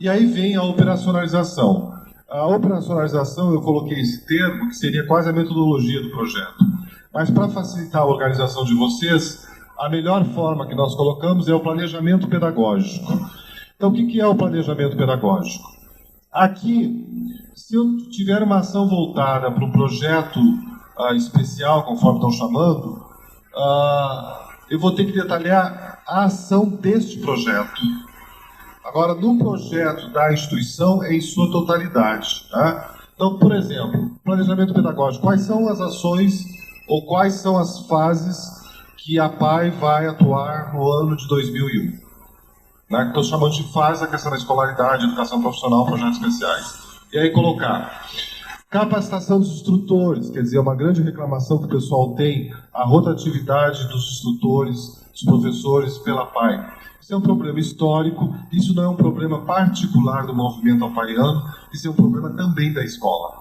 E aí vem a operacionalização. A operacionalização, eu coloquei esse termo, que seria quase a metodologia do projeto. Mas para facilitar a organização de vocês, a melhor forma que nós colocamos é o planejamento pedagógico. Então, o que é o planejamento pedagógico? Aqui, se eu tiver uma ação voltada para um projeto especial, conforme estão chamando, eu vou ter que detalhar a ação deste projeto. Agora, no projeto da instituição, é em sua totalidade. Tá? Então, por exemplo, planejamento pedagógico. Quais são as ações ou quais são as fases que a PAI vai atuar no ano de 2001? Né? Estou chamando de fase a questão da escolaridade, educação profissional, projetos especiais. E aí colocar capacitação dos instrutores, quer dizer, uma grande reclamação que o pessoal tem, a rotatividade dos instrutores, dos professores pela PAI. Isso é um problema histórico, isso não é um problema particular do movimento apaiano, isso é um problema também da escola.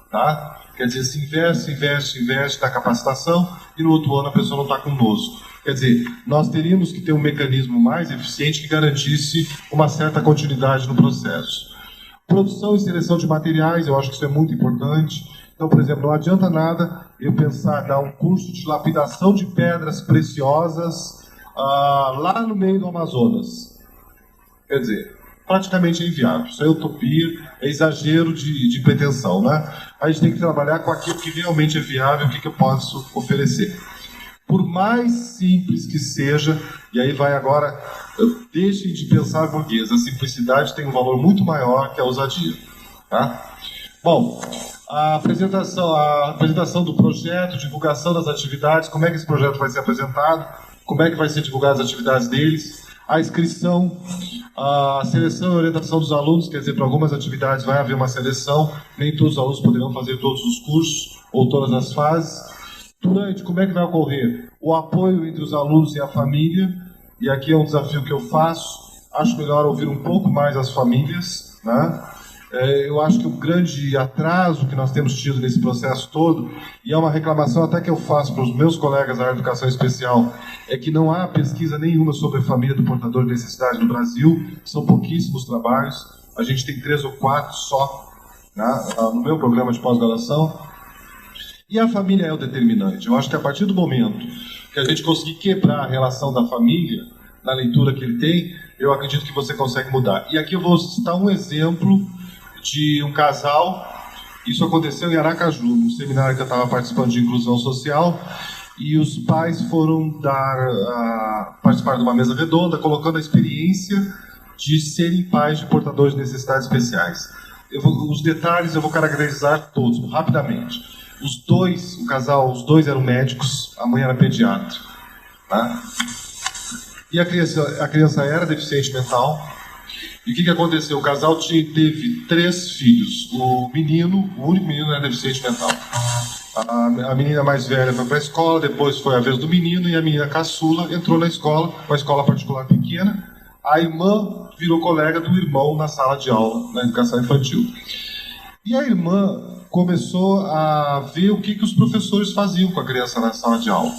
Tá? Quer dizer, se investe na capacitação e no outro ano a pessoa não está conosco. Quer dizer, nós teríamos que ter um mecanismo mais eficiente que garantisse uma certa continuidade no processo. Produção e seleção de materiais, eu acho que isso é muito importante. Então, por exemplo, não adianta nada eu pensar dar um curso de lapidação de pedras preciosas lá no meio do Amazonas. Quer dizer, praticamente é inviável. Isso é utopia, é exagero de pretensão, né? A gente tem que trabalhar com aquilo que realmente é viável, o que eu posso oferecer. Por mais simples que seja, e aí vai agora, deixem de pensar burguês, a simplicidade tem um valor muito maior que a ousadia. Tá? Bom, a apresentação do projeto, divulgação das atividades, como é que esse projeto vai ser apresentado, como é que vai ser divulgadas as atividades deles, a inscrição, a seleção e orientação dos alunos, quer dizer, para algumas atividades vai haver uma seleção, nem todos os alunos poderão fazer todos os cursos ou todas as fases. Durante, como é que vai ocorrer? O apoio entre os alunos e a família, e aqui é um desafio que eu faço, acho melhor ouvir um pouco mais as famílias, né? Eu acho que o grande atraso que nós temos tido nesse processo todo, e é uma reclamação até que eu faço para os meus colegas da educação especial, é que não há pesquisa nenhuma sobre a família do portador de necessidade no Brasil, são pouquíssimos trabalhos, a gente tem 3 ou 4 só, né, no meu programa de pós-graduação. E a família é o determinante. Eu acho que a partir do momento que a gente conseguir quebrar a relação da família, na leitura que ele tem, eu acredito que você consegue mudar. E aqui eu vou citar um exemplo de um casal. Isso aconteceu em Aracaju, num seminário que eu estava participando de inclusão social, e os pais foram participar de uma mesa redonda, colocando a experiência de serem pais de portadores de necessidades especiais. Os detalhes eu vou caracterizar todos, rapidamente. Os dois eram médicos, a mãe era pediatra. Tá? E a criança era deficiente mental. E o que aconteceu? O casal teve 3 filhos. O único menino era deficiente mental. A menina mais velha foi para a escola, depois foi a vez do menino, e a menina caçula entrou na escola, uma escola particular pequena. A irmã virou colega do irmão na sala de aula, na educação infantil. E a irmã começou a ver o que os professores faziam com a criança na sala de aula.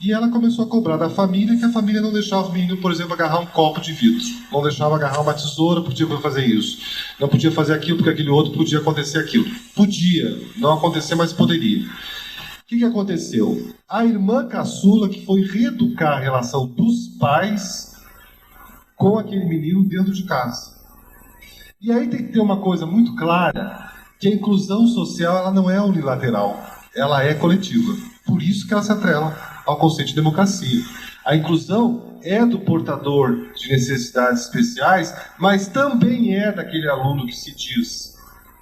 E ela começou a cobrar da família, que a família não deixava o menino, por exemplo, agarrar um copo de vidro. Não deixava agarrar uma tesoura, podia fazer isso. Não podia fazer aquilo, porque aquele outro podia acontecer aquilo. Podia, não acontecer, mas poderia. O que aconteceu? A irmã caçula, que foi reeducar a relação dos pais com aquele menino dentro de casa. E aí tem que ter uma coisa muito clara, que a inclusão social ela não é unilateral, ela é coletiva. Por isso que ela se atrela ao conceito de democracia. A inclusão é do portador de necessidades especiais, mas também é daquele aluno que se diz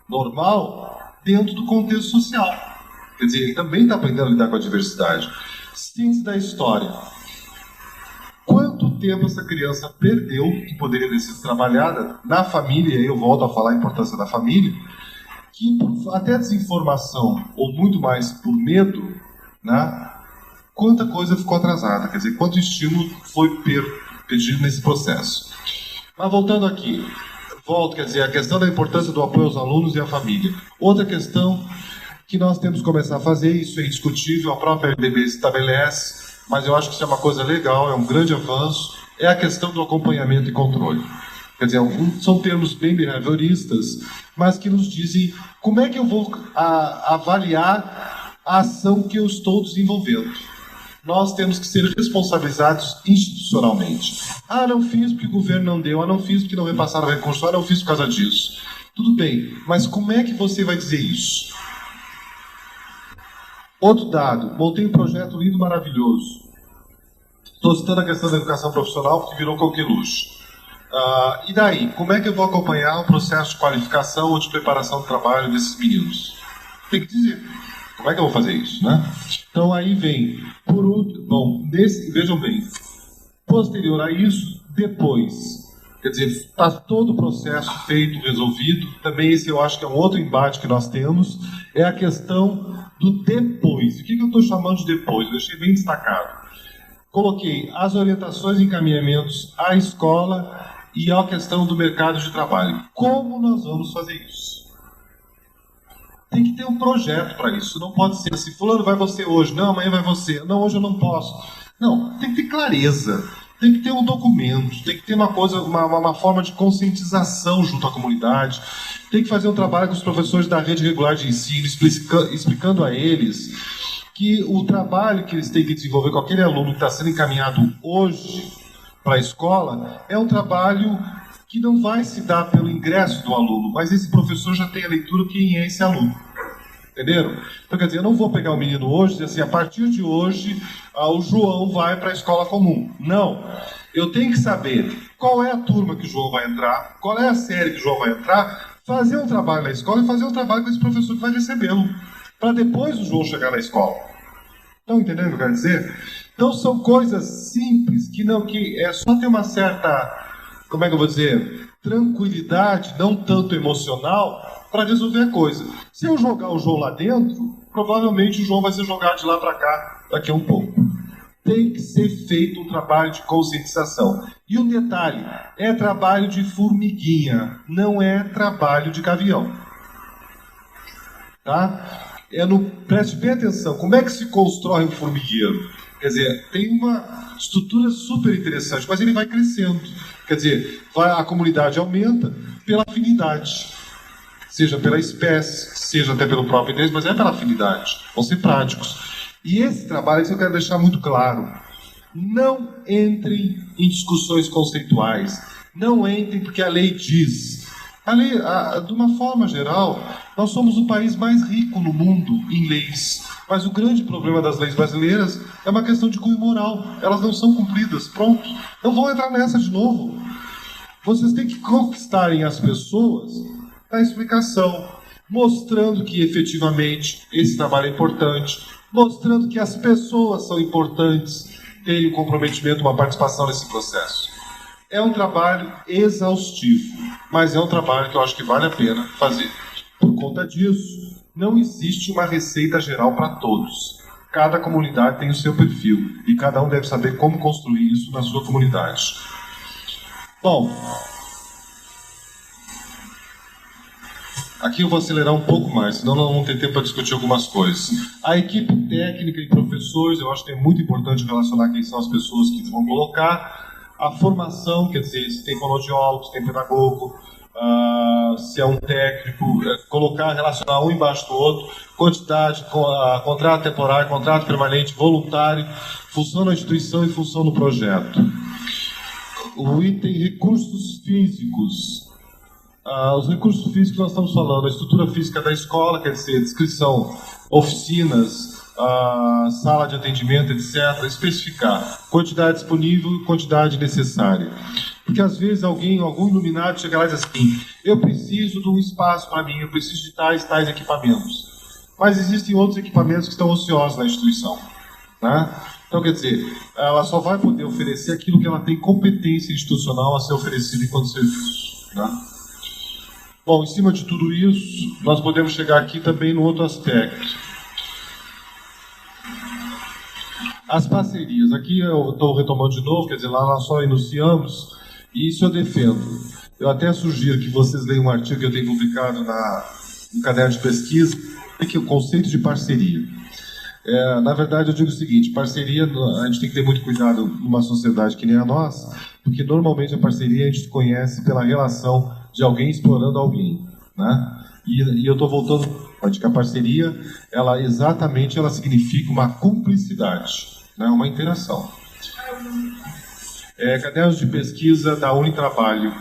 normal dentro do contexto social. Quer dizer, ele também está aprendendo a lidar com a diversidade. Síntese da história. Quanto tempo essa criança perdeu, que poderia ter sido trabalhada na família, e eu volto a falar a importância da família, que por até desinformação, ou muito mais por medo, né, quanta coisa ficou atrasada, quer dizer, quanto estímulo foi perdido nesse processo. Mas voltando aqui, quer dizer, a questão da importância do apoio aos alunos e à família. Outra questão que nós temos que começar a fazer, isso é indiscutível, a própria LDB estabelece, mas eu acho que isso é uma coisa legal, é um grande avanço, é a questão do acompanhamento e controle. Quer dizer, são termos bem behavioristas, mas que nos dizem como é que eu vou avaliar a ação que eu estou desenvolvendo. Nós temos que ser responsabilizados institucionalmente. Ah, não fiz porque o governo não deu, ah, não fiz porque não repassaram recurso, ah, não fiz por causa disso. Tudo bem, mas como é que você vai dizer isso? Outro dado, montei um projeto lindo, maravilhoso. Estou citando a questão da educação profissional porque virou coqueluche. E daí, como é que eu vou acompanhar o processo de qualificação ou de preparação do trabalho desses meninos? Tem que dizer. Como é que eu vou fazer isso, né? Então aí vem, por último, bom, vejam bem, posterior a isso, depois, quer dizer, está todo o processo feito, resolvido, também esse eu acho que é um outro embate que nós temos, é a questão do depois. O que eu estou chamando de depois? Eu deixei bem destacado. Coloquei as orientações e encaminhamentos à escola e a questão do mercado de trabalho. Como nós vamos fazer isso? Tem que ter um projeto para isso. Não pode ser assim, fulano vai você hoje, não, amanhã vai você, não, hoje eu não posso. Não, tem que ter clareza, tem que ter um documento, tem que ter uma forma de conscientização junto à comunidade, tem que fazer um trabalho com os professores da rede regular de ensino, explicando a eles que o trabalho que eles têm que desenvolver com aquele aluno que está sendo encaminhado hoje para a escola é um trabalho que não vai se dar pelo ingresso do aluno, mas esse professor já tem a leitura quem é esse aluno. Entenderam? Então, quer dizer, eu não vou pegar o menino hoje e dizer assim, a partir de hoje, o João vai para a escola comum. Não. Eu tenho que saber qual é a turma que o João vai entrar, qual é a série que o João vai entrar, fazer um trabalho na escola e fazer um trabalho com esse professor que vai recebê-lo, para depois o João chegar na escola. Estão entendendo o que eu quero dizer? Então, são coisas simples, que é só ter uma certa... como é que eu vou dizer, tranquilidade, não tanto emocional, para resolver a coisa. Se eu jogar o João lá dentro, provavelmente o João vai ser jogado de lá para cá daqui a um pouco. Tem que ser feito um trabalho de conscientização. E um detalhe, é trabalho de formiguinha, não é trabalho de gavião. Tá? Preste bem atenção, como é que se constrói um formigueiro? Quer dizer, tem uma estrutura super interessante, mas ele vai crescendo. Quer dizer, a comunidade aumenta pela afinidade, seja pela espécie, seja até pelo próprio interesse, mas é pela afinidade. Vão ser práticos. E esse trabalho, isso eu quero deixar muito claro. Não entrem em discussões conceituais. Não entrem porque a lei diz. A lei, de uma forma geral, nós somos o país mais rico no mundo em leis. Mas o grande problema das leis brasileiras é uma questão de cunho moral. Elas não são cumpridas. Pronto. Não vão entrar nessa de novo. Vocês têm que conquistarem as pessoas na explicação, mostrando que efetivamente esse trabalho é importante, mostrando que as pessoas são importantes, terem um comprometimento, uma participação nesse processo. É um trabalho exaustivo, mas é um trabalho que eu acho que vale a pena fazer. Por conta disso, não existe uma receita geral para todos. Cada comunidade tem o seu perfil e cada um deve saber como construir isso na sua comunidade. Bom, aqui eu vou acelerar um pouco mais, senão nós vamos ter tempo para discutir algumas coisas. A equipe técnica e professores, eu acho que é muito importante relacionar quem são as pessoas que vão colocar. A formação, quer dizer, se tem fonoaudiólogo, se tem pedagogo, se é um técnico, colocar, relacionar um embaixo do outro, quantidade, contrato temporário, contrato permanente, voluntário, função na instituição e função no projeto. O item recursos físicos. Os recursos físicos nós estamos falando, a estrutura física da escola, quer dizer, descrição, oficinas, sala de atendimento, etc. Especificar quantidade disponível, quantidade necessária. Porque às vezes algum iluminado chega lá e diz assim, eu preciso de um espaço para mim, eu preciso de tais equipamentos. Mas existem outros equipamentos que estão ociosos na instituição. Né? Então, quer dizer, ela só vai poder oferecer aquilo que ela tem competência institucional a ser oferecido enquanto serviço. Né? Bom, em cima de tudo isso, nós podemos chegar aqui também no outro aspecto. As parcerias. Aqui eu estou retomando de novo, quer dizer, lá nós só enunciamos, e isso eu defendo. Eu até sugiro que vocês leiam um artigo que eu tenho publicado no caderno de pesquisa, que é o conceito de parceria. Na verdade, eu digo o seguinte, parceria, a gente tem que ter muito cuidado numa sociedade que nem a nossa, porque normalmente a parceria a gente conhece pela relação de alguém explorando alguém, né? E eu estou voltando para que a parceria, ela significa uma cumplicidade, né? Uma interação. Cadernos de pesquisa da Unitrabalho,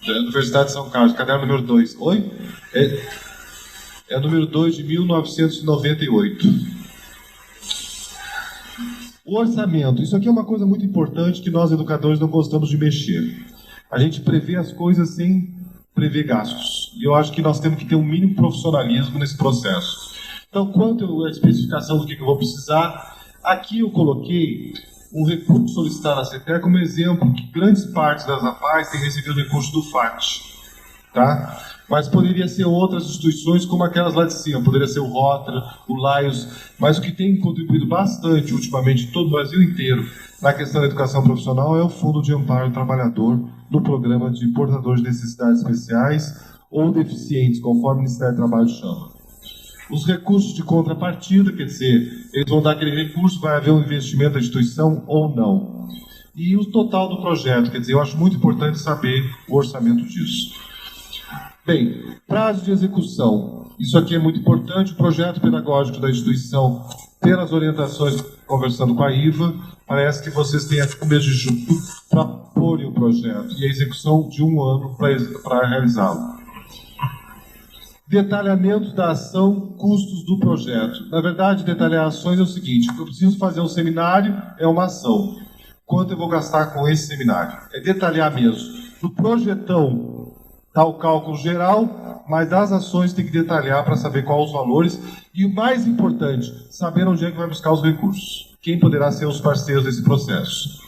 da Universidade de São Carlos, caderno número 2. Oi? É número 2 de 1998. O orçamento. Isso aqui é uma coisa muito importante que nós, educadores, não gostamos de mexer. A gente prevê as coisas sem prever gastos. E eu acho que nós temos que ter um mínimo profissionalismo nesse processo. Então, quanto à especificação do que eu vou precisar, aqui eu coloquei um recurso solicitado à CETEC como exemplo, que grandes partes das APAES têm recebido recurso do FAT, tá? Mas poderia ser outras instituições como aquelas lá de cima, poderia ser o Rotra, o Laios, mas o que tem contribuído bastante ultimamente em todo o Brasil inteiro na questão da educação profissional é o Fundo de Amparo ao Trabalhador no programa de portadores de necessidades especiais ou deficientes, conforme o Ministério do Trabalho chama. Os recursos de contrapartida, quer dizer, eles vão dar aquele recurso, vai haver um investimento da instituição ou não. E o total do projeto, quer dizer, eu acho muito importante saber o orçamento disso. Bem, prazo de execução. Isso aqui é muito importante. O projeto pedagógico da instituição, pelas orientações, conversando com a IVA, parece que vocês têm até o mês de julho para pôr o projeto e a execução de 1 ano para realizá-lo. Detalhamento da ação, custos do projeto. Na verdade, detalhar ações é o seguinte: eu preciso fazer um seminário, é uma ação. Quanto eu vou gastar com esse seminário? É detalhar mesmo. No projetão está o cálculo geral, mas das ações tem que detalhar para saber quais os valores e, o mais importante, saber onde é que vai buscar os recursos. Quem poderá ser os parceiros desse processo.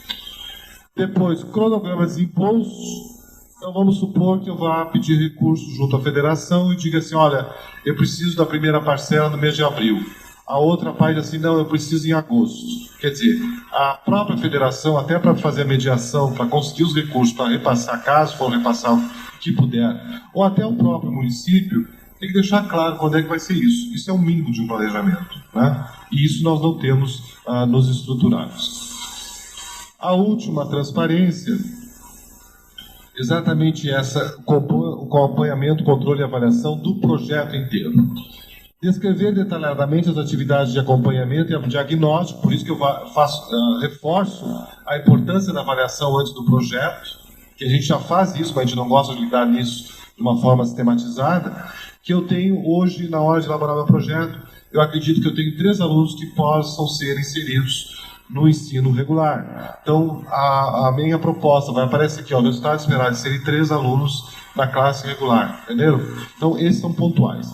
Depois, cronograma de desembolsos. Então vamos supor que eu vá pedir recursos junto à federação e diga assim: olha, eu preciso da primeira parcela no mês de abril. A outra parte diz assim: não, eu preciso em agosto. Quer dizer, a própria federação, até para fazer a mediação, para conseguir os recursos, para repassar, caso for repassar o que puder, ou até o próprio município, tem que deixar claro quando é que vai ser isso. Isso é o mínimo de um planejamento, né? E isso nós não temos nos estruturados. A última, transparência. Exatamente essa, o acompanhamento, controle e avaliação do projeto inteiro. Descrever detalhadamente as atividades de acompanhamento e diagnóstico, por isso que eu reforço a importância da avaliação antes do projeto, que a gente já faz isso, mas a gente não gosta de lidar nisso de uma forma sistematizada, que eu tenho hoje, na hora de elaborar meu projeto, eu acredito que eu tenho 3 alunos que possam ser inseridos no ensino regular. Então, a minha proposta vai aparecer aqui, ó, o resultado esperado de serem 3 alunos na classe regular, entenderam? Então, esses são pontuais.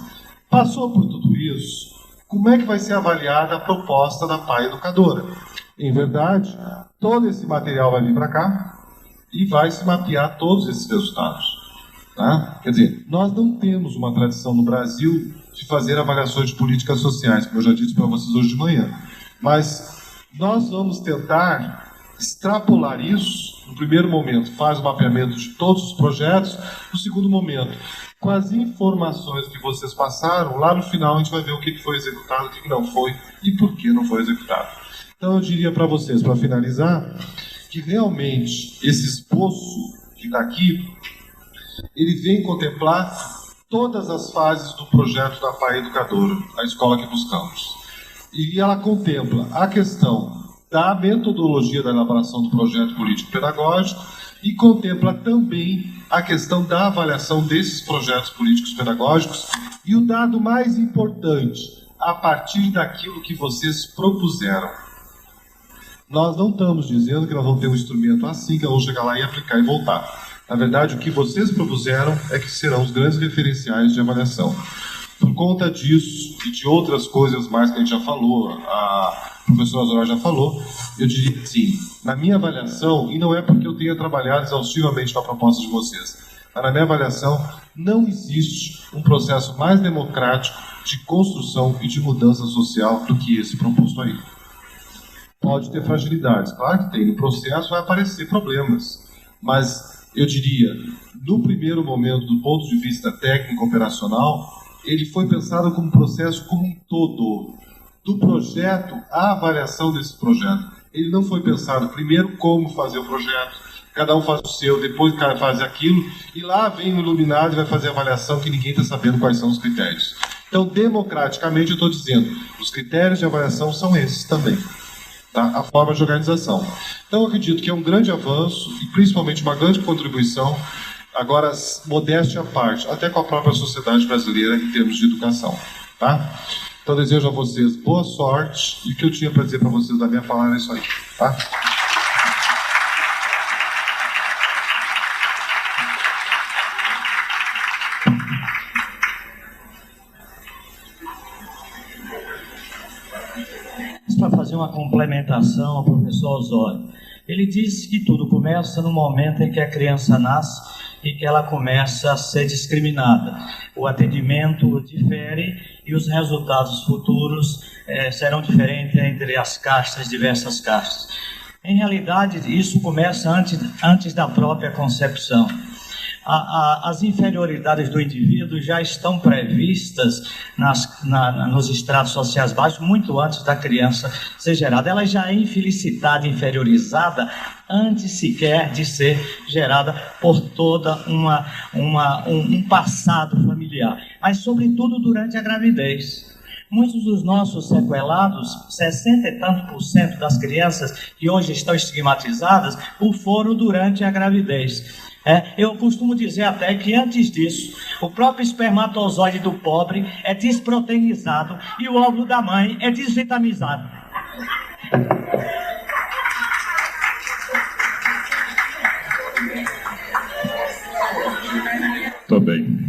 Passou por tudo isso, como é que vai ser avaliada a proposta da PAE Educadora? Em verdade, todo esse material vai vir para cá e vai se mapear todos esses resultados. Tá? Quer dizer, nós não temos uma tradição no Brasil de fazer avaliações de políticas sociais, como eu já disse para vocês hoje de manhã, mas nós vamos tentar extrapolar isso. No primeiro momento, faz o mapeamento de todos os projetos. No segundo momento, com as informações que vocês passaram, lá no final a gente vai ver o que foi executado, o que não foi e por que não foi executado. Então eu diria para vocês, para finalizar, que realmente esse esboço que está aqui, ele vem contemplar todas as fases do projeto da PAE Educadora, a escola que buscamos. E ela contempla a questão da metodologia da elaboração do projeto político-pedagógico e contempla também a questão da avaliação desses projetos políticos pedagógicos e o dado mais importante, a partir daquilo que vocês propuseram. Nós não estamos dizendo que nós vamos ter um instrumento assim, que eu vou chegar lá e aplicar e voltar. Na verdade, o que vocês propuseram é que serão os grandes referenciais de avaliação. Por conta disso e de outras coisas mais que a gente já falou, a professora Zorá já falou, eu diria que sim, na minha avaliação, e não é porque eu tenha trabalhado exaustivamente com a proposta de vocês, mas na minha avaliação não existe um processo mais democrático de construção e de mudança social do que esse proposto aí. Pode ter fragilidades, claro que tem, no processo vai aparecer problemas, mas eu diria, no primeiro momento, do ponto de vista técnico-operacional, ele foi pensado como um processo como um todo, do projeto à avaliação desse projeto. Ele não foi pensado primeiro como fazer o projeto, cada um faz o seu, depois o cara faz aquilo, e lá vem o iluminado e vai fazer a avaliação que ninguém está sabendo quais são os critérios. Então, democraticamente, eu estou dizendo, os critérios de avaliação são esses também. Tá? A forma de organização. Então, eu acredito que é um grande avanço e principalmente uma grande contribuição, agora, modéstia à parte, até com a própria sociedade brasileira em termos de educação. Tá? Então, desejo a vocês boa sorte e o que eu tinha para dizer para vocês da minha fala é isso aí. Tá? Para fazer uma complementação ao professor Osório. Ele disse que tudo começa no momento em que a criança nasce e que ela começa a ser discriminada. O atendimento difere e os resultados futuros serão diferentes entre as castas, diversas castas. Em realidade, isso começa antes da própria concepção. As inferioridades do indivíduo já estão previstas nos estratos sociais baixos muito antes da criança ser gerada. Ela já é infelicidade inferiorizada antes sequer de ser gerada por toda um passado familiar, mas sobretudo durante a gravidez. Muitos dos nossos sequelados, 60 e tanto % das crianças que hoje estão estigmatizadas, o foram durante a gravidez. Eu costumo dizer até que antes disso, o próprio espermatozoide do pobre é desproteinizado e o óvulo da mãe é desvitamizado. Tô bem.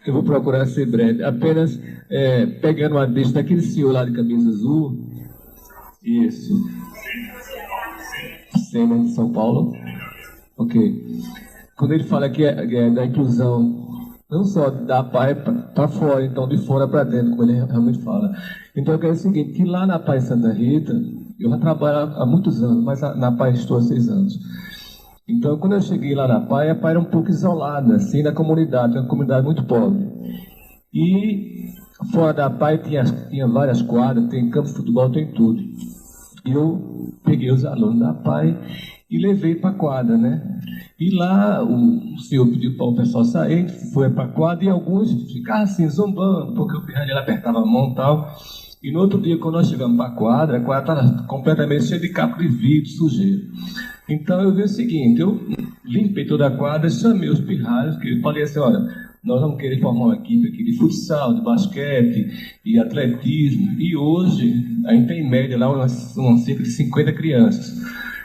Eu vou procurar ser breve. Apenas pegando uma deixa daquele senhor lá de camisa azul. Isso. Cena de São Paulo. Ok. Quando ele fala que é da inclusão, não só da PAI para fora, então de fora para dentro, como ele realmente fala. Então eu quero o seguinte, que lá na PAI Santa Rita, eu já trabalho há muitos anos, mas na PAI estou há 6 anos. Então quando eu cheguei lá na PAI, a PAI era um pouco isolada, assim, da comunidade, uma comunidade muito pobre. E fora da PAI tinha várias quadras, tem campo de futebol, tem tudo. E eu peguei os alunos da PAI e levei para a quadra, né? E lá o senhor pediu para o pessoal sair, foi para a quadra e alguns ficaram assim, zombando, porque o pirralho apertava a mão e tal. E no outro dia, quando nós chegamos para a quadra estava completamente cheia de caco de vidro, sujeira. Então eu vi o seguinte, eu limpei toda a quadra, chamei os pirralhos, que eu falei assim, olha, nós vamos querer formar uma equipe aqui de futsal, de basquete e atletismo. E hoje, a gente tem em média lá umas cerca de 50 crianças.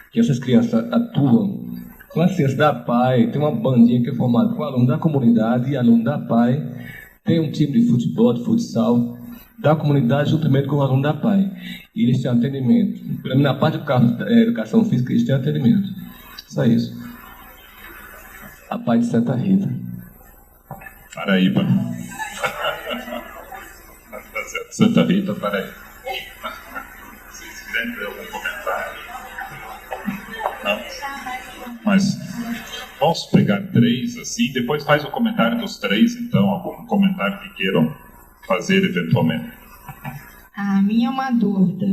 Que essas crianças atuam com a ciência da PAI, tem uma bandinha que é formada com aluno da comunidade e aluno da PAI. Tem um time de futebol, de futsal, da comunidade juntamente com o aluno da PAI. E eles têm atendimento. Pelo menos na parte da educação física, eles têm atendimento. Só isso. A PAI de Santa Rita. Paraíba. Santa Rita, Paraíba. Vocês querem ter algum comentário? Não? Mas posso pegar 3 assim, depois faz o comentário dos 3, então, algum comentário que queiram fazer eventualmente. A minha é uma dúvida.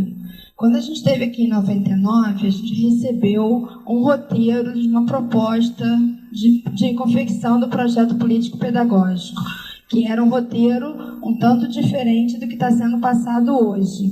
Quando a gente esteve aqui em 99, a gente recebeu um roteiro de uma proposta de confecção do projeto político-pedagógico, que era um roteiro um tanto diferente do que está sendo passado hoje.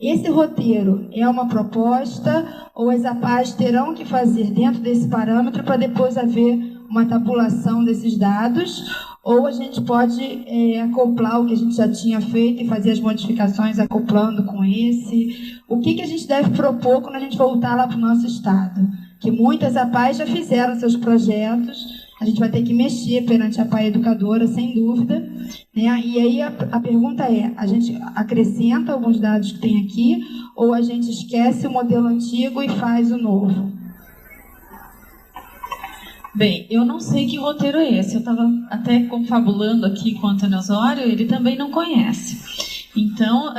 Esse roteiro é uma proposta ou as APAES terão que fazer dentro desse parâmetro para depois haver uma tabulação desses dados, ou a gente pode acoplar o que a gente já tinha feito e fazer as modificações acoplando com esse? O que a gente deve propor quando a gente voltar lá para o nosso estado? Que muitas APAES já fizeram seus projetos, a gente vai ter que mexer perante a PAI educadora, sem dúvida, né? E aí a pergunta é, a gente acrescenta alguns dados que tem aqui, ou a gente esquece o modelo antigo e faz o novo? Bem, eu não sei que roteiro é esse. Eu estava até confabulando aqui com o Antônio Osório, ele também não conhece. Então,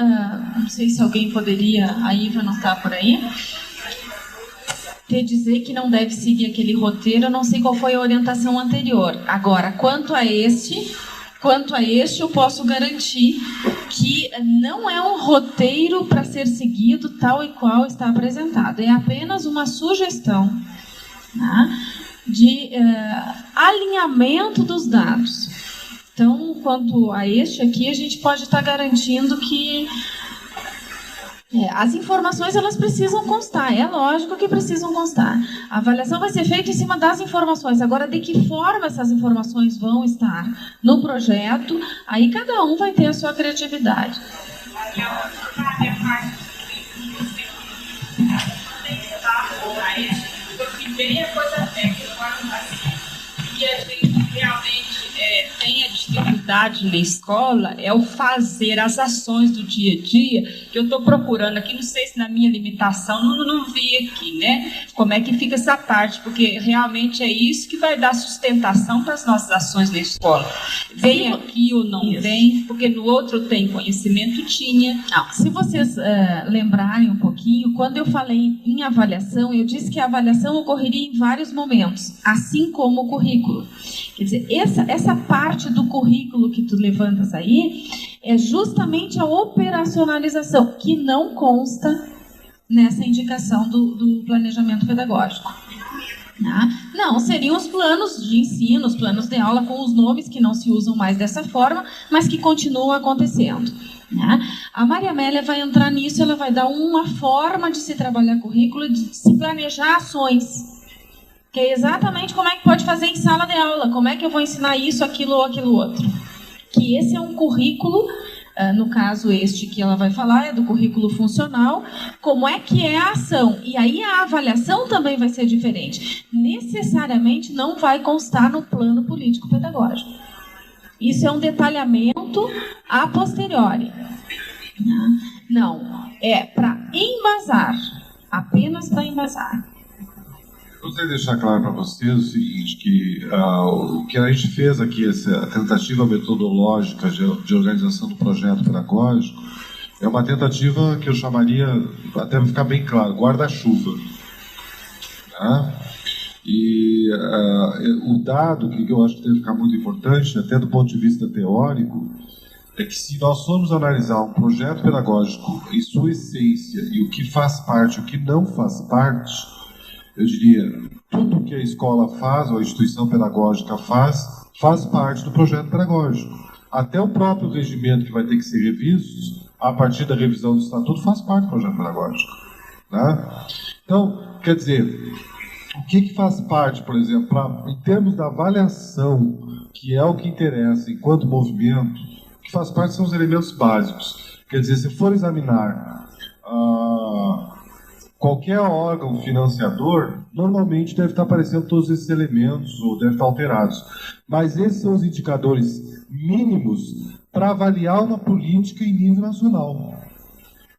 não sei se alguém poderia, a Iva não está por aí, dizer que não deve seguir aquele roteiro. Eu não sei qual foi a orientação anterior. Agora, quanto a este, Quanto a este, eu posso garantir que não é um roteiro para ser seguido tal e qual está apresentado. É apenas uma sugestão, né, de alinhamento dos dados. Então, quanto a este aqui, a gente pode estar garantindo que as informações, elas precisam constar, é lógico que precisam constar. A avaliação vai ser feita em cima das informações. Agora, de que forma essas informações vão estar no projeto, aí cada um vai ter a sua criatividade. Coisa técnica, que a gente realmente tem a dificuldade na escola é o fazer as ações do dia a dia, que eu estou procurando aqui, não sei se na minha limitação, não vi aqui, né? Como é que fica essa parte, porque realmente é isso que vai dar sustentação para as nossas ações na escola. Vem aqui ou não vem, porque no outro tem conhecimento, tinha. Não, se vocês lembrarem um pouquinho, quando eu falei em avaliação, eu disse que a avaliação ocorreria em vários momentos, assim como o currículo. Quer dizer, essa parte do currículo que tu levantas aí é justamente a operacionalização, que não consta nessa indicação do planejamento pedagógico. Não, seriam os planos de ensino, os planos de aula com os nomes que não se usam mais dessa forma, mas que continuam acontecendo. A Maria Amélia vai entrar nisso, ela vai dar uma forma de se trabalhar currículo, de se planejar ações. Que é exatamente como é que pode fazer em sala de aula, como é que eu vou ensinar isso, aquilo ou aquilo outro. Que esse é um currículo, no caso este que ela vai falar, é do currículo funcional, como é que é a ação. E aí a avaliação também vai ser diferente. Necessariamente não vai constar no plano político-pedagógico. Isso é um detalhamento a posteriori. Não, é para embasar, apenas para embasar. Gostaria de deixar claro para vocês o seguinte, que o que a gente fez aqui, essa tentativa metodológica de organização do projeto pedagógico, é uma tentativa que eu chamaria, até para ficar bem claro, guarda-chuva. Tá? E o dado que eu acho que deve ficar muito importante, até do ponto de vista teórico, é que se nós formos analisar um projeto pedagógico em sua essência e o que faz parte e o que não faz parte, eu diria, tudo que a escola faz, ou a instituição pedagógica faz parte do projeto pedagógico. Até o próprio regimento que vai ter que ser revisto, a partir da revisão do estatuto, faz parte do projeto pedagógico. Né? Então, quer dizer, o que faz parte, por exemplo, em termos da avaliação, que é o que interessa enquanto movimento, o que faz parte são os elementos básicos. Quer dizer, se for examinar qualquer órgão financiador, normalmente deve estar aparecendo todos esses elementos, ou deve estar alterados. Mas esses são os indicadores mínimos para avaliar uma política em nível nacional.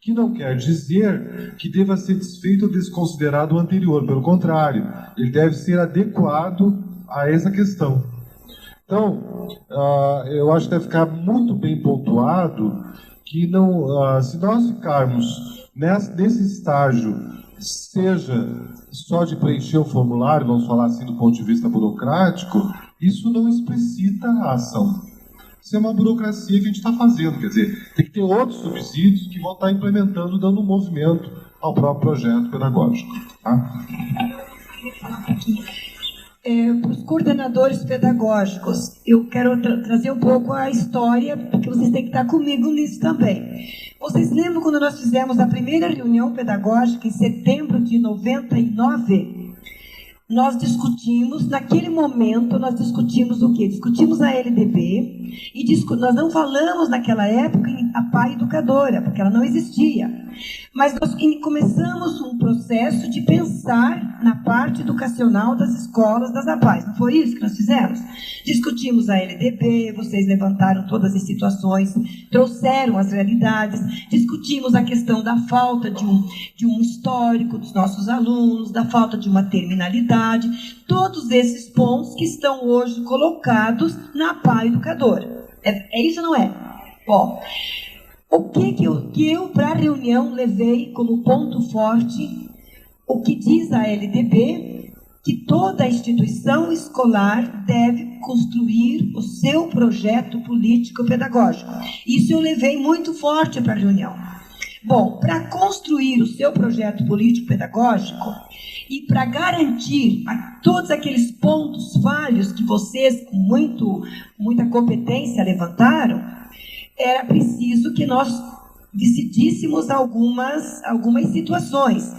Que não quer dizer que deva ser desfeito ou desconsiderado o anterior. Pelo contrário, ele deve ser adequado a essa questão. Então, eu acho que deve ficar muito bem pontuado que não, se nós ficarmos nesse estágio, seja só de preencher o formulário, vamos falar assim do ponto de vista burocrático, isso não explicita a ação. Isso é uma burocracia que a gente está fazendo, quer dizer, tem que ter outros subsídios que vão estar implementando, dando um movimento ao próprio projeto pedagógico. Tá? Para os coordenadores pedagógicos, eu quero trazer um pouco a história, porque vocês têm que estar comigo nisso também. Vocês lembram quando nós fizemos a primeira reunião pedagógica, em setembro de 99? Nós discutimos, naquele momento, nós discutimos o quê? Discutimos a LDB, e nós não falamos naquela época em APA educadora, porque ela não existia. Mas nós começamos um processo de pensar na parte educacional das escolas, das APAs. Não foi isso que nós fizemos? Discutimos a LDB, vocês levantaram todas as situações, trouxeram as realidades, discutimos a questão da falta de um histórico dos nossos alunos, da falta de uma terminalidade, todos esses pontos que estão hoje colocados na APA educadora. É isso ou não é? Bom, o que eu para a reunião, levei como ponto forte o que diz a LDB que toda instituição escolar deve construir o seu projeto político-pedagógico. Isso eu levei muito forte para a reunião. Bom, para construir o seu projeto político-pedagógico e para garantir todos aqueles pontos falhos que vocês, com muita competência, levantaram, era preciso que nós decidíssemos algumas situações.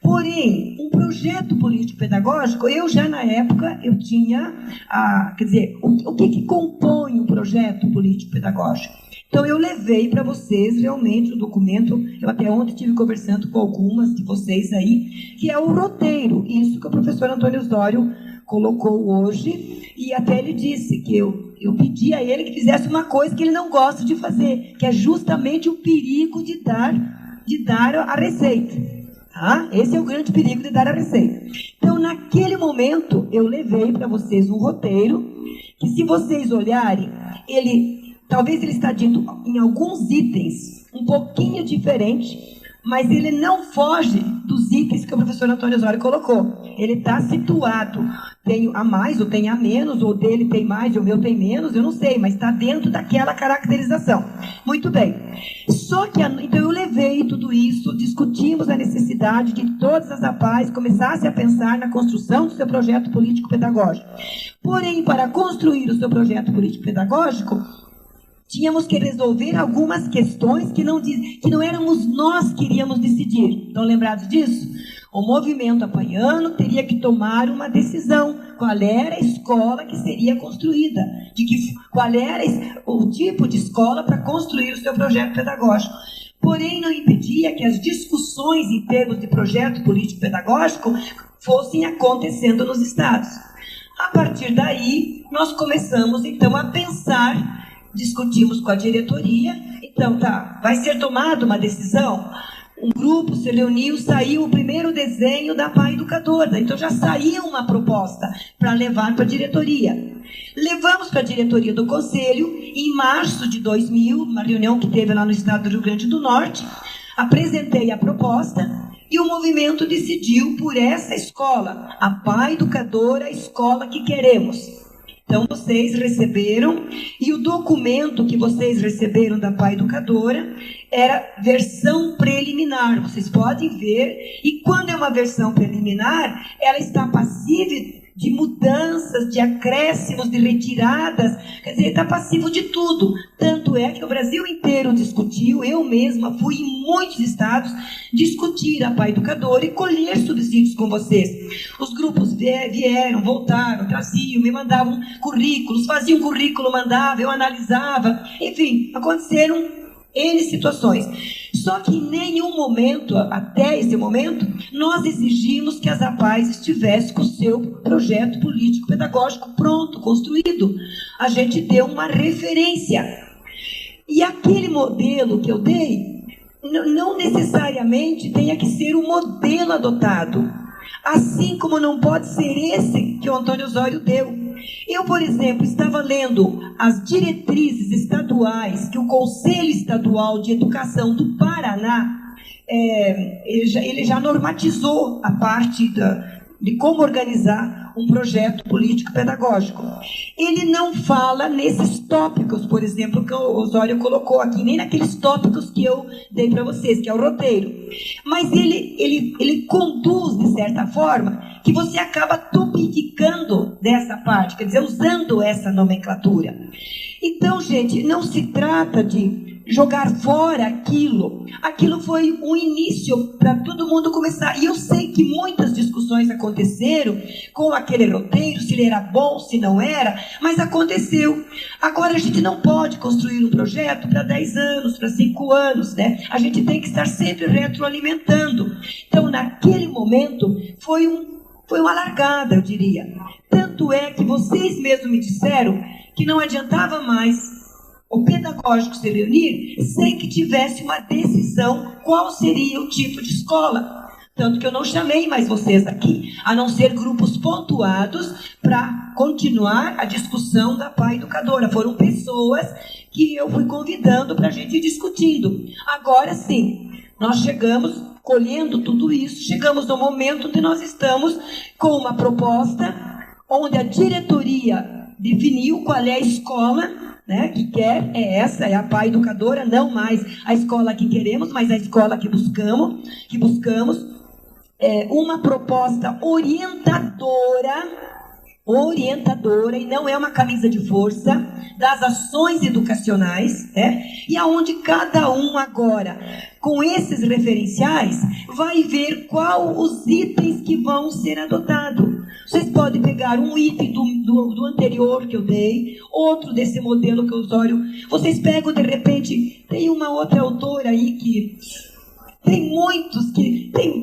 Porém, um projeto político-pedagógico, eu já na época, eu tinha, quer dizer, o que compõe um projeto político-pedagógico? Então, eu levei para vocês realmente o documento, eu até ontem estive conversando com algumas de vocês aí, que é o roteiro, isso que o professor Antônio Osório colocou hoje, e até ele disse que eu pedi a ele que fizesse uma coisa que ele não gosta de fazer, que é justamente o perigo de dar a receita. Tá? Esse é o grande perigo de dar a receita. Então, naquele momento, eu levei para vocês um roteiro, que se vocês olharem, talvez ele está dito em alguns itens um pouquinho diferente, mas ele não foge dos itens que o professor Antônio Osório colocou. Ele está situado, tem a mais ou tem a menos, ou dele tem mais ou o meu tem menos, eu não sei, mas está dentro daquela caracterização. Muito bem. Só que, então eu levei tudo isso, discutimos a necessidade de todas as APAES começassem a pensar na construção do seu projeto político-pedagógico. Porém, para construir o seu projeto político-pedagógico, tínhamos que resolver algumas questões que não éramos nós que iríamos decidir. Estão lembrados disso? O movimento apaiano teria que tomar uma decisão. Qual era a escola que seria construída? Qual era o tipo de escola para construir o seu projeto pedagógico? Porém, não impedia que as discussões em termos de projeto político-pedagógico fossem acontecendo nos estados. A partir daí, nós começamos, então, a pensar. Discutimos com a diretoria, então vai ser tomada uma decisão. Um grupo se reuniu, saiu o primeiro desenho da PAI Educadora, então já saiu uma proposta para levar para a diretoria. Levamos para a diretoria do Conselho, em março de 2000, uma reunião que teve lá no estado do Rio Grande do Norte, apresentei a proposta e o movimento decidiu por essa escola, a PAI Educadora, a escola que queremos. Então, vocês receberam, e o documento que vocês receberam da PAI Educadora era versão preliminar, vocês podem ver, e quando é uma versão preliminar, ela está passível de mudanças, de acréscimos, de retiradas, quer dizer, está passivo de tudo. Tanto é que o Brasil inteiro discutiu, eu mesma fui em muitos estados discutir a PAI Educadora e colher subsídios com vocês. Os grupos vieram, voltaram, traziam, me mandavam currículos, faziam currículo, mandavam, eu analisava, enfim, aconteceram N situações. Só que em nenhum momento, até esse momento, nós exigimos que as APAES estivessem com o seu projeto político-pedagógico pronto, construído. A gente deu uma referência. E aquele modelo que eu dei, não necessariamente tenha que ser o modelo adotado. Assim como não pode ser esse que o Antônio Osório deu. Eu, por exemplo, estava lendo as diretrizes estaduais que o Conselho Estadual de Educação do Paraná, ele já normatizou a parte de como organizar um projeto político-pedagógico. Ele não fala nesses tópicos, por exemplo, que o Osório colocou aqui, nem naqueles tópicos que eu dei para vocês, que é o roteiro. Mas ele conduz, de certa forma, que você acaba topicando dessa parte, quer dizer, usando essa nomenclatura. Então, gente, não se trata de jogar fora aquilo. Aquilo foi um início para todo mundo começar. E eu sei que muitas discussões aconteceram com aquele roteiro, se ele era bom, se não era, mas aconteceu. Agora a gente não pode construir um projeto para 10 anos, para 5 anos, né? A gente tem que estar sempre retroalimentando. Então, naquele momento, foi uma largada, eu diria. Tanto é que vocês mesmos me disseram que não adiantava mais o pedagógico se reunir sem que tivesse uma decisão qual seria o tipo de escola. Tanto que eu não chamei mais vocês aqui, a não ser grupos pontuados para continuar a discussão da PAI Educadora. Foram pessoas que eu fui convidando para a gente ir discutindo. Agora sim, Nós chegamos, colhendo tudo isso, chegamos no momento onde nós estamos com uma proposta onde a diretoria definiu qual é a escola, né, que quer, é essa, é a PA Educadora, não mais a escola que queremos, mas a escola que buscamos uma proposta orientadora, e não é uma camisa de força, das ações educacionais, e aonde cada um agora, com esses referenciais, vai ver qual os itens que vão ser adotados. Vocês podem pegar um item do anterior que eu dei, outro desse modelo que eu Osório, vocês pegam, de repente, tem uma outra autora aí que... Tem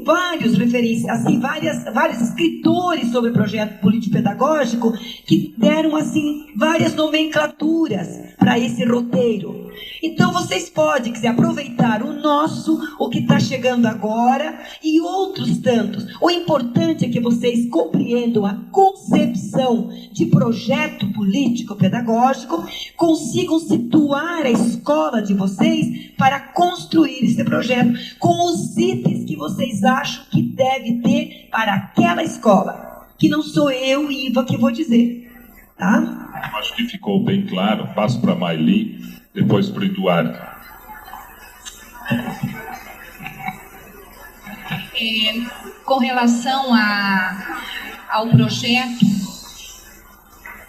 vários referências, assim, vários escritores sobre projeto político-pedagógico que deram, assim, várias nomenclaturas para esse roteiro. Então, vocês podem, quiser, aproveitar o que está chegando agora e outros tantos. O importante é que vocês compreendam a concepção de projeto político-pedagógico, consigam situar a escola de vocês para construir esse projeto com os itens que vocês acham que deve ter para aquela escola, que não sou eu, Iva, que vou dizer. Tá? Acho que ficou bem claro. Passo para a Maili, depois para o Eduardo. Com relação ao projeto,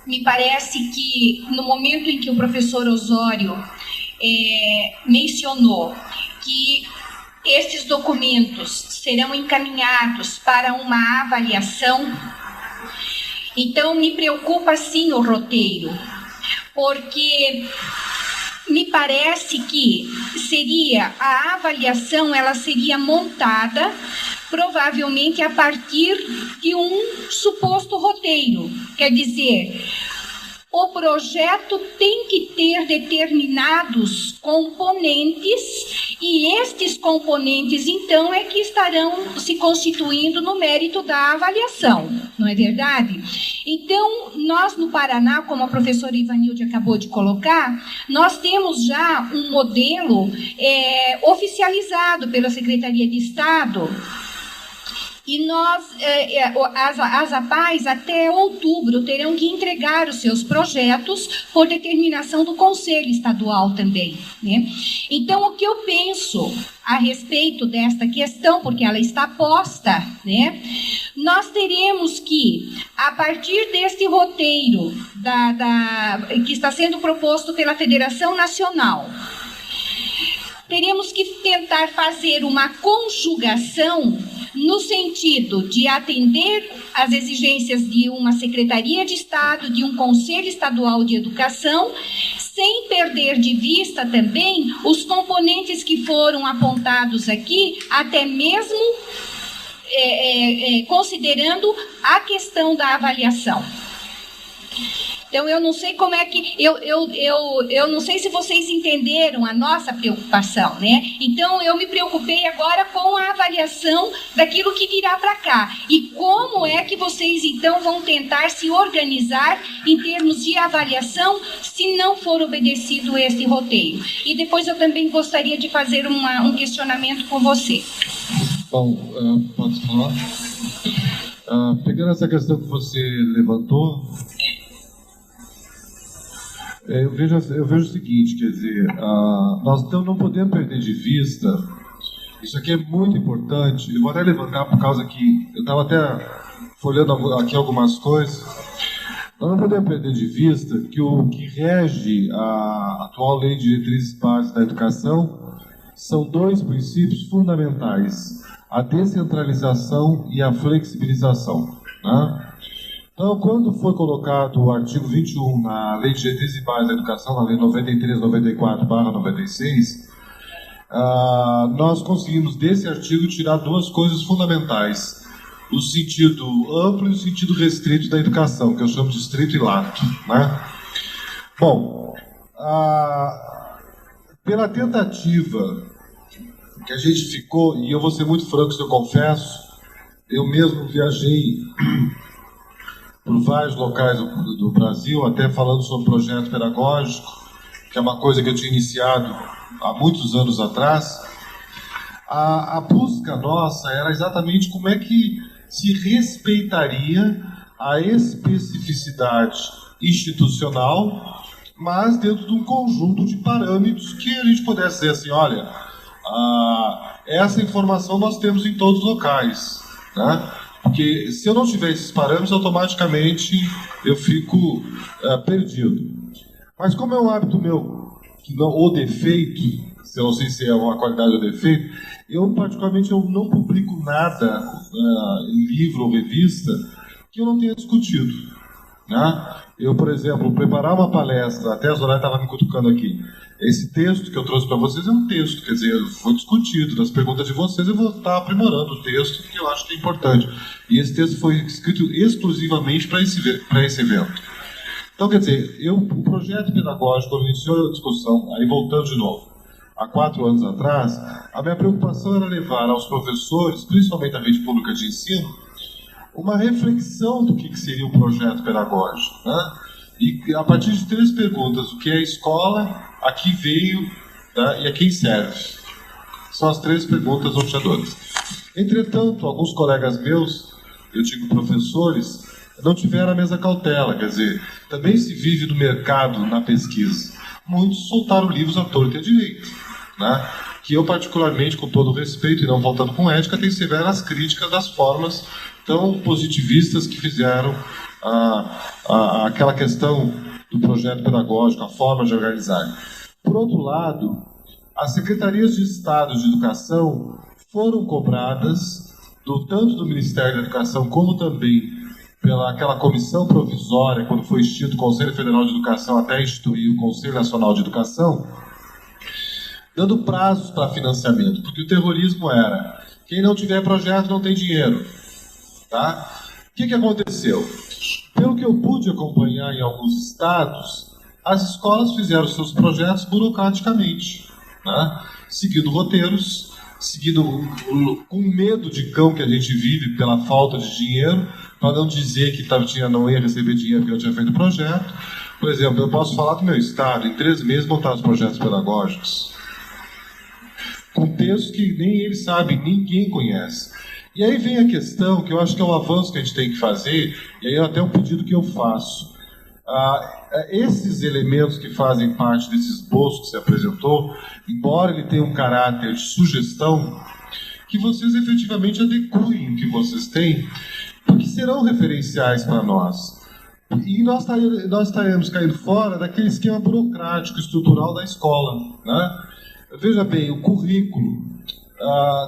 me parece que no momento em que o professor Osório mencionou que esses documentos serão encaminhados para uma avaliação, então me preocupa sim o roteiro, porque me parece que a avaliação ela seria montada provavelmente a partir de um suposto roteiro. Quer dizer, o projeto tem que ter determinados componentes e estes componentes, então, é que estarão se constituindo no mérito da avaliação, não é verdade? Então, nós no Paraná, como a professora Ivanilde acabou de colocar, nós temos já um modelo oficializado pela Secretaria de Estado. E nós, as APAES, até outubro, terão que entregar os seus projetos por determinação do Conselho Estadual também, né? Então, o que eu penso a respeito desta questão, porque ela está posta, né? Nós teremos que, a partir deste roteiro que está sendo proposto pela Federação Nacional, teremos que tentar fazer uma conjugação no sentido de atender às exigências de uma Secretaria de Estado, de um Conselho Estadual de Educação, sem perder de vista também os componentes que foram apontados aqui, até mesmo considerando a questão da avaliação. Então, eu não sei como é que... Eu não sei se vocês entenderam a nossa preocupação, né? Então, eu me preocupei agora com a avaliação daquilo que virá para cá. E como é que vocês, então, vão tentar se organizar em termos de avaliação se não for obedecido esse roteiro? E depois eu também gostaria de fazer um questionamento com você. Bom, pode falar? Pegando essa questão que você levantou... Eu vejo o seguinte, quer dizer, nós não podemos perder de vista, isso aqui é muito importante, eu vou até levantar por causa que eu estava até folhando aqui algumas coisas, nós não podemos perder de vista que o que rege a atual Lei de Diretrizes Básicas da Educação são dois princípios fundamentais, a descentralização e a flexibilização, né? Então, quando foi colocado o artigo 21 na Lei de Diretrizes Básicas da Educação, na Lei 93/94/96, nós conseguimos desse artigo tirar duas coisas fundamentais, o sentido amplo e o sentido restrito da educação, que eu chamo de estrito e lato, né? Bom, pela tentativa que a gente ficou, e eu vou ser muito franco, se eu confesso, eu mesmo viajei por vários locais do Brasil, até falando sobre projeto pedagógico, que é uma coisa que eu tinha iniciado há muitos anos atrás. A busca nossa era exatamente como é que se respeitaria a especificidade institucional, mas dentro de um conjunto de parâmetros que a gente pudesse dizer assim, olha, essa informação nós temos em todos os locais, né? Porque se eu não tiver esses parâmetros, automaticamente eu fico perdido. Mas como é um hábito meu, o defeito, eu não sei se é uma qualidade ou defeito, eu particularmente eu não publico nada em livro ou revista que eu não tenha discutido, né? Eu, por exemplo, preparar uma palestra, até a Soraya estava me cutucando aqui, esse texto que eu trouxe para vocês é um texto, quer dizer, foi discutido, nas perguntas de vocês eu vou estar aprimorando o texto, que eu acho que é importante. E esse texto foi escrito exclusivamente para esse evento. Então, quer dizer, o projeto pedagógico, quando iniciou a discussão, aí voltando de novo, há 4 anos atrás, a minha preocupação era levar aos professores, principalmente da rede pública de ensino, uma reflexão do que seria o projeto pedagógico, né? E a partir de 3 perguntas: o que é a escola, a que veio, né, e a quem serve? São as 3 perguntas norteadoras. Entretanto, alguns colegas meus, eu digo professores, não tiveram a mesma cautela, quer dizer, também se vive do mercado na pesquisa. Muitos soltaram livros à torta e à direita, né? Que eu, particularmente, com todo respeito e não faltando com ética, tenho severas críticas das formas tão positivistas que fizeram aquela questão do projeto pedagógico, a forma de organizar. Por outro lado, as secretarias de Estado de Educação foram cobradas, tanto do Ministério da Educação como também pelaquela comissão provisória, quando foi instituído o Conselho Federal de Educação até instituir o Conselho Nacional de Educação, dando prazos para financiamento, porque o terrorismo era: quem não tiver projeto não tem dinheiro. Tá? O que aconteceu? Pelo que eu pude acompanhar em alguns estados, as escolas fizeram seus projetos burocraticamente, né? Seguindo roteiros, seguindo com medo de cão que a gente vive pela falta de dinheiro, para não dizer que não ia receber dinheiro porque eu tinha feito projeto. Por exemplo, eu posso falar do meu estado, em 3 meses montar os projetos pedagógicos, com textos que nem eles sabem, ninguém conhece. E aí vem a questão, que eu acho que é um avanço que a gente tem que fazer, e aí até um pedido que eu faço. Esses elementos que fazem parte desse esboço que você apresentou, embora ele tenha um caráter de sugestão, que vocês efetivamente adequem o que vocês têm, porque serão referenciais para nós. E nós estaremos caindo fora daquele esquema burocrático, estrutural da escola, né? Veja bem, o currículo.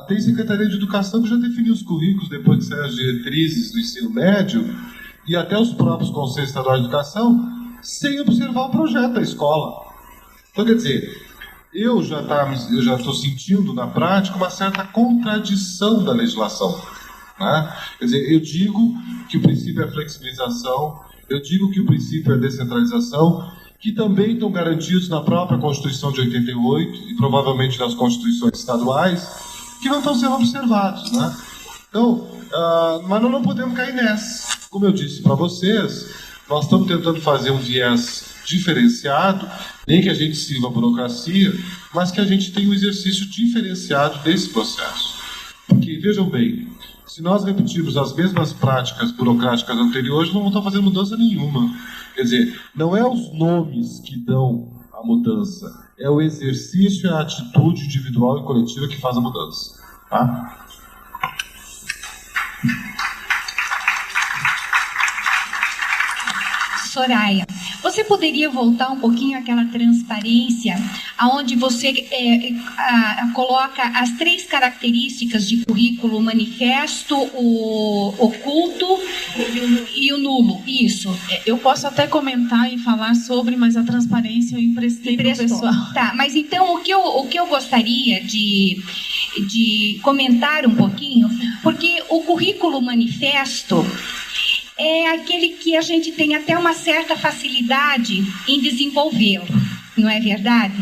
Tem Secretaria de Educação que já definiu os currículos depois que saíram as diretrizes do ensino médio e até os próprios Conselhos Estaduais de Educação, sem observar o projeto da escola. Então, quer dizer, eu já estou sentindo na prática uma certa contradição da legislação, né? Quer dizer, eu digo que o princípio é a flexibilização, eu digo que o princípio é a descentralização, que também estão garantidos na própria Constituição de 88 e provavelmente nas constituições estaduais, que não estão sendo observados, né? Então, mas nós não podemos cair nessa. Como eu disse para vocês, nós estamos tentando fazer um viés diferenciado, nem que a gente sirva a burocracia, mas que a gente tenha um exercício diferenciado desse processo. Porque, vejam bem, se nós repetirmos as mesmas práticas burocráticas anteriores, não vamos estar fazendo mudança nenhuma. Quer dizer, não é os nomes que dão a mudança, é o exercício e a atitude individual e coletiva que faz a mudança. Tá? Soraya, você poderia voltar um pouquinho àquela transparência, aonde você coloca as 3 características de currículo: o manifesto, o oculto e o nulo? Isso. Eu posso até comentar e falar sobre, mas a transparência eu emprestei para o pessoal. Tá, mas então o que eu gostaria de comentar um pouquinho, porque o currículo manifesto é aquele que a gente tem até uma certa facilidade em desenvolvê-lo, não é verdade?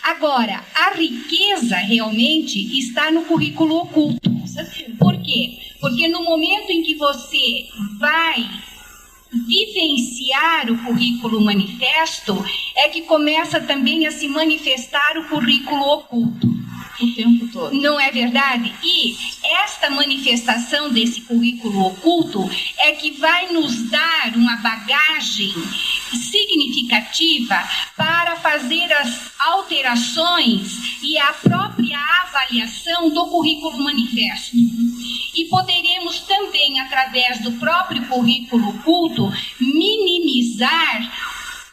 Agora, a riqueza realmente está no currículo oculto. Por quê? Porque no momento em que você vai vivenciar o currículo manifesto, é que começa também a se manifestar o currículo oculto. o tempo todo. Não é verdade? E esta manifestação desse currículo oculto é que vai nos dar uma bagagem significativa para fazer as alterações e a própria avaliação do currículo manifesto. E poderemos também, através do próprio currículo oculto, minimizar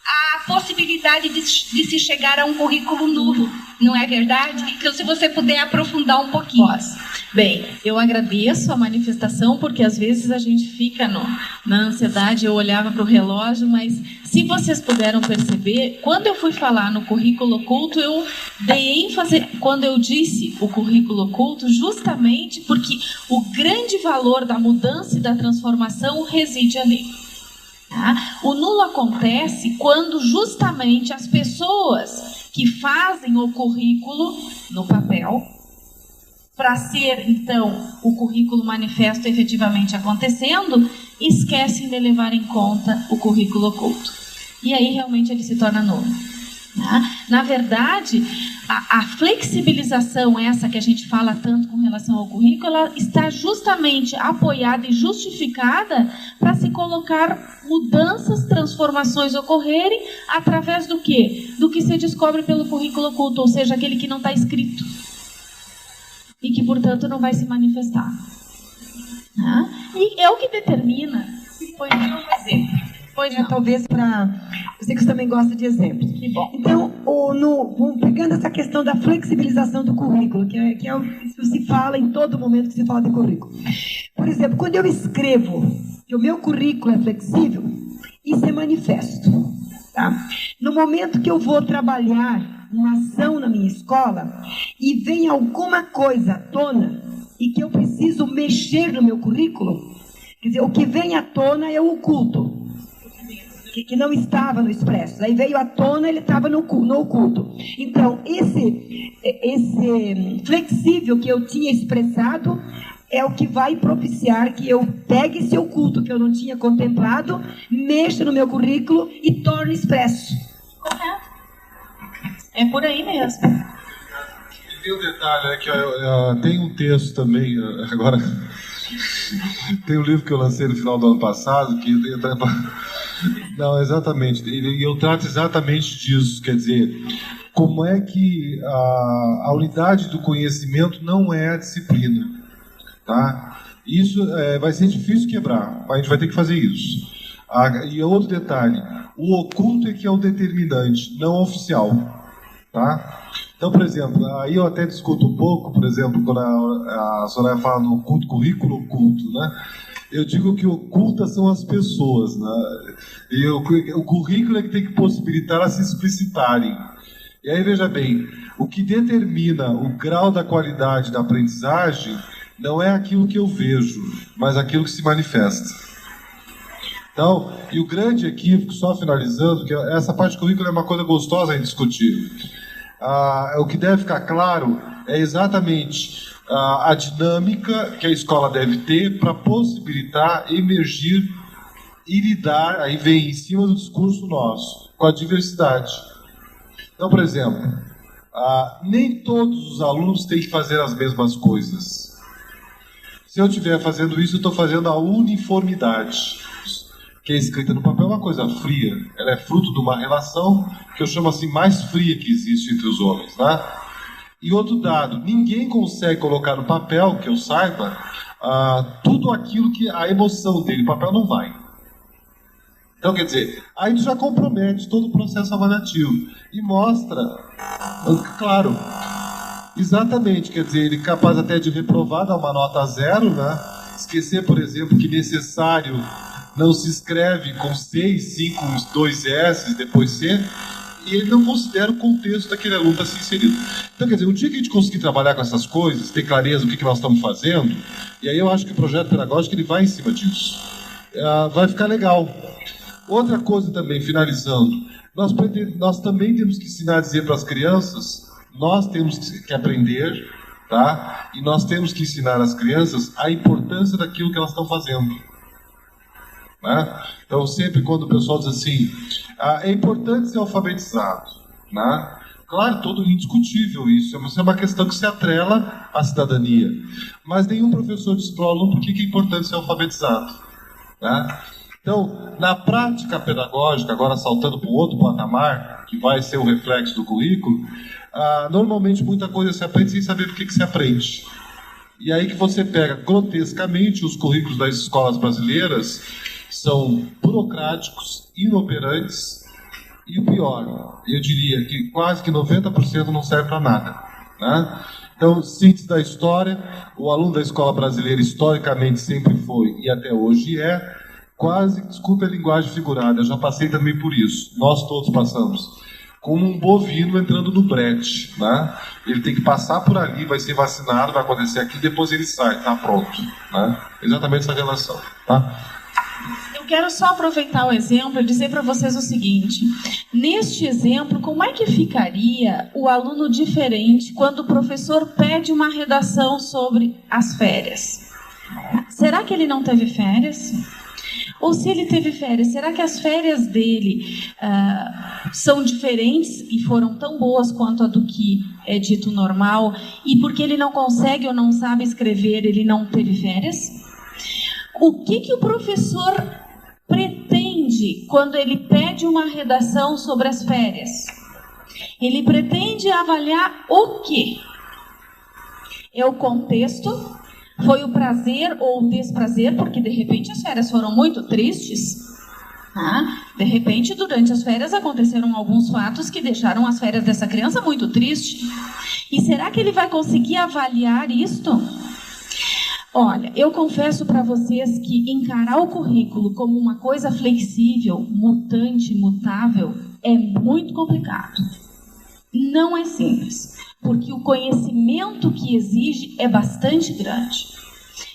a possibilidade de se chegar a um currículo nulo, não é verdade? Então, se você puder aprofundar um pouquinho. Posso. Bem, eu agradeço a manifestação, porque às vezes a gente fica na ansiedade, eu olhava para o relógio, mas se vocês puderam perceber, quando eu fui falar no currículo oculto, eu dei ênfase, quando eu disse o currículo oculto, justamente porque o grande valor da mudança e da transformação reside ali. Tá? O nulo acontece quando justamente as pessoas que fazem o currículo no papel, para ser então o currículo manifesto efetivamente acontecendo, esquecem de levar em conta o currículo oculto. E aí realmente ele se torna nulo. Tá? Na verdade, a flexibilização, essa que a gente fala tanto com relação ao currículo, ela está justamente apoiada e justificada para se colocar mudanças, transformações ocorrerem através do quê? Do que se descobre pelo currículo oculto, ou seja, aquele que não está escrito e que, portanto, não vai se manifestar. Tá? E é o que determina. Pois não fazer. Pois não. Talvez para... Eu sei que você também gosta de exemplos. Que bom. Então, pegando essa questão da flexibilização do currículo, que é o que se fala em todo momento que se fala de currículo. Por exemplo, quando eu escrevo que o meu currículo é flexível, isso é manifesto. Tá? No momento que eu vou trabalhar uma ação na minha escola e vem alguma coisa à tona e que eu preciso mexer no meu currículo, quer dizer, o que vem à tona é o oculto, que não estava no expresso. Aí veio à tona, ele estava no oculto. Então, esse flexível que eu tinha expressado é o que vai propiciar que eu pegue esse oculto que eu não tinha contemplado, mexa no meu currículo e torne expresso. Correto. É por aí mesmo. E tem um detalhe, que tem um texto também, agora... Tem um livro que eu lancei no final do ano passado, que não, exatamente, e eu trato exatamente disso, quer dizer, como é que a unidade do conhecimento não é a disciplina, tá? Isso vai ser difícil quebrar, a gente vai ter que fazer isso. E outro detalhe, o oculto é que é o determinante, não o oficial, tá? Então, por exemplo, aí eu até discuto um pouco, por exemplo, quando a Soraya fala no currículo oculto, né? Eu digo que ocultas são as pessoas, né? E o currículo é que tem que possibilitar elas se explicitarem. E aí, veja bem, o que determina o grau da qualidade da aprendizagem não é aquilo que eu vejo, mas aquilo que se manifesta. Então, e o grande equívoco, só finalizando, que essa parte do currículo é uma coisa gostosa em discutir. O que deve ficar claro é exatamente a dinâmica que a escola deve ter para possibilitar emergir e lidar, aí vem em cima do discurso nosso, com a diversidade. Então, por exemplo, nem todos os alunos têm que fazer as mesmas coisas. Se eu estiver fazendo isso, eu estou fazendo a uniformidade. Que é escrita no papel é uma coisa fria. Ela é fruto de uma relação que eu chamo assim mais fria que existe entre os homens, né? E outro dado, ninguém consegue colocar no papel, que eu saiba, tudo aquilo que a emoção dele, o papel não vai. Então, quer dizer, aí tu já compromete todo o processo avaliativo e mostra, claro, exatamente, quer dizer, ele é capaz até de reprovar, dar uma nota 0, né? Esquecer, por exemplo, que necessário não se escreve com 6, 5, 2 S, depois C, e ele não considera o contexto daquele aluno estar se inserido. Então, quer dizer, o dia que a gente conseguir trabalhar com essas coisas, ter clareza do que nós estamos fazendo, e aí eu acho que o projeto pedagógico ele vai em cima disso. Vai ficar legal. Outra coisa também, finalizando, nós também temos que ensinar a dizer para as crianças, nós temos que aprender, tá? E nós temos que ensinar às crianças a importância daquilo que elas estão fazendo. Né? Então, sempre quando o pessoal diz assim, é importante ser alfabetizado, né? Claro, todo indiscutível isso. Isso é uma questão que se atrela à cidadania. Mas nenhum professor diz para o aluno por que é importante ser alfabetizado. Né? Então, na prática pedagógica, agora saltando para um outro patamar, que vai ser o reflexo do currículo, normalmente muita coisa se aprende sem saber por que se aprende. E aí que você pega grotescamente os currículos das escolas brasileiras, são burocráticos, inoperantes, e o pior, eu diria que quase que 90% não serve para nada. Né? Então, síntese da história, o aluno da escola brasileira historicamente sempre foi, e até hoje é, quase, desculpe a linguagem figurada, eu já passei também por isso, nós todos passamos, como um bovino entrando no brete. Né? Ele tem que passar por ali, vai ser vacinado, vai acontecer aqui, depois ele sai, está pronto. Né? Exatamente essa relação. Tá? Eu quero só aproveitar o exemplo e dizer para vocês o seguinte. Neste exemplo, como é que ficaria o aluno diferente quando o professor pede uma redação sobre as férias? Será que ele não teve férias? Ou se ele teve férias, será que as férias dele são diferentes e foram tão boas quanto a do que é dito normal? E porque ele não consegue ou não sabe escrever, ele não teve férias? O que o professor pretende quando ele pede uma redação sobre as férias? Ele pretende avaliar o quê? É o contexto? Foi o prazer ou o desprazer? Porque, de repente, as férias foram muito tristes. De repente, durante as férias, aconteceram alguns fatos que deixaram as férias dessa criança muito triste. E será que ele vai conseguir avaliar isto? Olha, eu confesso para vocês que encarar o currículo como uma coisa flexível, mutante, mutável, é muito complicado. Não é simples, porque o conhecimento que exige é bastante grande.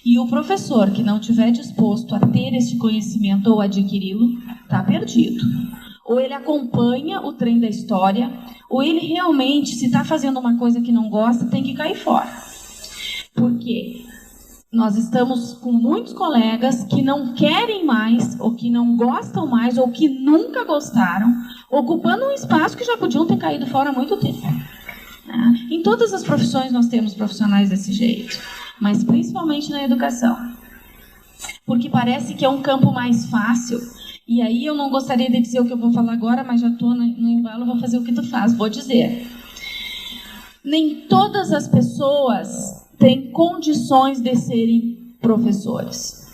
E o professor que não estiver disposto a ter esse conhecimento ou adquiri-lo, está perdido. Ou ele acompanha o trem da história, ou ele realmente, se está fazendo uma coisa que não gosta, tem que cair fora. Por quê? Nós estamos com muitos colegas que não querem mais, ou que não gostam mais, ou que nunca gostaram, ocupando um espaço que já podiam ter caído fora há muito tempo. Em todas as profissões nós temos profissionais desse jeito, mas principalmente na educação. Porque parece que é um campo mais fácil. E aí eu não gostaria de dizer o que eu vou falar agora, mas já estou no embalo, vou fazer o que tu faz, vou dizer. Nem todas as pessoas têm condições de serem professores.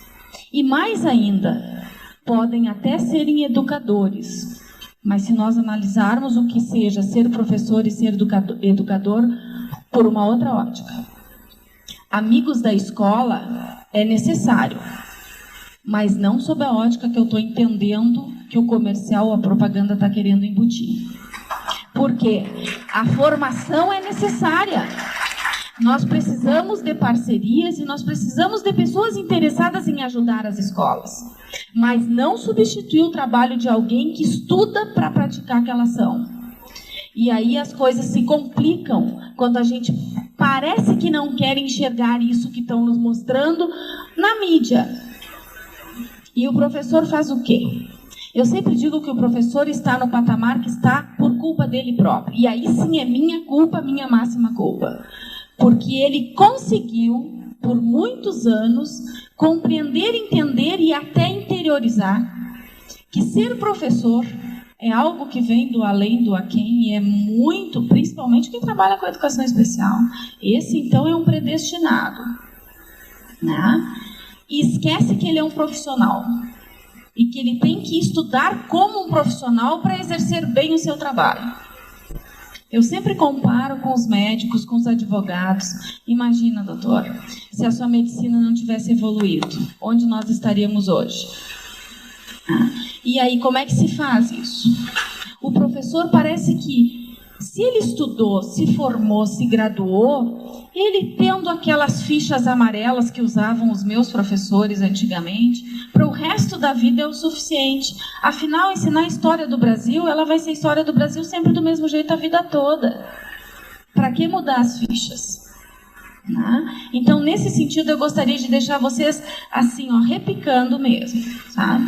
E mais ainda, podem até serem educadores. Mas se nós analisarmos o que seja ser professor e ser educador por uma outra ótica. Amigos da escola é necessário, mas não sob a ótica que eu estou entendendo que o comercial, a propaganda está querendo embutir. Porque a formação é necessária. Nós precisamos de parcerias e nós precisamos de pessoas interessadas em ajudar as escolas. Mas não substituir o trabalho de alguém que estuda para praticar aquela ação. E aí as coisas se complicam quando a gente parece que não quer enxergar isso que estão nos mostrando na mídia. E o professor faz o quê? Eu sempre digo que o professor está no patamar que está por culpa dele próprio. E aí sim é minha culpa, minha máxima culpa. Porque ele conseguiu, por muitos anos, compreender, entender e até interiorizar que ser professor é algo que vem do além, do aquém, e é muito, principalmente quem trabalha com educação especial. Esse, então, é um predestinado. Né? E esquece que ele é um profissional. E que ele tem que estudar como um profissional para exercer bem o seu trabalho. Eu sempre comparo com os médicos, com os advogados. Imagina, doutor, se a sua medicina não tivesse evoluído, onde nós estaríamos hoje? E aí, como é que se faz isso? O professor parece que, se ele estudou, se formou, se graduou, ele tendo aquelas fichas amarelas que usavam os meus professores antigamente, para o resto da vida é o suficiente. Afinal, ensinar a história do Brasil, ela vai ser história do Brasil sempre do mesmo jeito a vida toda. Para que mudar as fichas? Então, nesse sentido, eu gostaria de deixar vocês assim, ó, repicando mesmo, sabe?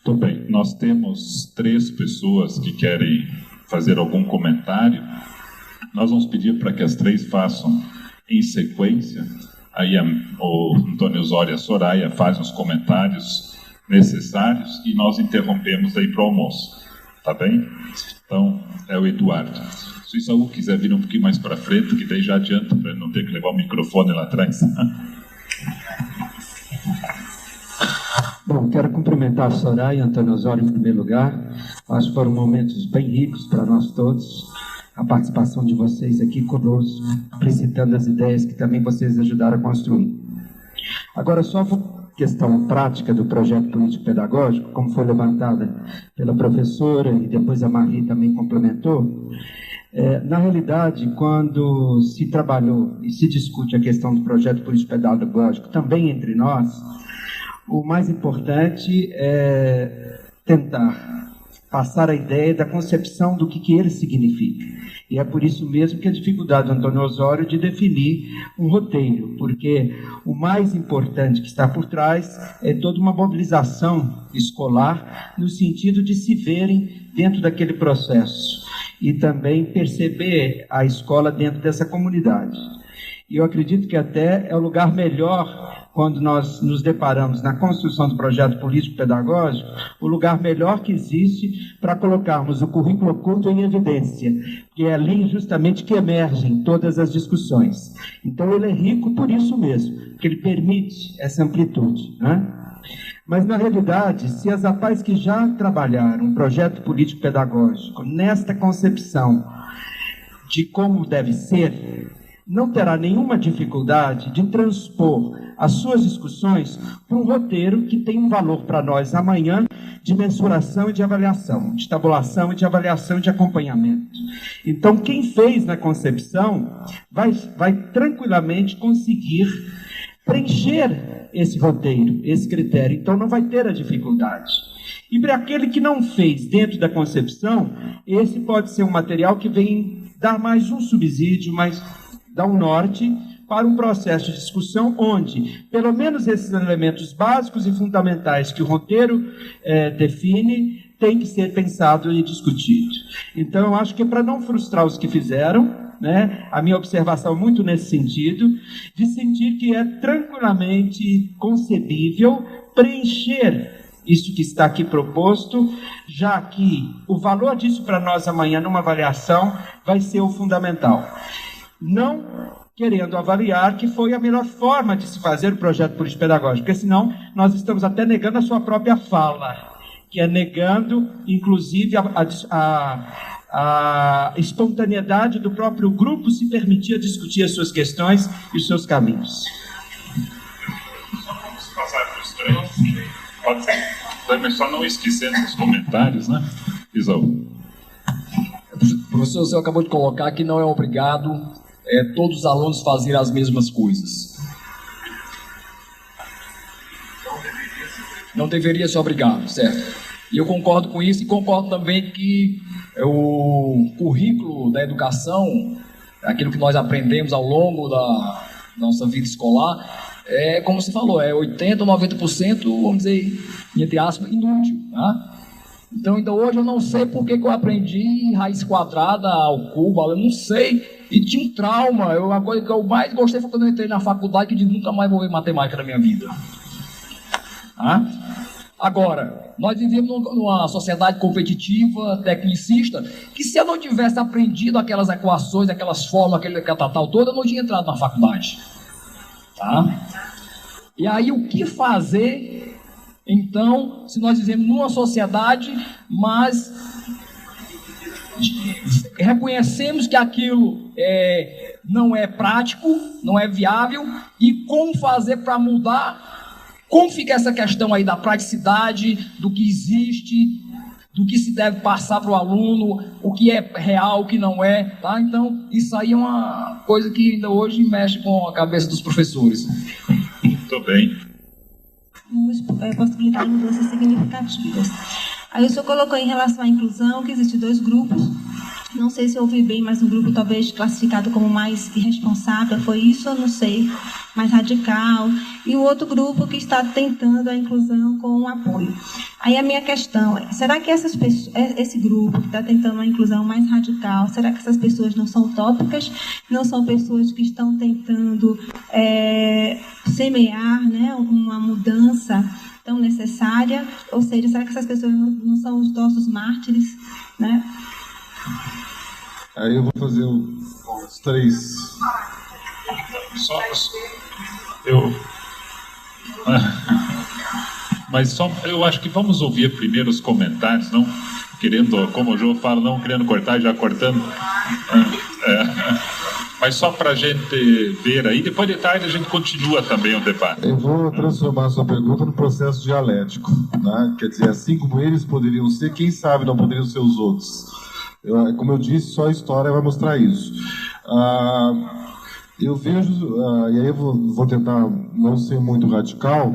Tudo bem. Nós temos 3 pessoas que querem fazer algum comentário. Nós vamos pedir para que as 3 façam em sequência. Aí o Antônio Osório e a Soraya fazem os comentários necessários e nós interrompemos aí para o almoço. Tá bem? Então, é o Eduardo. Se o Isaú quiser vir um pouquinho mais para frente, que daí já adianta, para não ter que levar o microfone lá atrás. Bom, quero cumprimentar a Soraya e Antônio Osório em primeiro lugar. Acho que foram momentos bem ricos para nós todos. A participação de vocês aqui conosco, explicitando as ideias que também vocês ajudaram a construir. Agora, só questão prática do projeto político-pedagógico, como foi levantada pela professora e depois a Marie também complementou. Na realidade, quando se trabalhou e se discute a questão do projeto político-pedagógico também entre nós, o mais importante é tentar passar a ideia da concepção do que ele significa. E é por isso mesmo que a dificuldade do Antônio Osório de definir um roteiro, porque o mais importante que está por trás é toda uma mobilização escolar no sentido de se verem dentro daquele processo e também perceber a escola dentro dessa comunidade. E eu acredito que até é o lugar melhor, quando nós nos deparamos na construção do projeto político-pedagógico, o lugar melhor que existe para colocarmos o currículo oculto em evidência, que é ali justamente que emergem todas as discussões. Então ele é rico por isso mesmo, porque ele permite essa amplitude, né? Mas, na realidade, se as APAES que já trabalharam um projeto político-pedagógico nesta concepção de como deve ser, não terá nenhuma dificuldade de transpor as suas discussões para um roteiro que tem um valor para nós amanhã de mensuração e de avaliação, de tabulação e de avaliação e de acompanhamento. Então, quem fez na concepção vai tranquilamente conseguir preencher esse roteiro, esse critério. Então, não vai ter a dificuldade. E para aquele que não fez dentro da concepção, esse pode ser um material que vem dar mais um subsídio, mais dar um norte para um processo de discussão onde, pelo menos esses elementos básicos e fundamentais que o roteiro define, tem que ser pensado e discutido. Então, eu acho que para não frustrar os que fizeram, né, a minha observação muito nesse sentido, de sentir que é tranquilamente concebível preencher isso que está aqui proposto, já que o valor disso para nós amanhã numa avaliação vai ser o fundamental. Não querendo avaliar que foi a melhor forma de se fazer o projeto político-pedagógico, porque senão nós estamos até negando a sua própria fala, que é negando, inclusive, a espontaneidade do próprio grupo se permitir discutir as suas questões e os seus caminhos. Só vamos passar para os 3. Pode ser. Mas só não esquecendo os comentários, né, Isaú? Professor, você acabou de colocar que não é obrigado todos os alunos fazerem as mesmas coisas. Não deveria ser obrigado, certo? E eu concordo com isso e concordo também que o currículo da educação, aquilo que nós aprendemos ao longo da nossa vida escolar, como você falou, 80% ou 90%, vamos dizer, entre aspas, inútil, tá? Então, hoje eu não sei por que eu aprendi raiz quadrada ao cubo, eu não sei, e tinha um trauma. A coisa que eu mais gostei foi quando eu entrei na faculdade, que nunca mais vou ver matemática na minha vida. Tá? Agora, nós vivemos numa sociedade competitiva, tecnicista, que se eu não tivesse aprendido aquelas equações, aquelas fórmulas, aquele catatal todo, eu não tinha entrado na faculdade. Tá? E aí, o que fazer, então, se nós vivemos numa sociedade, mas reconhecemos que aquilo não é prático, não é viável, e como fazer para mudar? Como fica essa questão aí da praticidade, do que existe, do que se deve passar para o aluno, o que é real, o que não é, tá? Então, isso aí é uma coisa que ainda hoje mexe com a cabeça dos professores. Muito bem. Possibilitar mudanças significativas. Aí o senhor colocou em relação à inclusão que existem 2 grupos, não sei se eu ouvi bem, mas um grupo talvez classificado como mais irresponsável, foi isso? Eu não sei, mais radical. E o outro grupo que está tentando a inclusão com o apoio. Aí a minha questão é, será que essas pessoas, esse grupo que está tentando uma inclusão mais radical, será que essas pessoas não são utópicas? Não são pessoas que estão tentando semear, né, uma mudança tão necessária? Ou seja, será que essas pessoas não são os nossos mártires, né? Aí eu vou fazer os 3. Mas só, eu acho que vamos ouvir primeiro os comentários, não querendo, como o João fala, não querendo cortar, já cortando. Mas só para a gente ver aí, depois de tarde a gente continua também o debate. Eu vou transformar a sua pergunta no processo dialético, né? Quer dizer, assim como eles poderiam ser, quem sabe não poderiam ser os outros. Como eu disse, só a história vai mostrar isso. Eu vejo, e aí eu vou tentar não ser muito radical,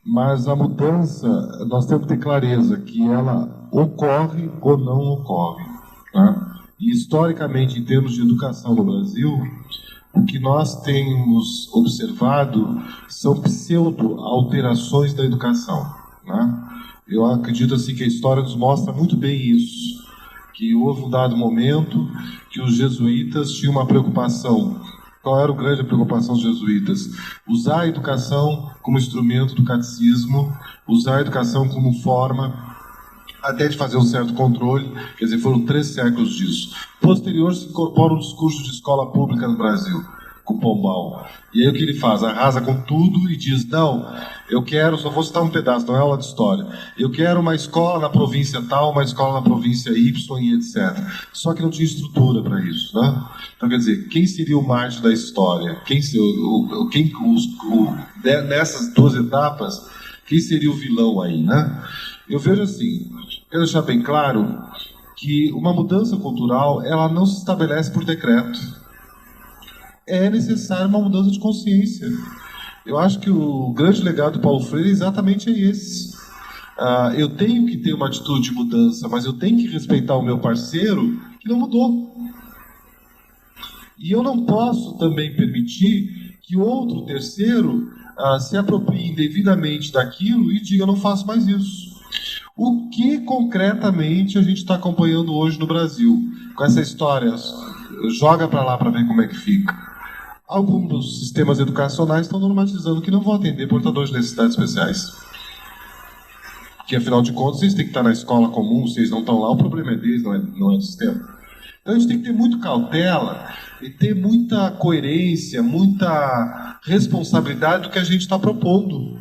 mas a mudança, nós temos que ter clareza que ela ocorre ou não ocorre. Tá? E historicamente, em termos de educação no Brasil, o que nós temos observado são pseudo-alterações da educação. Né? Eu acredito assim, que a história nos mostra muito bem isso, que houve um dado momento que os jesuítas tinham uma preocupação. Qual era a grande preocupação dos jesuítas? Usar a educação como instrumento do catecismo, usar a educação como forma até de fazer um certo controle. Quer dizer, foram 3 séculos disso. Posterior se incorpora um discurso de escola pública no Brasil, com Pombal. E aí o que ele faz? Arrasa com tudo e diz, não, eu quero, só vou citar um pedaço, não é aula de história, eu quero uma escola na província tal, uma escola na província Y e etc. Só que não tinha estrutura para isso, né? Então, quer dizer, quem seria o mártir da história? Nessas 2 etapas, quem seria o vilão aí, né? Eu vejo assim, quero deixar bem claro que uma mudança cultural, ela não se estabelece por decreto. É necessária uma mudança de consciência. Eu acho que o grande legado do Paulo Freire exatamente é esse. Eu tenho que ter uma atitude de mudança, mas eu tenho que respeitar o meu parceiro que não mudou. E eu não posso também permitir que outro terceiro se aproprie indevidamente daquilo e diga, eu não faço mais isso. O que concretamente a gente está acompanhando hoje no Brasil? Com essa história, joga para lá para ver como é que fica. Alguns dos sistemas educacionais estão normatizando que não vão atender portadores de necessidades especiais. Que afinal de contas, eles têm que estar na escola comum, se eles não estão lá, o problema é deles, não é do sistema. Então a gente tem que ter muito cautela e ter muita coerência, muita responsabilidade do que a gente está propondo.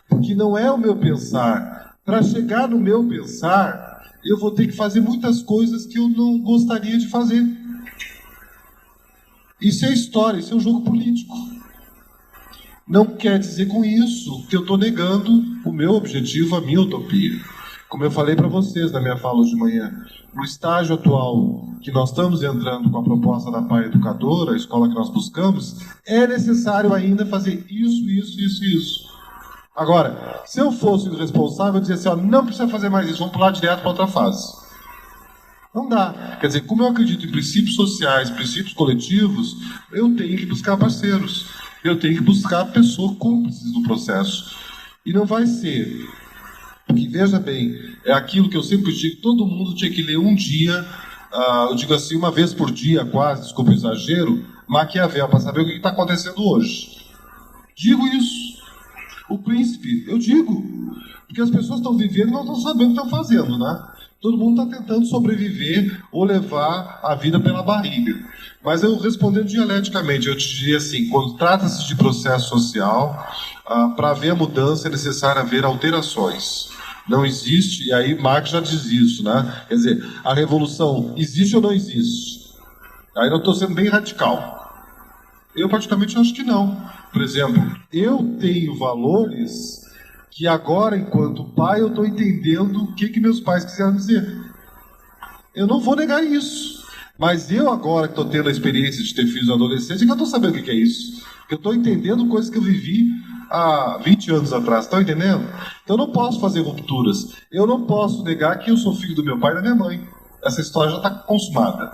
Porque não é o meu pensar. Para chegar no meu pensar, eu vou ter que fazer muitas coisas que eu não gostaria de fazer. Isso é história, isso é um jogo político. Não quer dizer com isso que eu estou negando o meu objetivo, a minha utopia. Como eu falei para vocês na minha fala hoje de manhã, no estágio atual que nós estamos entrando com a proposta da PAI Educadora, a escola que nós buscamos, é necessário ainda fazer isso. Agora, se eu fosse o responsável, eu dizia assim, ó, não precisa fazer mais isso, vamos pular direto para outra fase. Não dá. Quer dizer, como eu acredito em princípios sociais, princípios coletivos, eu tenho que buscar parceiros. Eu tenho que buscar pessoas cúmplices no processo. E não vai ser. Porque, veja bem, é aquilo que eu sempre digo, todo mundo tinha que ler um dia, eu digo assim, uma vez por dia quase, desculpa o exagero, Maquiavel, para saber o que está acontecendo hoje. Digo isso. O Príncipe, eu digo. Porque as pessoas estão vivendo e não estão sabendo o que estão fazendo, né? Todo mundo está tentando sobreviver ou levar a vida pela barriga. Mas eu respondendo dialeticamente, eu te diria assim, quando trata-se de processo social, para haver a mudança é necessário haver alterações. Não existe, e aí Marx já diz isso, né? Quer dizer, a revolução existe ou não existe? Aí eu estou sendo bem radical. Eu praticamente acho que não. Por exemplo, eu tenho valores que agora, enquanto pai, eu estou entendendo o que meus pais quiseram dizer. Eu não vou negar isso. Mas eu agora que estou tendo a experiência de ter filhos adolescentes, que eu estou sabendo o que é isso. Eu estou entendendo coisas que eu vivi há 20 anos atrás. Estão entendendo? Então eu não posso fazer rupturas. Eu não posso negar que eu sou filho do meu pai e da minha mãe. essa história já está consumada.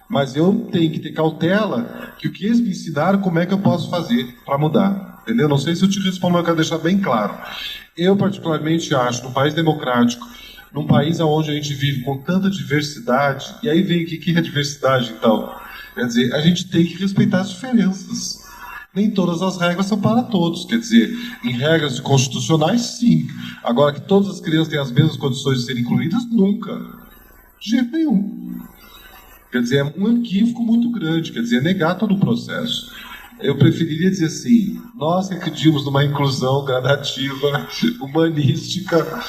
Mas eu tenho que ter cautela que o que eles me ensinaram, como é que eu posso fazer para mudar. Entendeu? Não sei se eu te respondo, mas eu quero deixar bem claro. Eu particularmente acho, num país democrático, num país onde a gente vive com tanta diversidade, e aí vem o que é diversidade, então? Quer dizer, a gente tem que respeitar as diferenças. Nem todas as regras são para todos. Quer dizer, em regras constitucionais, sim. Agora, que todas as crianças têm as mesmas condições de serem incluídas, nunca. De jeito nenhum. Quer dizer, é um equívoco muito grande. Quer dizer, negar todo o processo. Eu preferiria dizer assim, nós que acreditamos numa inclusão gradativa, humanística,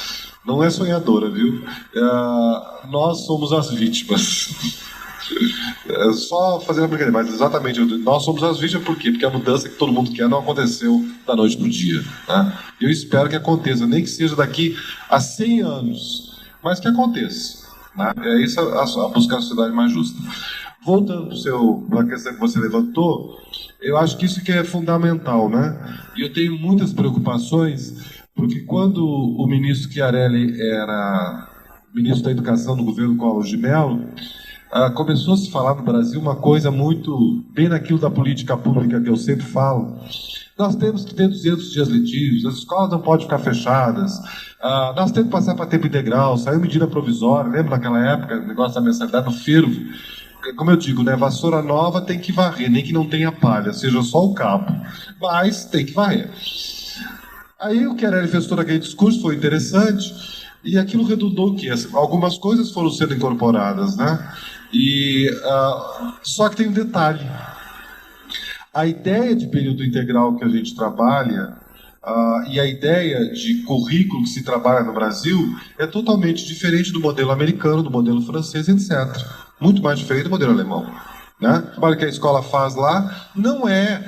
não é sonhadora, viu? Nós somos as vítimas. Só fazendo a brincadeira, mas exatamente, nós somos as vítimas, por quê? Porque a mudança que todo mundo quer não aconteceu da noite para o dia. Né? Eu espero que aconteça, nem que seja daqui a 100 anos, mas que aconteça. Né? É isso a buscar a sociedade mais justa. Voltando para a questão que você levantou, eu acho que isso que é fundamental, né? E eu tenho muitas preocupações, porque quando o ministro Chiarelli era ministro da Educação do governo Collor de Mello, começou a se falar no Brasil uma coisa muito bem naquilo da política pública que eu sempre falo. Nós temos que ter 200 dias letivos, as escolas não podem ficar fechadas, nós temos que passar para tempo integral, saiu medida provisória, lembra naquela época, o negócio da mensalidade no fervo. Como eu digo, né, vassoura nova tem que varrer, nem que não tenha palha, seja só o cabo, mas tem que varrer. Aí o Chiarelli fez todo aquele discurso, foi interessante, e aquilo redundou o quê? Algumas coisas foram sendo incorporadas, né? Só que tem um detalhe. A ideia de período integral que a gente trabalha e a ideia de currículo que se trabalha no Brasil é totalmente diferente do modelo americano, do modelo francês, etc. Muito mais diferente do modelo alemão. Né? O trabalho que a escola faz lá não é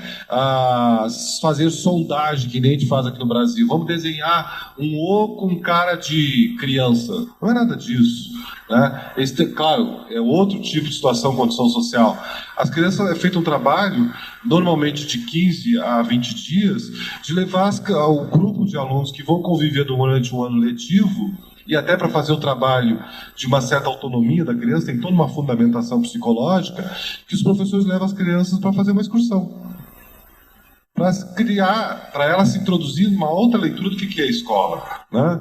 fazer sondagem que nem a gente faz aqui no Brasil. Vamos desenhar um O com cara de criança. Não é nada disso. Né? Claro, é outro tipo de situação, condição social. As crianças é feito um trabalho, normalmente de 15 a 20 dias, de levar o grupo de alunos que vão conviver durante um ano letivo, e até para fazer o trabalho de uma certa autonomia da criança, tem toda uma fundamentação psicológica, que os professores levam as crianças para fazer uma excursão. Para ela se introduzir numa outra leitura do que é a escola. Né?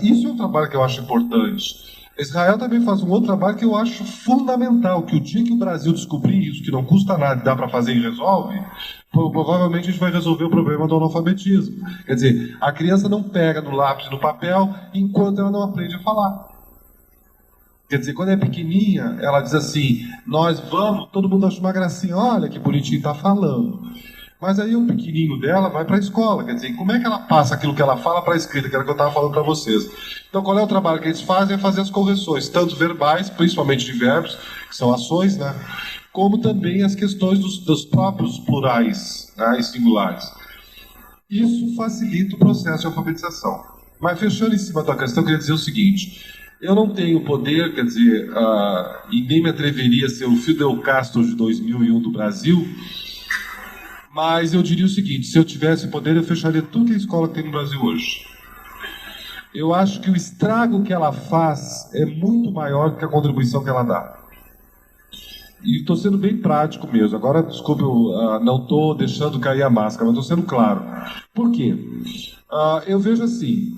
Isso é um trabalho que eu acho importante. Israel também faz um outro trabalho que eu acho fundamental, que o dia que o Brasil descobrir isso, que não custa nada, dá para fazer e resolve, provavelmente a gente vai resolver o problema do analfabetismo. Quer dizer, a criança não pega no lápis e no papel enquanto ela não aprende a falar. Quer dizer, quando é pequenininha, ela diz assim, nós vamos, todo mundo acha uma gracinha, olha que bonitinho está falando. Mas aí o pequenininho dela vai para a escola, quer dizer, como é que ela passa aquilo que ela fala para a escrita, que era o que eu estava falando para vocês. Então, qual é o trabalho que eles fazem? É fazer as correções, tanto verbais, principalmente de verbos, que são ações, né? Como também as questões dos próprios plurais, né, e singulares. Isso facilita o processo de alfabetização. Mas fechando em cima da questão, eu queria dizer o seguinte, eu não tenho poder, quer dizer, e nem me atreveria a ser o Fidel Castro de 2001 do Brasil, mas eu diria o seguinte, se eu tivesse poder, eu fecharia tudo que a escola tem no Brasil hoje. Eu acho que o estrago que ela faz é muito maior do que a contribuição que ela dá. E estou sendo bem prático mesmo. Agora, desculpe, eu não estou deixando cair a máscara, mas estou sendo claro. Por quê? Eu vejo assim,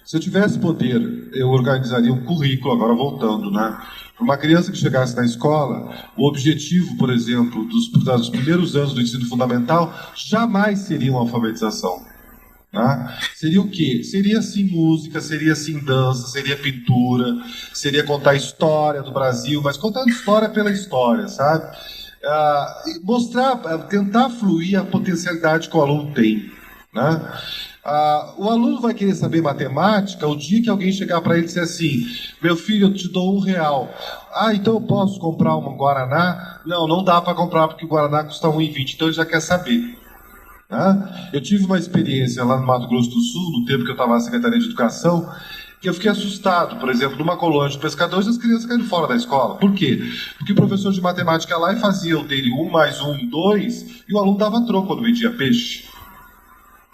se eu tivesse poder, eu organizaria um currículo, agora voltando, né? Para uma criança que chegasse na escola, o objetivo, por exemplo, dos primeiros anos do ensino fundamental, jamais seria uma alfabetização. Né? Seria o quê? Seria sim música, seria sim dança, seria pintura, seria contar a história do Brasil, mas contando história pela história, sabe? Tentar fluir a potencialidade que o aluno tem. Né? O aluno vai querer saber matemática o dia que alguém chegar para ele e dizer assim, meu filho, eu te dou R$1. Então eu posso comprar um Guaraná? Não dá para comprar porque o Guaraná custa R$1,20, então ele já quer saber. Eu tive uma experiência lá no Mato Grosso do Sul, no tempo que eu estava na Secretaria de Educação, que eu fiquei assustado, por exemplo, numa colônia de pescadores, as crianças caindo fora da escola. Por quê? Porque o professor de matemática ia lá e fazia o dele 1 mais 1, 2, e o aluno dava troco quando vendia peixe.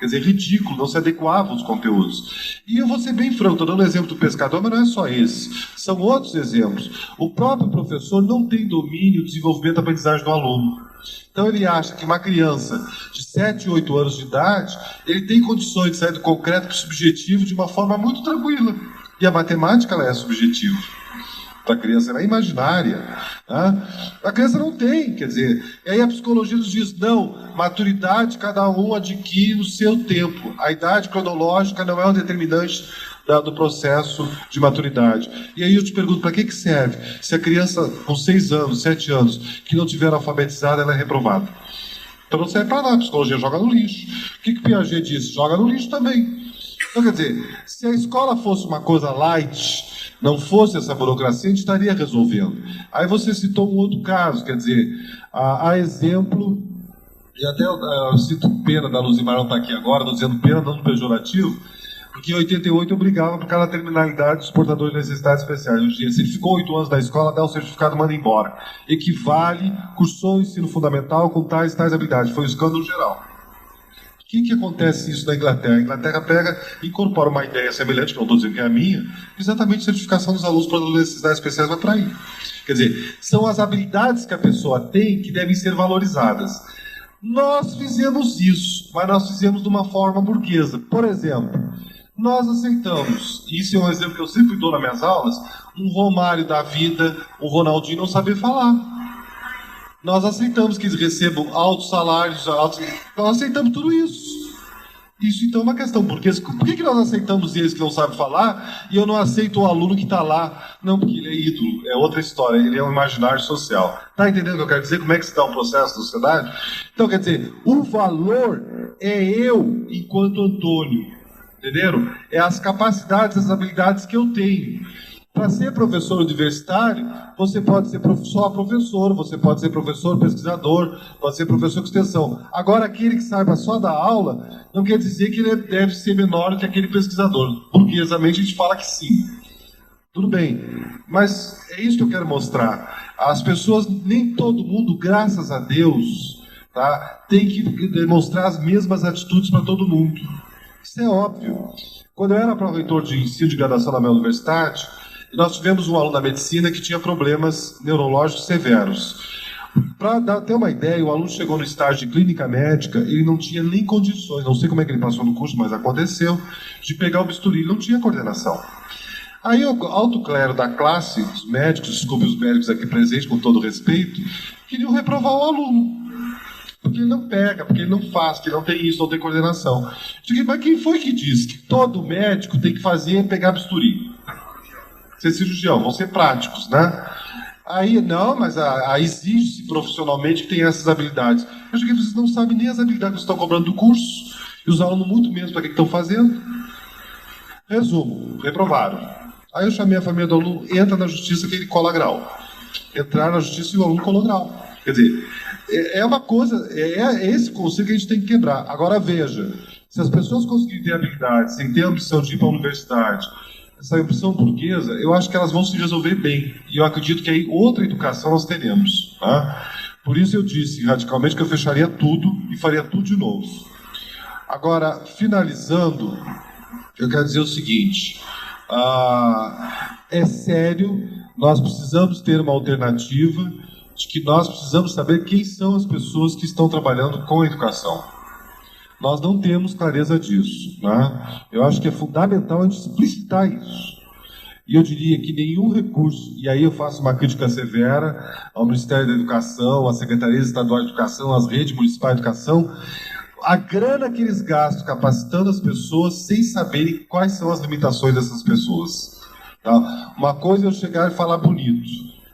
Quer dizer, ridículo, não se adequavam os conteúdos. E eu vou ser bem franco, estou dando o exemplo do pescador, mas não é só esse. São outros exemplos. O próprio professor não tem domínio, desenvolvimento da aprendizagem do aluno. Então ele acha que uma criança de 7, 8 anos de idade, ele tem condições de sair do concreto para o subjetivo de uma forma muito tranquila. E a matemática, ela é subjetiva. Para a criança, ela é imaginária. Né? A criança não tem, quer dizer. E aí a psicologia nos diz, não, maturidade cada um adquire no seu tempo. A idade cronológica não é um determinante do processo de maturidade. E aí eu te pergunto, para que serve? Se a criança com 6 anos, 7 anos, que não tiver alfabetizada, ela é reprovada. Então não serve para nada, a psicologia joga no lixo. O que Piaget disse? Joga no lixo também. Então, quer dizer, se a escola fosse uma coisa light, não fosse essa burocracia, a gente estaria resolvendo. Aí você citou um outro caso, quer dizer, a exemplo, e até eu cito pena da Luzimar não estar aqui agora, estou dizendo pena, dando pejorativo, porque em 88 obrigava por cada terminalidade dos portadores de necessidades especiais. Hoje em dia, se ele ficou 8 anos na escola, dá o certificado e manda embora. Equivale, cursou o ensino fundamental com tais habilidades. Foi um escândalo geral. O que acontece isso na Inglaterra? A Inglaterra incorpora uma ideia semelhante, que eu não estou dizendo que é a minha, exatamente a certificação dos alunos para necessidades especiais vai para aí. Quer dizer, são as habilidades que a pessoa tem que devem ser valorizadas. Nós fizemos isso, mas nós fizemos de uma forma burguesa. Por exemplo, nós aceitamos, isso é um exemplo que eu sempre dou nas minhas aulas, um Romário da vida, um Ronaldinho não saber falar. Nós aceitamos que eles recebam altos salários, nós aceitamos tudo isso. Isso então é uma questão, por que nós aceitamos eles que não sabem falar e eu não aceito o aluno que está lá? Não, porque ele é ídolo, é outra história, ele é um imaginário social. Está entendendo o que eu quero dizer? Como é que se dá um processo na sociedade? Então, quer dizer, o valor é eu enquanto Antônio, entenderam? É as capacidades, as habilidades que eu tenho. Para ser professor universitário, você pode ser só professor, você pode ser professor pesquisador, pode ser professor de extensão. Agora, aquele que saiba só dar aula, não quer dizer que ele deve ser menor do que aquele pesquisador. Burguesamente, a gente fala que sim. Tudo bem, mas é isso que eu quero mostrar. As pessoas, nem todo mundo, graças a Deus, tá, tem que demonstrar as mesmas atitudes para todo mundo. Isso é óbvio. Quando eu era pró-reitor de ensino de graduação na minha universidade, nós tivemos um aluno da medicina que tinha problemas neurológicos severos. Para ter uma ideia, o aluno chegou no estágio de clínica médica, ele não tinha nem condições, não sei como é que ele passou no curso, mas aconteceu, de pegar o bisturi, ele não tinha coordenação. Aí o alto clero da classe, os médicos, desculpe os médicos aqui presentes, com todo respeito, queriam reprovar o aluno. Porque ele não pega, porque ele não faz, que não tem isso, não tem coordenação. Eu digo, mas quem foi que disse que todo médico tem que fazer pegar bisturi? Ser cirurgião, vão ser práticos, né? Aí, não, mas exige-se profissionalmente que tenha essas habilidades. Eu digo que vocês não sabem nem as habilidades que estão cobrando do curso, e os alunos muito menos para que estão fazendo. Resumo, reprovaram. Aí eu chamei a família do aluno, entra na justiça que ele cola grau. Entrar na justiça e o aluno colou grau. Quer dizer, é uma coisa, é esse conceito que a gente tem que quebrar. Agora veja, se as pessoas conseguirem ter habilidade, sem ter a ambição de ir para a universidade, essa ambição burguesa, eu acho que elas vão se resolver bem. E eu acredito que aí outra educação nós teremos. Tá? Por isso eu disse radicalmente que eu fecharia tudo e faria tudo de novo. Agora, finalizando, eu quero dizer o seguinte, é sério, nós precisamos ter uma alternativa de que nós precisamos saber quem são as pessoas que estão trabalhando com a educação. Nós não temos clareza disso. Né? Eu acho que é fundamental a gente explicitar isso. E eu diria que nenhum recurso, e aí eu faço uma crítica severa ao Ministério da Educação, à Secretaria Estadual de Educação, às redes municipais de educação, a grana que eles gastam capacitando as pessoas sem saberem quais são as limitações dessas pessoas. Tá? Uma coisa é eu chegar e falar bonito.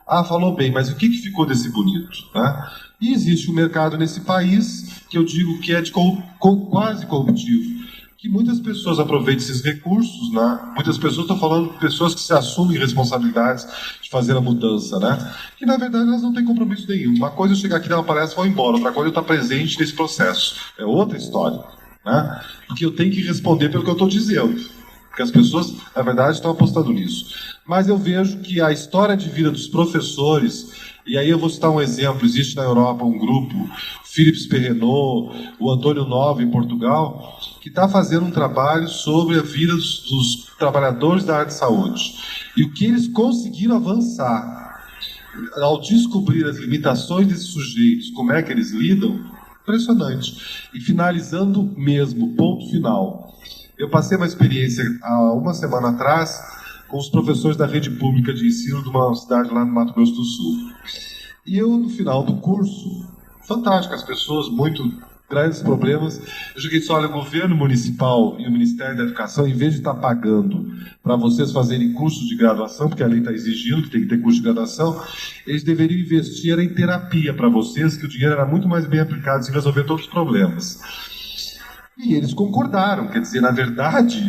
Ah, falou bem, mas o que ficou desse bonito? Né? E existe um mercado nesse país que eu digo que é de quase corruptivo, que muitas pessoas aproveitam esses recursos, né? Muitas pessoas, estão falando de pessoas que se assumem responsabilidades de fazer a mudança, né? Que na verdade elas não têm compromisso nenhum. Uma coisa é eu chegar aqui, dar uma palestra e vou embora, outra coisa é eu estar presente nesse processo. É outra história, né? Porque eu tenho que responder pelo que eu estou dizendo. Porque as pessoas, na verdade, estão apostando nisso. Mas eu vejo que a história de vida dos professores, e aí eu vou citar um exemplo, existe na Europa um grupo, Philips Perrenot, o Antônio Nova em Portugal, que que está fazendo um trabalho sobre a vida dos trabalhadores da área de saúde. E o que eles conseguiram avançar ao descobrir as limitações desses sujeitos, como é que eles lidam, impressionante. E finalizando mesmo, ponto final. Eu passei uma experiência há uma semana atrás com os professores da rede pública de ensino de uma cidade lá no Mato Grosso do Sul. E eu, no final do curso, fantástico, as pessoas, muito grandes problemas, eu joguei só, olha, o governo municipal e o Ministério da Educação, em vez de estar pagando para vocês fazerem cursos de graduação, porque a lei está exigindo que tem que ter curso de graduação, eles deveriam investir em terapia para vocês, que o dinheiro era muito mais bem aplicado em resolver todos os problemas. E eles concordaram, quer dizer, na verdade,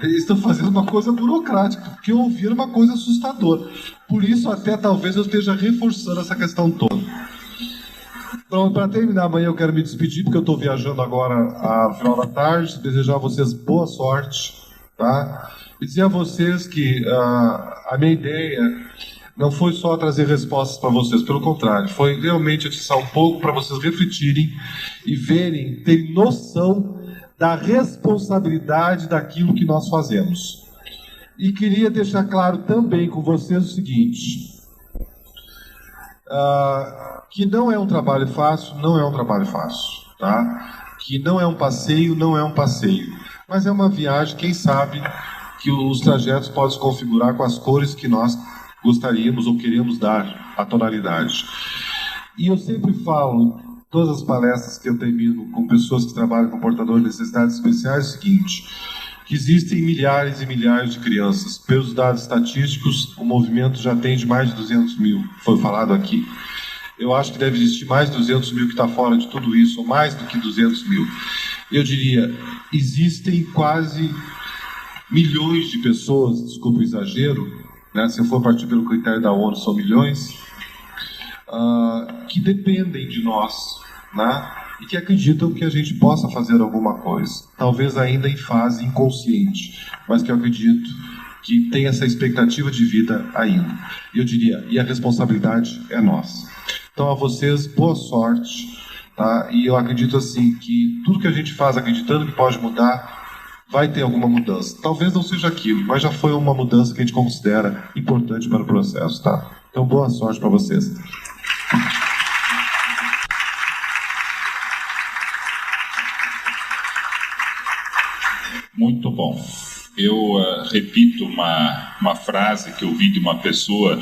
eles estão fazendo uma coisa burocrática, porque eu ouvi uma coisa assustadora. Por isso, até talvez eu esteja reforçando essa questão toda. Então, para terminar, amanhã eu quero me despedir, porque eu estou viajando agora no final da tarde, desejar a vocês boa sorte, tá? E dizer a vocês que a minha ideia não foi só trazer respostas para vocês, pelo contrário, foi realmente atiçar um pouco para vocês refletirem e verem, terem noção da responsabilidade daquilo que nós fazemos. E queria deixar claro também com vocês o seguinte, que não é um trabalho fácil, não é um trabalho fácil, tá? Que não é um passeio, não é um passeio, mas é uma viagem, quem sabe, que os trajetos podem se configurar com as cores que nós gostaríamos ou queremos dar a tonalidade. E eu sempre falo, em todas as palestras que eu termino com pessoas que trabalham com portadores de necessidades especiais, é o seguinte, que existem milhares e milhares de crianças. Pelos dados estatísticos, o movimento já tem de mais de 200 mil, foi falado aqui. Eu acho que deve existir mais de 200 mil que está fora de tudo isso, ou mais do que 200 mil. Eu diria, existem quase milhões de pessoas, desculpa o exagero, né, se eu for partir pelo critério da ONU, são milhões, que dependem de nós, né, e que acreditam que a gente possa fazer alguma coisa, talvez ainda em fase inconsciente, mas que eu acredito que tem essa expectativa de vida ainda. Eu diria, e a responsabilidade é nossa. Então, a vocês, boa sorte, tá? E eu acredito assim que tudo que a gente faz acreditando que pode mudar, vai ter alguma mudança. Talvez não seja aquilo, mas já foi uma mudança que a gente considera importante para o processo, tá? Então, boa sorte para vocês. Muito bom. Eu repito uma frase que eu vi de uma pessoa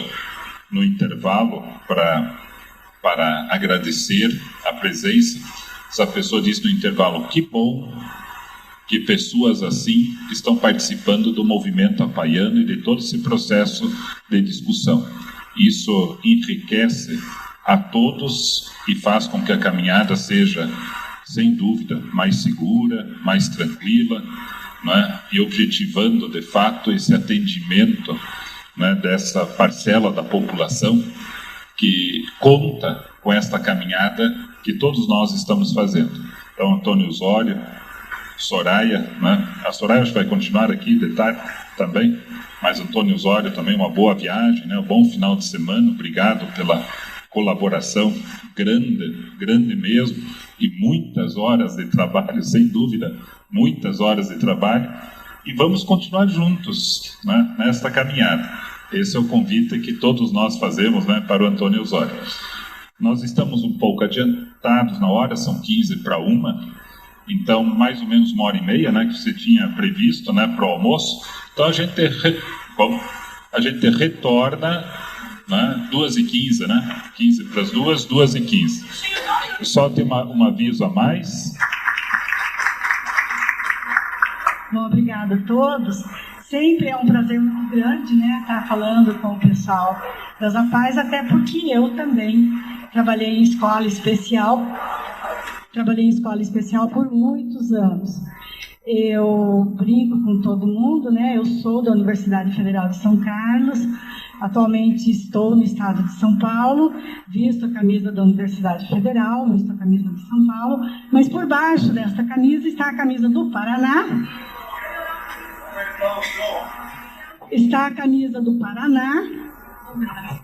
no intervalo para agradecer a presença. Essa pessoa disse no intervalo, que bom que pessoas assim estão participando do movimento apaiano e de todo esse processo de discussão. Isso enriquece a todos e faz com que a caminhada seja, sem dúvida, mais segura, mais tranquila, né? E objetivando, de fato, esse atendimento, né, dessa parcela da população que conta com esta caminhada que todos nós estamos fazendo. Então, Antônio Osório, Soraya, né? A Soraya acho que vai continuar aqui de tarde também, mas Antônio Osório também, uma boa viagem, né? Um bom final de semana, obrigado pela colaboração grande mesmo, e muitas horas de trabalho, sem dúvida, muitas horas de trabalho, e vamos continuar juntos, né, nesta caminhada. Esse é o convite que todos nós fazemos, né, para o Antônio Osório. Nós estamos um pouco adiantados na hora, são 15:45, então mais ou menos 1h30, né, que você tinha previsto, né, para o almoço. Então a gente retorna, né, 2h15, né, 15:45, 2h15. Só tem um aviso a mais. Bom, obrigada a todos. Sempre é um prazer muito grande, né, estar falando com o pessoal das APAES, até porque eu também trabalhei em escola especial. Trabalhei em escola especial por muitos anos. Eu brinco com todo mundo, né? Eu sou da Universidade Federal de São Carlos. Atualmente estou no estado de São Paulo, visto a camisa da Universidade Federal, visto a camisa de São Paulo, mas por baixo desta camisa está a camisa do Paraná. Está a camisa do Paraná,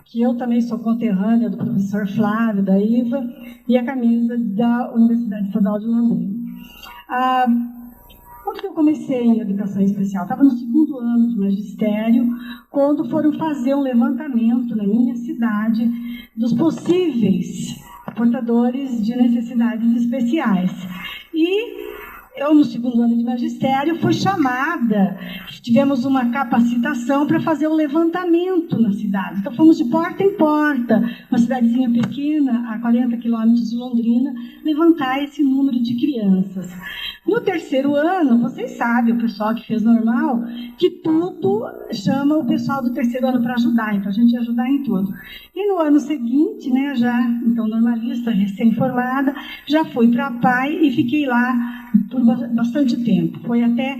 que eu também sou conterrânea do professor Flávio, da IVA, e a camisa da Universidade Estadual de Londrina. Quando que eu comecei em educação especial? Estava no 2º ano de magistério, quando foram fazer um levantamento na minha cidade dos possíveis portadores de necessidades especiais. E eu, no 2º ano de magistério, fui chamada, tivemos uma capacitação para fazer um levantamento na cidade. Então, fomos de porta em porta, uma cidadezinha pequena, a 40 quilômetros de Londrina, levantar esse número de crianças. No 3º ano, vocês sabem, o pessoal que fez normal, que tudo chama o pessoal do 3º ano para ajudar, então a gente ia ajudar em tudo. E no ano seguinte, né, já, então, normalista, recém-formada, já fui para a PAI e fiquei lá por bastante tempo. Foi até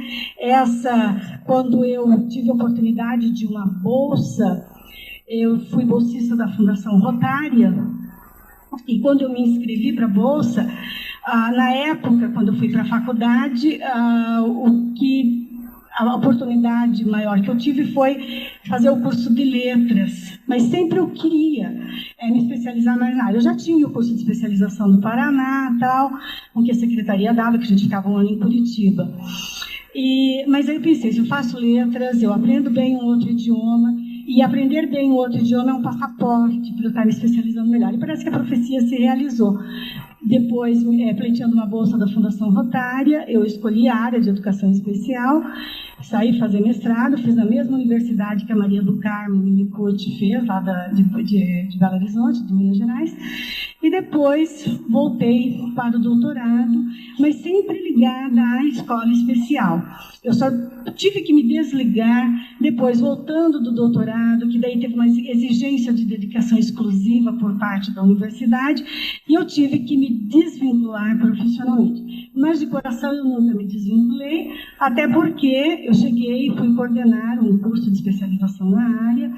quando eu tive a oportunidade de uma bolsa, eu fui bolsista da Fundação Rotária, e quando eu me inscrevi para a bolsa, na época, quando eu fui para a faculdade, a oportunidade maior que eu tive foi fazer o curso de letras, mas sempre eu queria me especializar mais na área. Eu já tinha o curso de especialização do Paraná, tal, com que a secretaria dava, que a gente ficava um ano em Curitiba. Mas aí eu pensei, se eu faço letras, eu aprendo bem um outro idioma, e aprender bem um outro idioma é um passaporte para eu estar me especializando melhor. E parece que a profecia se realizou. Depois, pleiteando uma bolsa da Fundação Rotária, eu escolhi a área de educação especial, saí fazer mestrado, fiz na mesma universidade que a Maria do Carmo Minicucci fez, lá de Belo Horizonte, de Minas Gerais, e depois voltei para o doutorado, mas sempre ligada à escola especial. Eu só tive que me desligar depois, voltando do doutorado, que daí teve uma exigência de dedicação exclusiva por parte da universidade, e eu tive que me desvincular profissionalmente. Mas de coração eu nunca me desvinculei, até porque eu cheguei e fui coordenar um curso de especialização na área,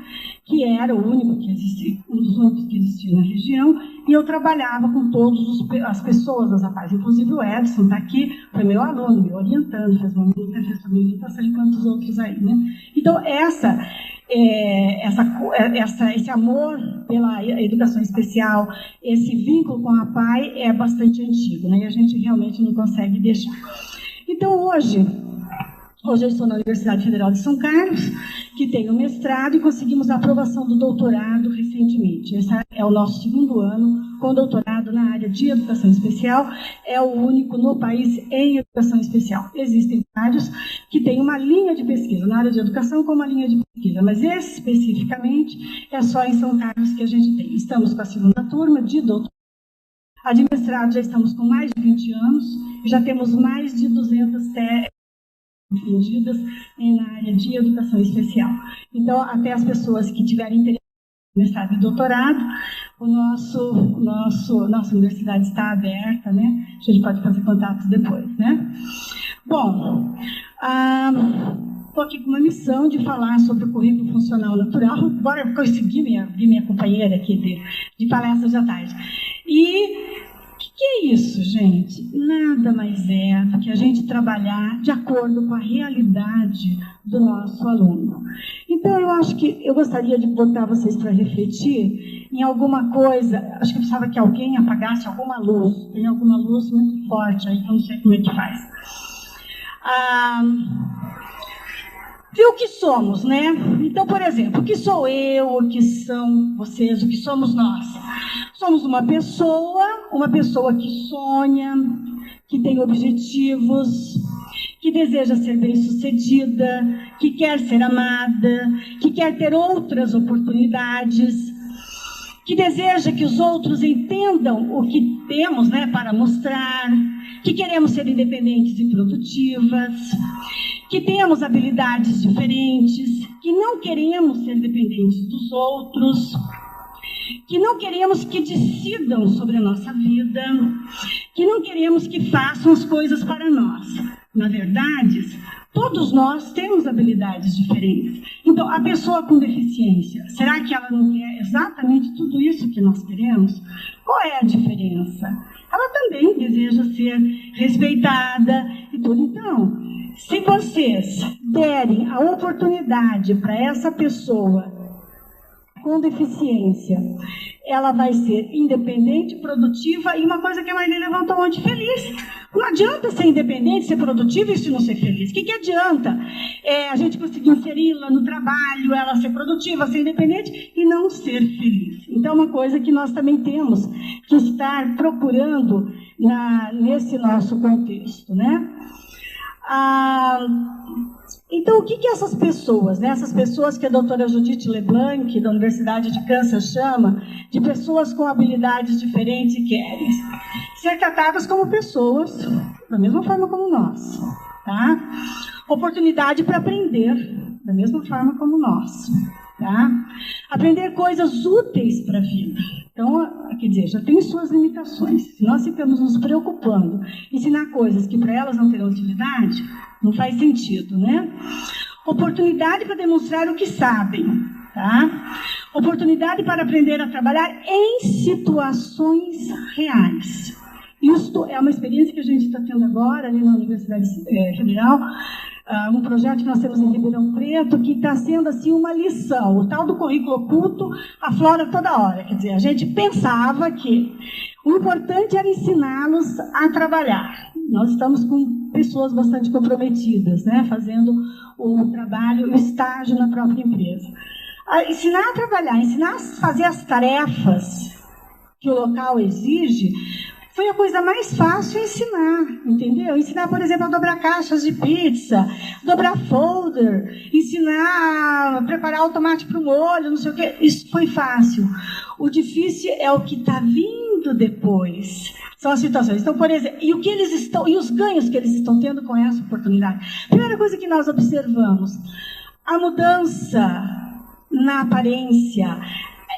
que era o único que existia, um dos únicos que existia na região, e eu trabalhava com todas as pessoas das APAES, inclusive o Edson está aqui, foi meu aluno, me orientando, fez uma orientação e quantos outros aí, né? Então, esse amor pela educação especial, esse vínculo com a PAI é bastante antigo, né? E a gente realmente não consegue deixar. Então, hoje eu estou na Universidade Federal de São Carlos, que tem o mestrado, e conseguimos a aprovação do doutorado recentemente. Esse é o nosso 2º ano com doutorado na área de educação especial. É o único no país em educação especial. Existem vários que têm uma linha de pesquisa na área de educação com uma linha de pesquisa, mas especificamente é só em São Carlos que a gente tem. Estamos com a 2ª turma de doutorado. A de mestrado já estamos com mais de 20 anos, já temos mais de 200 entendidas na área de educação especial. Então, até as pessoas que tiverem interesse no mestrado e doutorado, nossa universidade está aberta, né? A gente pode fazer contatos depois, né? Bom, estou aqui com uma missão de falar sobre o currículo funcional natural. Agora eu consegui minha companheira aqui de palestras à tarde. E o que é isso, gente? Nada mais é do que a gente trabalhar de acordo com a realidade do nosso aluno. Então, eu acho que eu gostaria de botar vocês para refletir em alguma coisa. Acho que eu precisava que alguém apagasse alguma luz. Tem alguma luz muito forte aí, que eu não sei como é que faz. Ver o que somos, né? Então, por exemplo, o que sou eu, o que são vocês, o que somos nós? Somos uma pessoa que sonha, que tem objetivos, que deseja ser bem-sucedida, que quer ser amada, que quer ter outras oportunidades, que deseja que os outros entendam o que temos, né, para mostrar, que queremos ser independentes e produtivas, que temos habilidades diferentes, que não queremos ser dependentes dos outros, que não queremos que decidam sobre a nossa vida, que não queremos que façam as coisas para nós. Na verdade, todos nós temos habilidades diferentes. Então, a pessoa com deficiência, será que ela não quer exatamente tudo isso que nós queremos? Qual é a diferença? Ela também deseja ser respeitada e tudo. Então, se vocês derem a oportunidade para essa pessoa com deficiência, ela vai ser independente, produtiva, e uma coisa que a Marlene levantou ontem, feliz. Não adianta ser independente, ser produtivo e isso não ser feliz. O que adianta a gente conseguir inseri-la no trabalho, ela ser produtiva, ser independente e não ser feliz? Então, é uma coisa que nós também temos que estar procurando nesse nosso contexto, né? Então, o que essas pessoas, né? Essas pessoas que a doutora Judith LeBlanc, da Universidade de Kansas, chama de pessoas com habilidades diferentes e querem ser tratadas como pessoas, da mesma forma como nós, tá? Oportunidade para aprender, da mesma forma como nós, tá? Aprender coisas úteis para a vida. Então, quer dizer, já tem suas limitações. Se nós ficamos nos preocupando, ensinar coisas que para elas não terão utilidade, não faz sentido, né? Oportunidade para demonstrar o que sabem, tá? Oportunidade para aprender a trabalhar em situações reais. Isso é uma experiência que a gente está tendo agora ali na Universidade Federal, um projeto que nós temos em Ribeirão Preto, que está sendo assim uma lição. O tal do currículo oculto aflora toda hora. Quer dizer, a gente pensava que o importante era ensiná-los a trabalhar. Nós estamos com pessoas bastante comprometidas, né, fazendo o trabalho, o estágio na própria empresa. Ensinar a trabalhar, ensinar a fazer as tarefas que o local exige, foi a coisa mais fácil ensinar, entendeu? Ensinar, por exemplo, a dobrar caixas de pizza, dobrar folder, ensinar a preparar o tomate para o molho, não sei o quê. Isso foi fácil. O difícil é o que está vindo depois. São as situações. Então, por exemplo, e os ganhos que eles estão tendo com essa oportunidade. Primeira coisa que nós observamos, a mudança na aparência,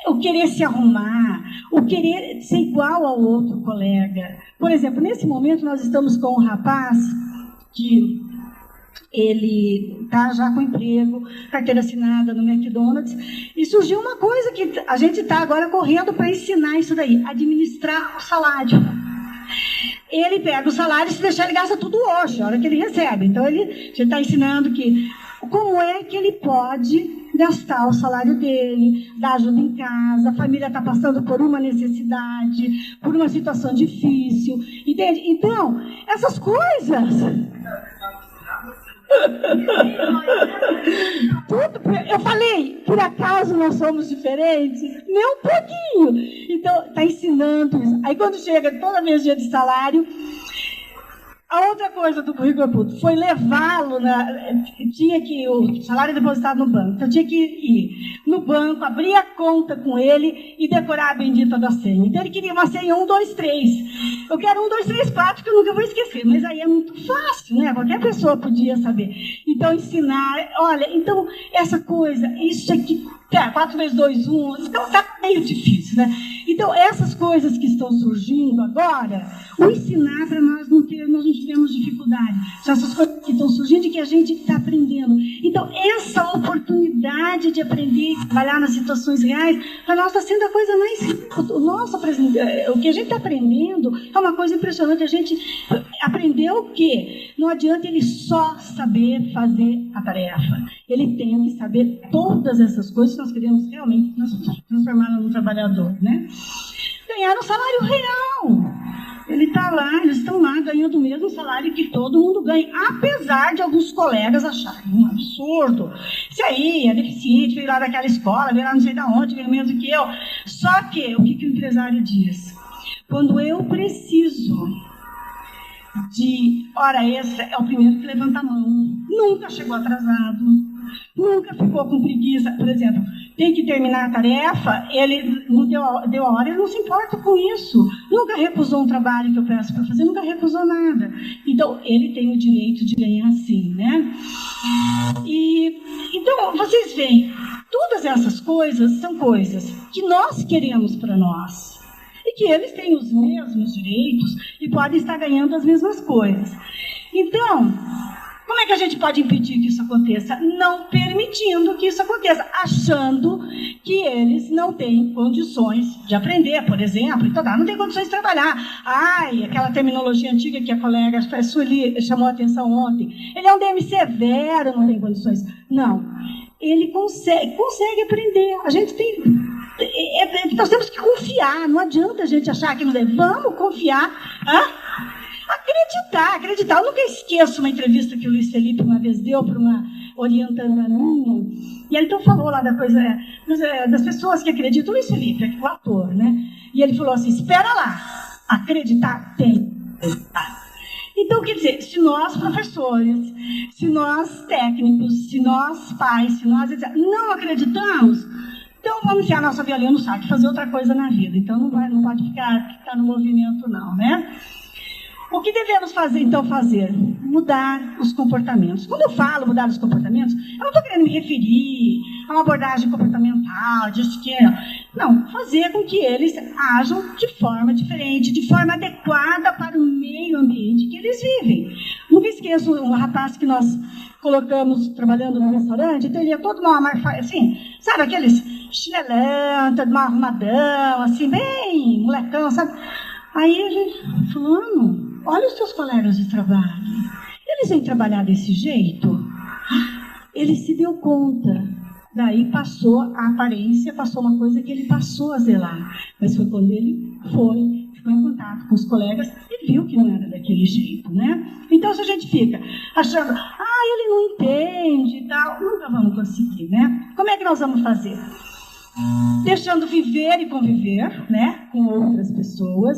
o querer se arrumar, o querer ser igual ao outro colega. Por exemplo, nesse momento nós estamos com um rapaz que ele está já com emprego, carteira assinada no McDonald's, e surgiu uma coisa que a gente está agora correndo para ensinar isso daí, administrar o salário. Ele pega o salário e se deixar, ele gasta tudo hoje, a hora que ele recebe. Então, a gente está ensinando como é que ele pode gastar o salário dele, dar ajuda em casa, a família está passando por uma necessidade, por uma situação difícil, entende? Então, essas coisas... Eu falei, por acaso nós somos diferentes? Nem um pouquinho. Então, está ensinando isso. Aí, quando chega toda vez dia de salário... A outra coisa do currículo oculto foi levá-lo, tinha que o salário depositado no banco, então tinha que ir no banco, abrir a conta com ele e decorar a bendita da senha. Então ele queria uma senha 1, 2, 3. Eu quero 1, 2, 3, 4, que eu nunca vou esquecer, mas aí é muito fácil, né? Qualquer pessoa podia saber. Então ensinar, olha, então essa coisa, isso aqui, 4 vezes 2, 1, então está meio difícil, né? Então essas coisas que estão surgindo agora, o ensinar para nós não tivemos dificuldade. São essas coisas que estão surgindo e que a gente está aprendendo. Então, essa oportunidade de aprender e trabalhar nas situações reais, para nós está sendo a coisa mais... O que a gente está aprendendo é uma coisa impressionante. A gente aprendeu o quê? Não adianta ele só saber fazer a tarefa. Ele tem que saber todas essas coisas que nós queremos realmente transformar num trabalhador, né? Ganhar um salário real. Ele está lá, eles estão lá ganhando o mesmo salário que todo mundo ganha, apesar de alguns colegas acharem um absurdo. Isso aí é deficiente, veio lá daquela escola, veio lá não sei de onde, veio menos do que eu. Só que, o que o empresário diz? Quando eu preciso de hora extra, é o primeiro que levanta a mão. Nunca chegou atrasado, nunca ficou com preguiça. Por exemplo, tem que terminar a tarefa, ele não deu a hora, ele não se importa com isso. Nunca recusou um trabalho que eu peço para fazer, nunca recusou nada. Então, ele tem o direito de ganhar sim, né? Então, vocês veem, todas essas coisas são coisas que nós queremos para nós. E que eles têm os mesmos direitos e podem estar ganhando as mesmas coisas. Então, como é que a gente pode impedir que isso aconteça? Não permitindo que isso aconteça, achando que eles não têm condições de aprender, por exemplo. Então, não tem condições de trabalhar. Ai, aquela terminologia antiga que a colega Sueli chamou a atenção ontem. Ele é um DM severo, não tem condições. Não, ele consegue aprender. A gente tem... Nós temos que confiar, não adianta a gente achar que não deve. Vamos confiar. acreditar. Eu nunca esqueço uma entrevista que o Luiz Felipe uma vez deu para uma orientanda minha, e ele então falou lá da coisa das pessoas que acreditam. O Luiz Felipe, o ator, né? E ele falou assim, espera lá, acreditar tem que acreditar. Então, quer dizer, se nós professores, se nós técnicos, se nós pais, se nós não acreditamos, então vamos enfiar nossa violinha no saco e fazer outra coisa na vida. Então não pode ficar no movimento não, né? O que devemos fazer? Mudar os comportamentos. Quando eu falo mudar os comportamentos, eu não estou querendo me referir a uma abordagem comportamental, de esquerda. Não, fazer com que eles ajam de forma diferente, de forma adequada para o meio ambiente que eles vivem. Nunca esqueço um rapaz que nós colocamos trabalhando no restaurante, então ele ia todo mal, assim, sabe aqueles chinelão, todo mal arrumadão, assim, bem molecão, sabe? Aí a gente, fulano, olha os teus colegas de trabalho, eles vêm trabalhar desse jeito? Ele se deu conta, daí passou a aparência, passou uma coisa que ele passou a zelar, mas foi quando ele ficou em contato com os colegas e viu que não era daquele jeito, né? Então, se a gente fica achando, ele não entende e tal, nunca vamos conseguir, né? Como é que nós vamos fazer? Deixando viver e conviver, né, com outras pessoas,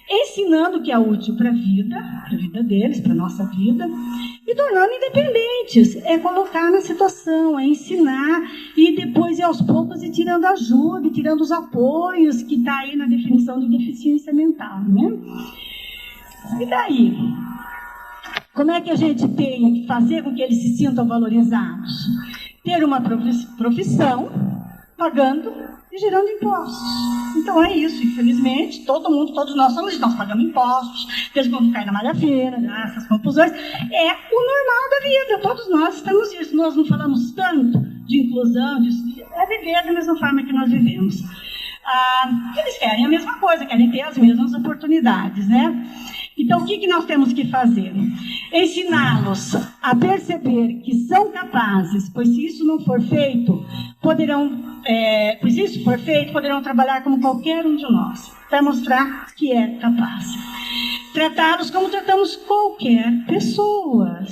ensinando o que é útil para a vida deles, para a nossa vida, e tornando independentes. É colocar na situação, é ensinar, e depois, aos poucos, ir tirando ajuda, e tirando os apoios que está aí na definição de deficiência mental, né? E daí? Como é que a gente tem que fazer com que eles se sintam valorizados? Ter uma profissão, pagando e gerando impostos. Então é isso, infelizmente, todos nós pagamos impostos, desde quando cai na malha fina, essas confusões, é o normal da vida, todos nós estamos nisso, nós não falamos tanto de inclusão, é viver da mesma forma que nós vivemos. Eles querem a mesma coisa, querem ter as mesmas oportunidades, né? Então, o que nós temos que fazer? Ensiná-los a perceber que são capazes, pois se isso for feito, poderão trabalhar como qualquer um de nós, para mostrar que é capaz. Tratá-los como tratamos qualquer pessoa,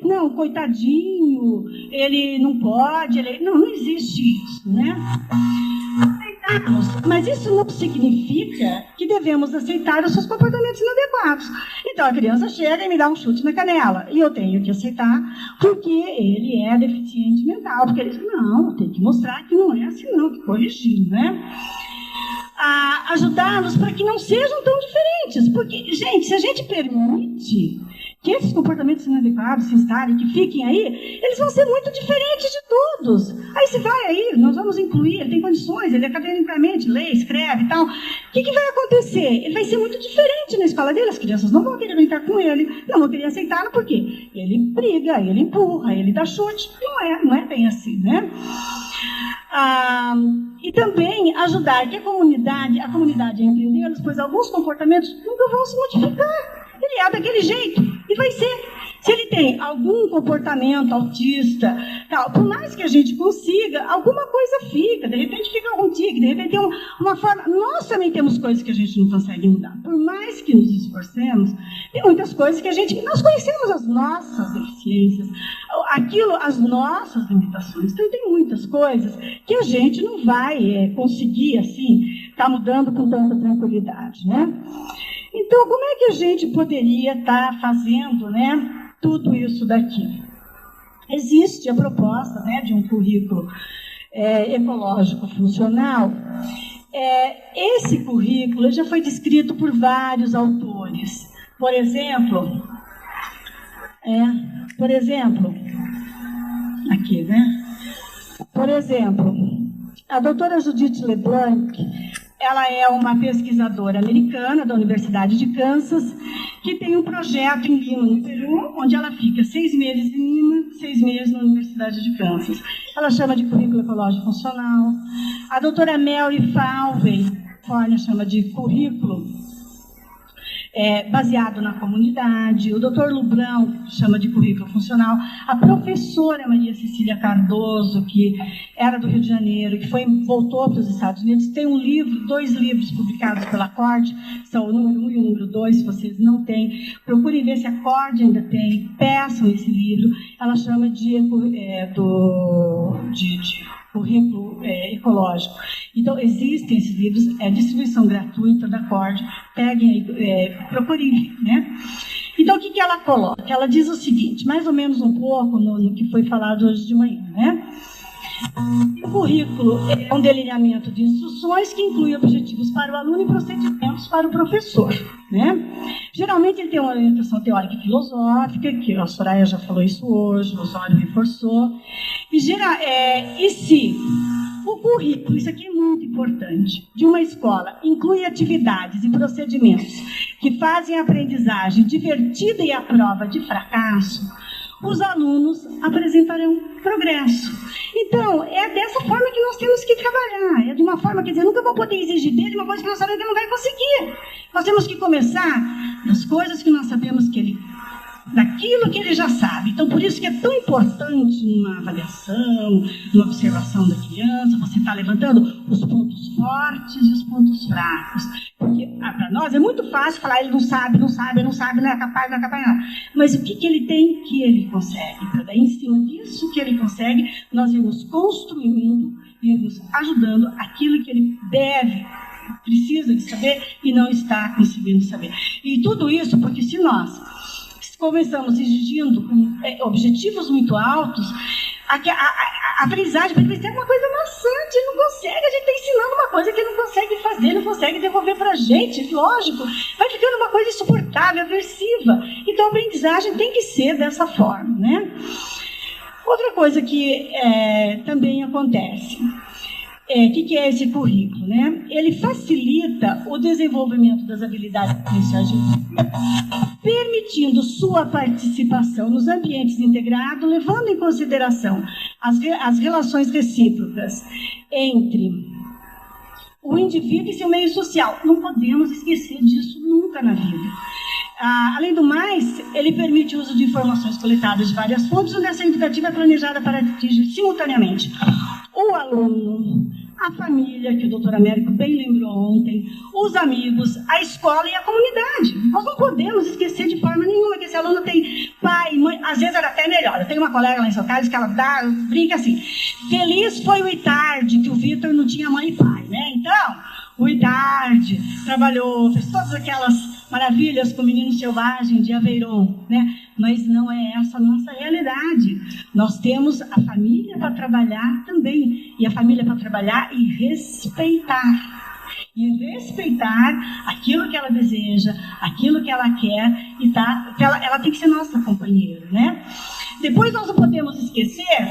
não, coitadinho, ele não pode, não existe isso, né? Mas isso não significa que devemos aceitar os seus comportamentos inadequados. Então a criança chega e me dá um chute na canela, e eu tenho que aceitar porque ele é deficiente mental, porque ele diz, não, tem que mostrar que não é assim não, que corrigir, né? Ajudá-los para que não sejam tão diferentes, porque, gente, se a gente permite que esses comportamentos inadequados se instalem, que fiquem aí, eles vão ser muito diferentes de todos. Aí se vai aí, nós vamos incluir, ele tem condições, ele academicamente lê, escreve e tal. O que vai acontecer? Ele vai ser muito diferente na escola dele, as crianças não vão querer brincar com ele, não vão querer aceitá-lo, porque ele briga, ele empurra, ele dá chute. Não é bem assim, né? E também ajudar a comunidade a entendê-los, pois alguns comportamentos nunca vão se modificar. Ele é daquele jeito e vai ser. Se ele tem algum comportamento autista, tal, por mais que a gente consiga, alguma coisa fica. De repente fica algum tique, de repente tem uma forma. Nós também temos coisas que a gente não consegue mudar. Por mais que nos esforcemos, tem muitas coisas que nós conhecemos as nossas deficiências, as nossas limitações. Então tem muitas coisas que a gente não vai conseguir assim estar mudando com tanta tranquilidade, né? Então, como é que a gente poderia estar fazendo, né, tudo isso daqui? Existe a proposta, né, de um currículo ecológico funcional. Esse currículo já foi descrito por vários autores. Por exemplo, aqui, né? Por exemplo, a doutora Judith LeBlanc, ela é uma pesquisadora americana da Universidade de Kansas, que tem um projeto em Lima, no Peru, onde ela fica 6 meses em Lima, 6 meses na Universidade de Kansas. Ela chama de currículo ecológico funcional. A doutora Mary Falvey chama de currículo baseado na comunidade. O doutor Lubrão, que chama de currículo funcional. A professora Maria Cecília Cardoso, que era do Rio de Janeiro, que voltou para os Estados Unidos, tem um livro, 2 livros publicados pela CORD, são o número 1 e o número 2, se vocês não têm, procurem ver se a CORD ainda tem, peçam esse livro. Ela chama de currículo ecológico. Então, existem esses livros, distribuição gratuita da CORD, peguem aí, procurem, né? Então, o que ela coloca? Ela diz o seguinte, mais ou menos um pouco no que foi falado hoje de manhã, né? O currículo é um delineamento de instruções que inclui objetivos para o aluno e procedimentos para o professor, né? Geralmente ele tem uma orientação teórica e filosófica, que a Soraya já falou isso hoje, o Osório reforçou. E se o currículo, isso aqui é muito importante, de uma escola inclui atividades e procedimentos que fazem a aprendizagem divertida e a prova de fracasso, os alunos apresentarão progresso. Então, é dessa forma que nós temos que trabalhar. É de uma forma, quer dizer, nunca vou poder exigir dele uma coisa que nós sabemos que ele não vai conseguir. Nós temos que começar das coisas que nós sabemos que ele... daquilo que ele já sabe. Então, por isso que é tão importante numa avaliação, numa observação da criança, você está levantando os pontos fortes e os pontos fracos. Porque para nós é muito fácil falar, ele não sabe, não é capaz, não. Mas o que ele tem que ele consegue? Então, daí, em cima disso que ele consegue, nós irmos construindo, irmos ajudando aquilo que ele precisa de saber e não está conseguindo saber. E tudo isso porque se nós começamos exigindo objetivos muito altos, a aprendizagem vai ser uma coisa maçante, ele não consegue, a gente está ensinando uma coisa que ele não consegue fazer, não consegue devolver para a gente, lógico, vai ficando uma coisa insuportável, aversiva. Então a aprendizagem tem que ser dessa forma, né? Outra coisa que também acontece, o que é esse currículo, né? Ele facilita o desenvolvimento das habilidades potenciais, permitindo sua participação nos ambientes integrados, levando em consideração as relações recíprocas entre o indivíduo e seu meio social. Não podemos esquecer disso nunca na vida. Além do mais, ele permite o uso de informações coletadas de várias fontes, onde a ação educativa é planejada para atingir simultaneamente o aluno, a família, que o doutor Américo bem lembrou ontem, os amigos, a escola e a comunidade. Nós não podemos esquecer de forma nenhuma que esse aluno tem pai, mãe, às vezes era até melhor. Eu tenho uma colega lá em São Carlos que ela brinca assim, feliz foi o Itardi, que o Vitor não tinha mãe e pai, né? Então, o Itardi trabalhou, fez todas aquelas maravilhas com o Menino Selvagem de Aveyron, né? Mas não é essa a nossa realidade. Nós temos a família para trabalhar também, e a família para trabalhar e respeitar. E respeitar aquilo que ela deseja, aquilo que ela quer, e ela tem que ser nossa companheira, né? Depois nós não podemos esquecer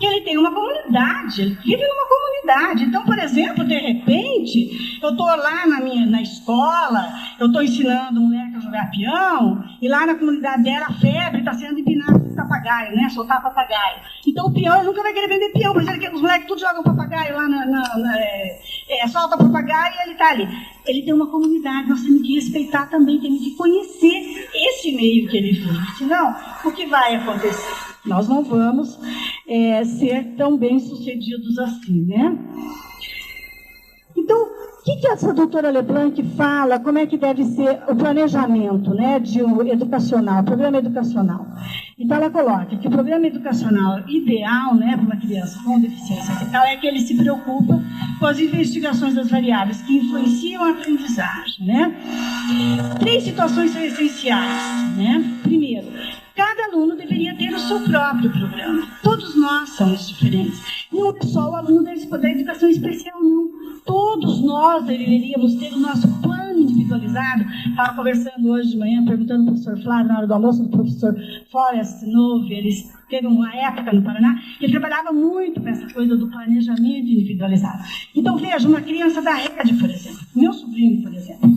que ele tem uma comunidade, ele vive numa comunidade. Então, por exemplo, de repente, eu estou lá na escola, eu estou ensinando o moleque a jogar peão, e lá na comunidade dela a febre está sendo empinada com papagaio, né? Soltar papagaio. Então o peão nunca vai querer vender peão, mas os moleques tudo jogam papagaio lá, solta papagaio e ele está ali. Ele tem uma comunidade, nós temos que respeitar também, temos que conhecer esse meio que ele vive. Senão, o que vai acontecer? Nós não vamos ser tão bem-sucedidos assim, né? Então, o que essa doutora Leblanc fala, como é que deve ser o planejamento, né, educacional, programa educacional? Então, ela coloca que o programa educacional ideal, né, para uma criança com deficiência mental é que ele se preocupa com as investigações das variáveis que influenciam a aprendizagem, né? 3 situações são essenciais, né? Primeiro, cada aluno deveria ter o seu próprio programa. Todos nós somos diferentes. Não é só o aluno da educação especial, não. Todos nós deveríamos ter o nosso plano individualizado. Estava conversando hoje de manhã, perguntando ao professor Flávio, na hora do almoço, do professor Forrest Novo. Ele teve uma época no Paraná, ele trabalhava muito com essa coisa do planejamento individualizado. Então, veja, uma criança da rede, por exemplo, meu sobrinho, por exemplo,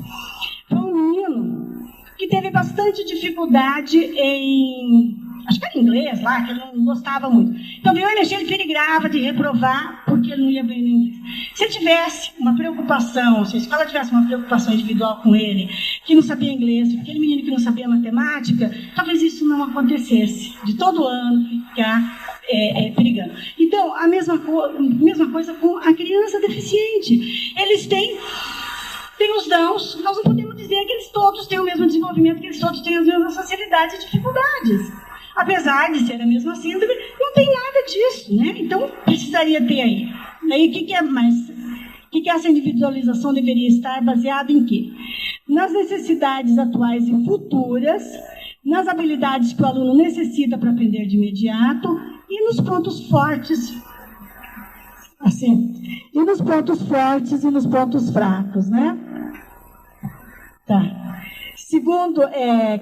foi um menino que teve bastante dificuldade em acho que era inglês lá, que ele não gostava muito. Então, veio a energia, ele perigrava de reprovar porque ele não ia bem no inglês. Se tivesse uma preocupação, se a escola tivesse uma preocupação individual com ele, que não sabia inglês, aquele menino que não sabia matemática, talvez isso não acontecesse, de todo ano ficar perigando. Então, a mesma coisa com a criança deficiente. Eles têm os dons, nós não podemos dizer que eles todos têm o mesmo desenvolvimento, que eles todos têm as mesmas facilidades e dificuldades. Apesar de ser a mesma síndrome, não tem nada disso, né? Então, precisaria ter aí. Aí, o que essa individualização deveria estar baseada em quê? Nas necessidades atuais e futuras, nas habilidades que o aluno necessita para aprender de imediato e nos pontos fortes, assim, e nos pontos fortes e nos pontos fracos, né? Tá. Segundo,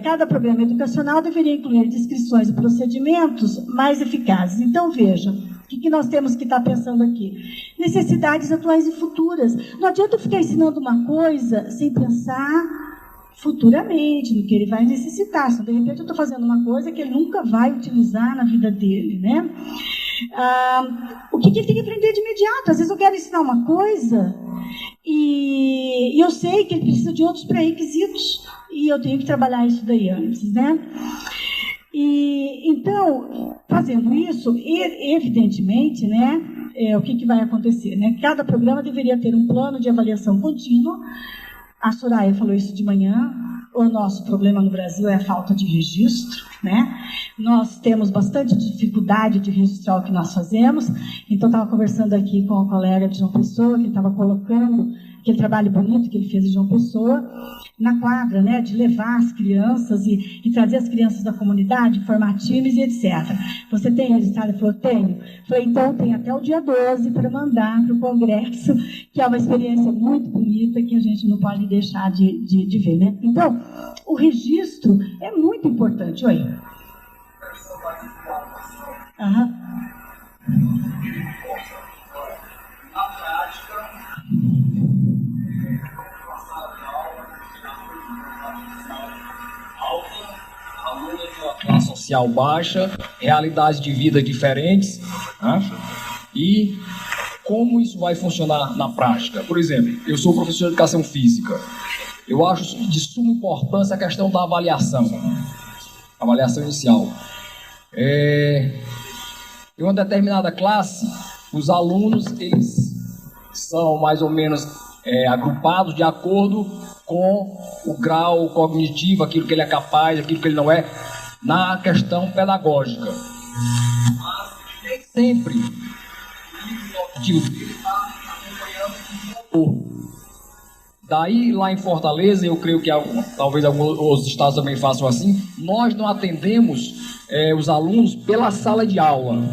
cada programa educacional deveria incluir descrições e procedimentos mais eficazes. Então, veja, o que nós temos que estar pensando aqui? Necessidades atuais e futuras. Não adianta eu ficar ensinando uma coisa sem pensar futuramente no que ele vai necessitar. Se de repente eu estou fazendo uma coisa que ele nunca vai utilizar na vida dele, né? O que ele tem que aprender de imediato? Às vezes eu quero ensinar uma coisa e eu sei que ele precisa de outros pré-requisitos e eu tenho que trabalhar isso daí antes, né? E então, fazendo isso, evidentemente, né, o que vai acontecer, né? Cada programa deveria ter um plano de avaliação contínua. A Soraya falou isso de manhã. O nosso problema no Brasil é a falta de registro, né? Nós temos bastante dificuldade de registrar o que nós fazemos. Então, estava conversando aqui com a colega de João Pessoa, que estava colocando aquele trabalho bonito que ele fez em João Pessoa, na quadra, né, de levar as crianças e trazer as crianças da comunidade, formar times e etc. Você tem registrado? Ele falou, tenho. Falei, então tem até o dia 12 para mandar para o Congresso, que é uma experiência muito bonita que a gente não pode deixar de ver, né? Então, o registro é muito importante. Oi. Aham. Classe social baixa, realidades de vida diferentes, né? E como isso vai funcionar na prática? Por exemplo, eu sou professor de educação física. Eu acho de suma importância a questão da avaliação inicial. Em uma determinada classe, os alunos eles são mais ou menos agrupados de acordo com o grau cognitivo, aquilo que ele é capaz, aquilo que ele não é, na questão pedagógica. Mas sempre o objetivo dele está acompanhando. Daí, lá em Fortaleza, eu creio que talvez alguns outros estados também façam assim, nós não atendemos os alunos pela sala de aula.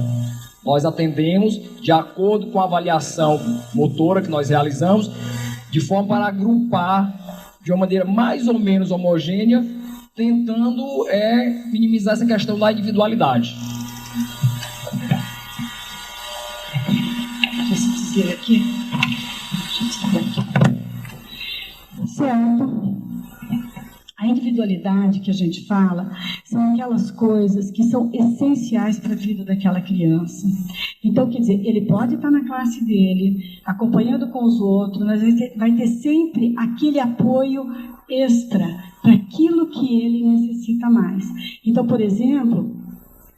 Nós atendemos de acordo com a avaliação motora que nós realizamos, de forma para agrupar de uma maneira mais ou menos homogênea, tentando minimizar essa questão da individualidade. Deixa eu dizer aqui. Certo. A individualidade que a gente fala são aquelas coisas que são essenciais para a vida daquela criança. Então, quer dizer, ele pode estar na classe dele, acompanhando com os outros, mas vai ter sempre aquele apoio extra para aquilo que ele necessita mais. Então, por exemplo,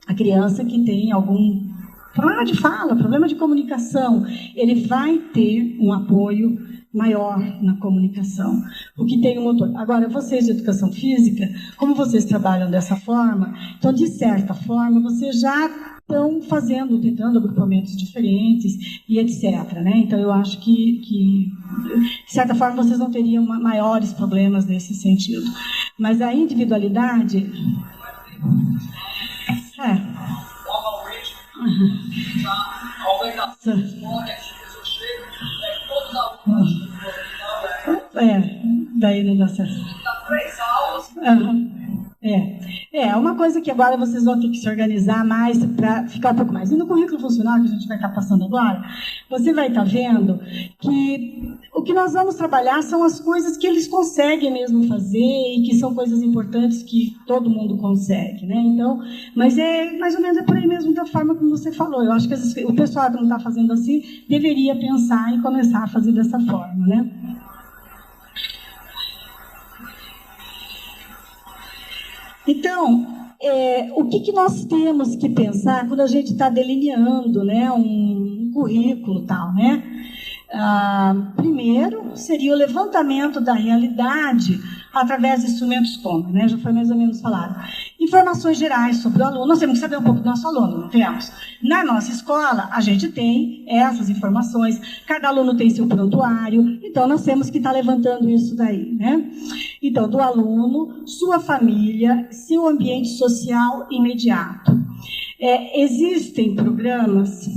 a criança que tem algum problema de fala, problema de comunicação, ele vai ter um apoio maior na comunicação, o que tem um motor. Agora, vocês de educação física, como vocês trabalham dessa forma, então, de certa forma, vocês já estão tentando agrupamentos diferentes e etc. Né? Então, eu acho que, de certa forma, vocês não teriam maiores problemas nesse sentido. Mas a individualidade... Normalmente, a organização história, as pessoas chegam, todos os alunos daí não dá certo. Dá 3 aulas. uma coisa que agora vocês vão ter que se organizar mais para ficar um pouco mais. E no currículo funcional, que a gente vai estar passando agora, você vai estar vendo que o que nós vamos trabalhar são as coisas que eles conseguem mesmo fazer e que são coisas importantes que todo mundo consegue, né? Então, mas é mais ou menos por aí mesmo da forma como você falou. Eu acho que o pessoal que não está fazendo assim deveria pensar em começar a fazer dessa forma, né? Então, o que nós temos que pensar quando a gente está delineando, né, um currículo e tal, né? Primeiro, seria o levantamento da realidade através de instrumentos como, né, já foi mais ou menos falado. Informações gerais sobre o aluno. Nós temos que saber um pouco do nosso aluno, não temos? Na nossa escola, a gente tem essas informações, cada aluno tem seu prontuário, então nós temos que estar levantando isso daí, né? Então, do aluno, sua família, seu ambiente social imediato. Existem programas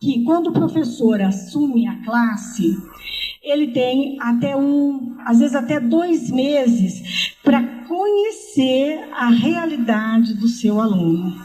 que, quando o professor assume a classe, ele tem às vezes até 2 meses para conhecer a realidade do seu aluno.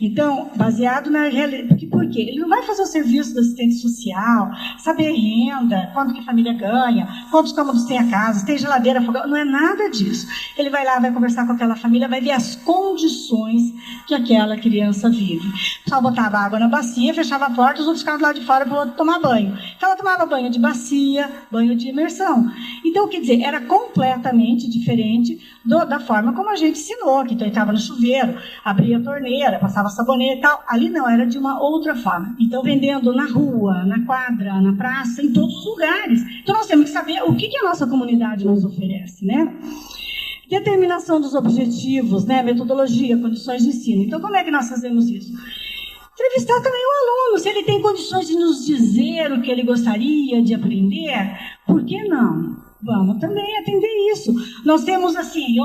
Então, baseado na realidade, por quê? Ele não vai fazer o serviço do assistente social, saber renda, quanto que a família ganha, quantos cômodos tem a casa, se tem geladeira, fogão, não é nada disso. Ele vai lá, vai conversar com aquela família, vai ver as condições que aquela criança vive. Só botava água na bacia, fechava a porta, os outros ficavam lá de fora para o outro tomar banho. Então, ela tomava banho de bacia, banho de imersão. Então, quer dizer, era completamente diferente da forma como a gente ensinou, que então estava no chuveiro, abria a torneira, passava sabonete e tal. Ali não, era de uma outra forma. Então, vendendo na rua, na quadra, na praça, em todos os lugares. Então, nós temos que saber o que a nossa comunidade nos oferece, né? Determinação dos objetivos, né? Metodologia, condições de ensino. Então, como é que nós fazemos isso? Entrevistar também o aluno, se ele tem condições de nos dizer o que ele gostaria de aprender, por que não? Vamos também atender isso. Nós temos, assim,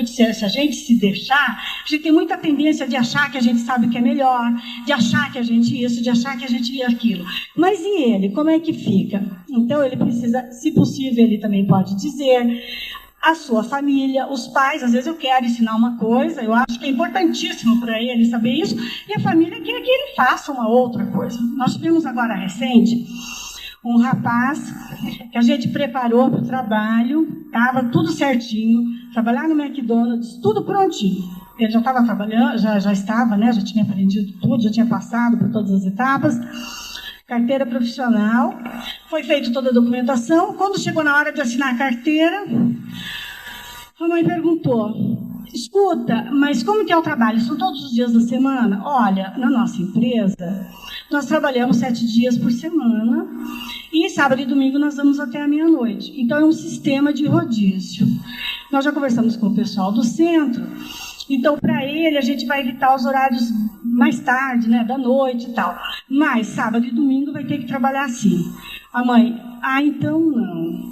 se a gente se deixar, a gente tem muita tendência de achar que a gente sabe o que é melhor, de achar que a gente isso, de achar que a gente aquilo. Mas e ele? Como é que fica? Então, ele precisa, se possível, ele também pode dizer a sua família, os pais. Às vezes eu quero ensinar uma coisa, eu acho que é importantíssimo para ele saber isso, e a família quer que ele faça uma outra coisa. Nós tivemos agora recente um rapaz que a gente preparou para o trabalho, estava tudo certinho, trabalhar no McDonald's, tudo prontinho. Ele já estava trabalhando, já estava, né, já tinha aprendido tudo, já tinha passado por todas as etapas, carteira profissional, foi feita toda a documentação. Quando chegou na hora de assinar a carteira, a mãe perguntou: escuta, mas como que é o trabalho? São todos os dias da semana? Olha, na nossa empresa, nós trabalhamos 7 dias por semana e sábado e domingo nós vamos até a meia-noite. Então, é um sistema de rodízio. Nós já conversamos com o pessoal do centro. Então, para ele, a gente vai evitar os horários mais tarde, né, da noite e tal. Mas sábado e domingo vai ter que trabalhar assim. A mãe: então não.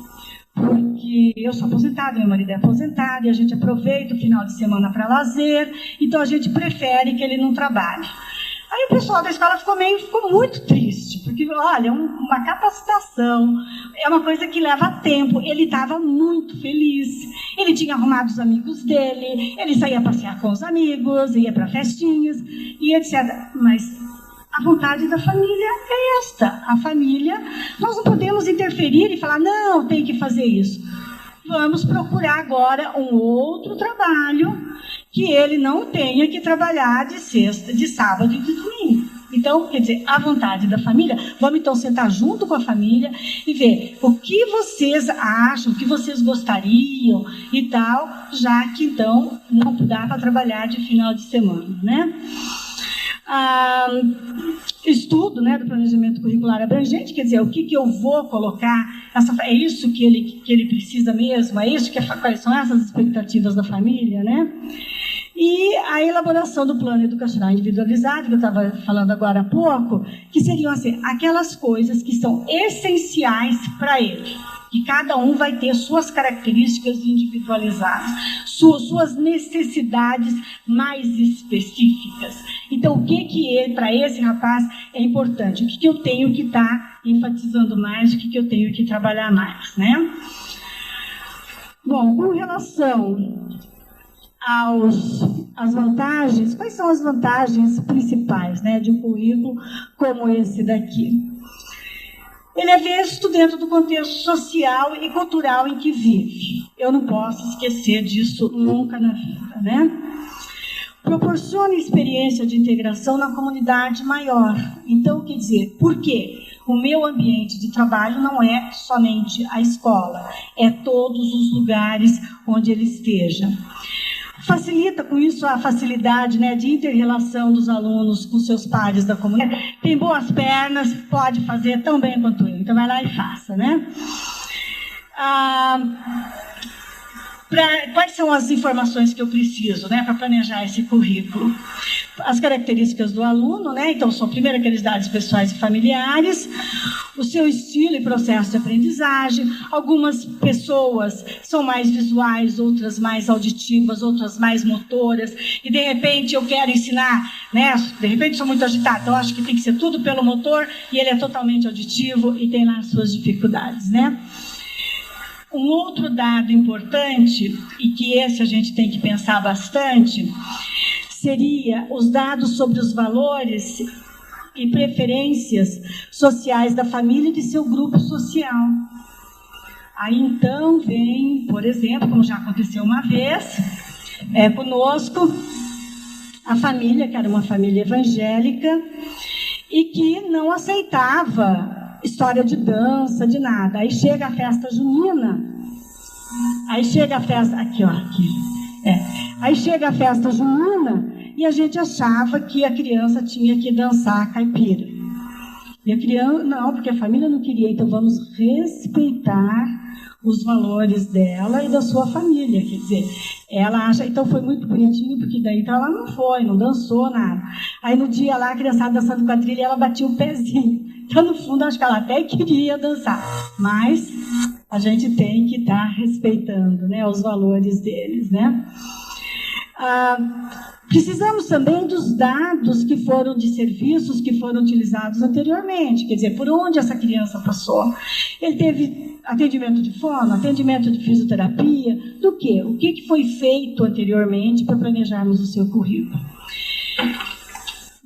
Porque eu sou aposentada, meu marido é aposentado, e a gente aproveita o final de semana para lazer, então a gente prefere que ele não trabalhe. Aí o pessoal da escola ficou muito triste, porque, olha, uma capacitação é uma coisa que leva tempo. Ele estava muito feliz, ele tinha arrumado os amigos dele, ele saía passear com os amigos, ia para festinhas e etc. Mas a vontade da família é esta. A família, nós não podemos interferir e falar: não, tem que fazer isso. Vamos procurar agora um outro trabalho que ele não tenha que trabalhar de sexta, de sábado e de domingo. Então, quer dizer, a vontade da família. Vamos então sentar junto com a família e ver o que vocês acham, o que vocês gostariam e tal, já que então não dá para trabalhar de final de semana, né? Estudo, né, do planejamento curricular abrangente, quer dizer, o que eu vou colocar, é isso que ele precisa mesmo, é isso quais são essas expectativas da família, né? E a elaboração do plano educacional individualizado, que eu estava falando agora há pouco, que seriam assim, aquelas coisas que são essenciais para ele, que cada um vai ter suas características individualizadas, suas necessidades mais específicas. Então, o que para esse rapaz é importante? O que eu tenho que estar enfatizando mais? O que eu tenho que trabalhar mais, né? Bom, com relação as vantagens, quais são as vantagens principais, né, de um currículo como esse daqui. Ele é visto dentro do contexto social e cultural em que vive. Eu não posso esquecer disso nunca na vida, né? Proporciona experiência de integração na comunidade maior. Então, quer dizer, por quê? O meu ambiente de trabalho não é somente a escola, é todos os lugares onde ele esteja. Facilita com isso a facilidade, né, de inter-relação dos alunos com seus pares da comunidade. Tem boas pernas, pode fazer tão bem quanto eu. Então vai lá e faça, né? Quais são as informações que eu preciso, né, para planejar esse currículo? As características do aluno, né? Então, são primeiro aqueles dados pessoais e familiares, o seu estilo e processo de aprendizagem. Algumas pessoas são mais visuais, outras mais auditivas, outras mais motoras, e de repente eu quero ensinar, né? De repente sou muito agitada, então acho que tem que ser tudo pelo motor, e ele é totalmente auditivo e tem lá as suas dificuldades, né? Um outro dado importante, e que esse a gente tem que pensar bastante, seria os dados sobre os valores e preferências sociais da família e de seu grupo social. Aí, então, vem, por exemplo, como já aconteceu uma vez, conosco, a família, que era uma família evangélica, e que não aceitava história de dança, de nada. Aí chega a festa junina, aí chega a festa, aí chega a festa junina e a gente achava que a criança tinha que dançar caipira. E a criança, não, porque a família não queria, então vamos respeitar os valores dela e da sua família, quer dizer, ela acha, então foi muito bonitinho, porque daí então ela não foi, não dançou nada. Aí no dia lá, a criançada dançando quadrilha, ela batia o pezinho. Então, no fundo, acho que ela até queria dançar, mas a gente tem que estar respeitando, né, os valores deles, né? Precisamos também dos dados que foram de serviços que foram utilizados anteriormente, quer dizer, por onde essa criança passou. Ele teve atendimento de fono, atendimento de fisioterapia, do quê? O que foi feito anteriormente para planejarmos o seu currículo.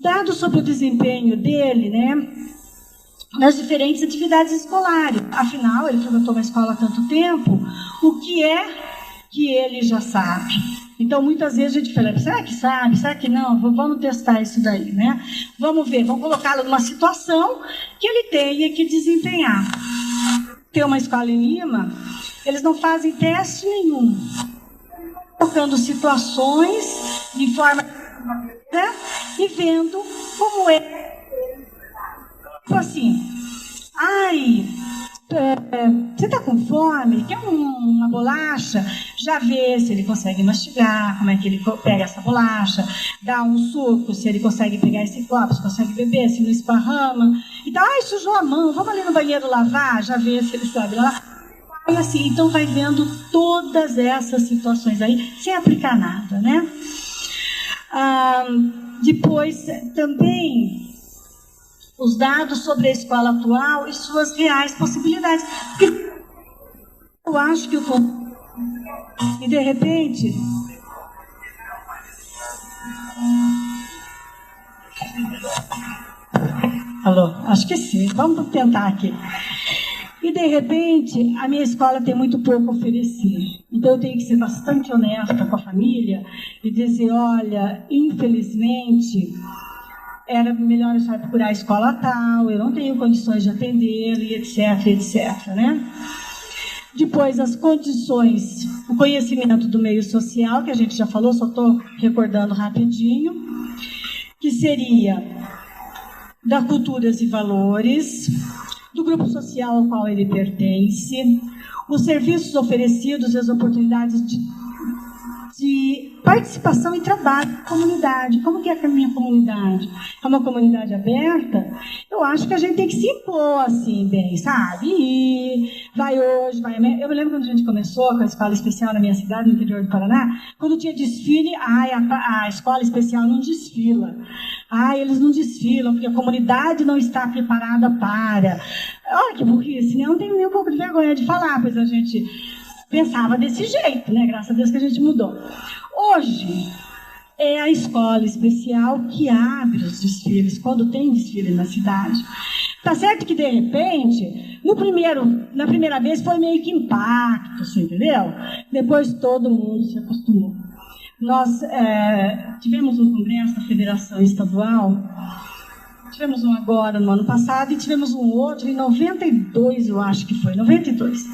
Dados sobre o desempenho dele, né, nas diferentes atividades escolares. Afinal, ele frequentou uma escola há tanto tempo, o que é que ele já sabe? Então, muitas vezes a gente fala, será que sabe? Será que não? Vamos testar isso daí, né? Vamos ver, vamos colocá-lo numa situação que ele tenha que desempenhar. Tem uma escola em Lima, eles não fazem teste nenhum, colocando situações de forma, né, e vendo como é. Tipo assim, você está com fome? Quer uma bolacha? Já vê se ele consegue mastigar, como é que ele pega essa bolacha, dá um suco, se ele consegue pegar esse copo, se consegue beber, se não esparrama. Então, sujou a mão, vamos ali no banheiro lavar, já vê se ele sabe lavar. E assim, então vai vendo todas essas situações aí, sem aplicar nada, né? Depois, também, os dados sobre a escola atual e suas reais possibilidades. Porque eu acho que e de repente, alô, acho que sim, vamos tentar aqui. E de repente, a minha escola tem muito pouco a oferecer. Então eu tenho que ser bastante honesta com a família e dizer, olha, infelizmente, era melhor eu procurar a escola tal, eu não tenho condições de atender, e etc, etc, né? Depois, as condições, o conhecimento do meio social, que a gente já falou, só estou recordando rapidinho, que seria da culturas e valores, do grupo social ao qual ele pertence, os serviços oferecidos e as oportunidades de participação e trabalho na comunidade. Como que é a minha comunidade? É uma comunidade aberta? Eu acho que a gente tem que se impor assim, bem, sabe? E vai hoje, vai amanhã. Eu me lembro quando a gente começou com a escola especial na minha cidade, no interior do Paraná, quando tinha desfile, a escola especial não desfila. Eles não desfilam, porque a comunidade não está preparada para. Olha que burrice, né? Eu não tenho nem um pouco de vergonha de falar, pois a gente pensava desse jeito, né? Graças a Deus que a gente mudou. Hoje, é a escola especial que abre os desfiles, quando tem desfile na cidade. Tá certo que, de repente, na primeira vez foi meio que impacto, você entendeu? Depois todo mundo se acostumou. Nós tivemos um congresso da Federação Estadual, tivemos um agora no ano passado e tivemos um outro em 92, eu acho que foi, 92.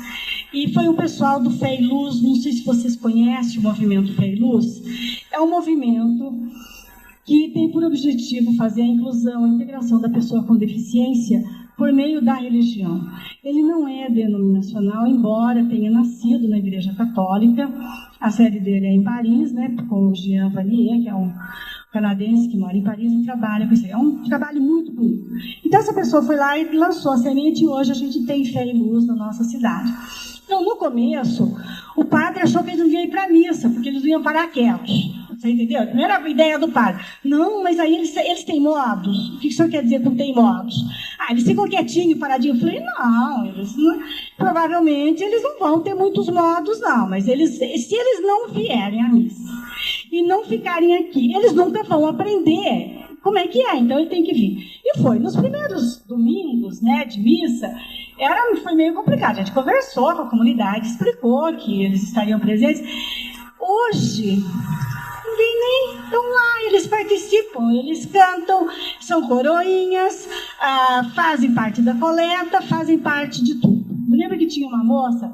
E foi o pessoal do Fé e Luz, não sei se vocês conhecem o movimento Fé e Luz. É um movimento que tem por objetivo fazer a inclusão, a integração da pessoa com deficiência por meio da religião. Ele não é denominacional, embora tenha nascido na Igreja Católica. A sede dele é em Paris, né, com o Jean Vanier, que é um canadense que mora em Paris e trabalha com isso. É um trabalho muito bonito. Então, essa pessoa foi lá e lançou a semente e hoje a gente tem Fé e Luz na nossa cidade. Então, no começo, o padre achou que eles não iam ir para a missa, porque eles iam parar quietos. Você entendeu? Não era a ideia do padre. Não, mas aí eles têm modos. O que o senhor quer dizer com tem modos? Eles ficam quietinhos, paradinhos. Eu falei, não, provavelmente eles não vão ter muitos modos, não. Mas se eles não vierem à missa e não ficarem aqui, eles nunca vão aprender como é que é. Então, ele tem que vir. E foi. Nos primeiros domingos, né, de missa, foi meio complicado. A gente conversou com a comunidade, explicou que eles estariam presentes. Hoje, ninguém nem estão lá, eles participam, eles cantam, são coroinhas, fazem parte da coleta, fazem parte de tudo. Me lembro que tinha uma moça,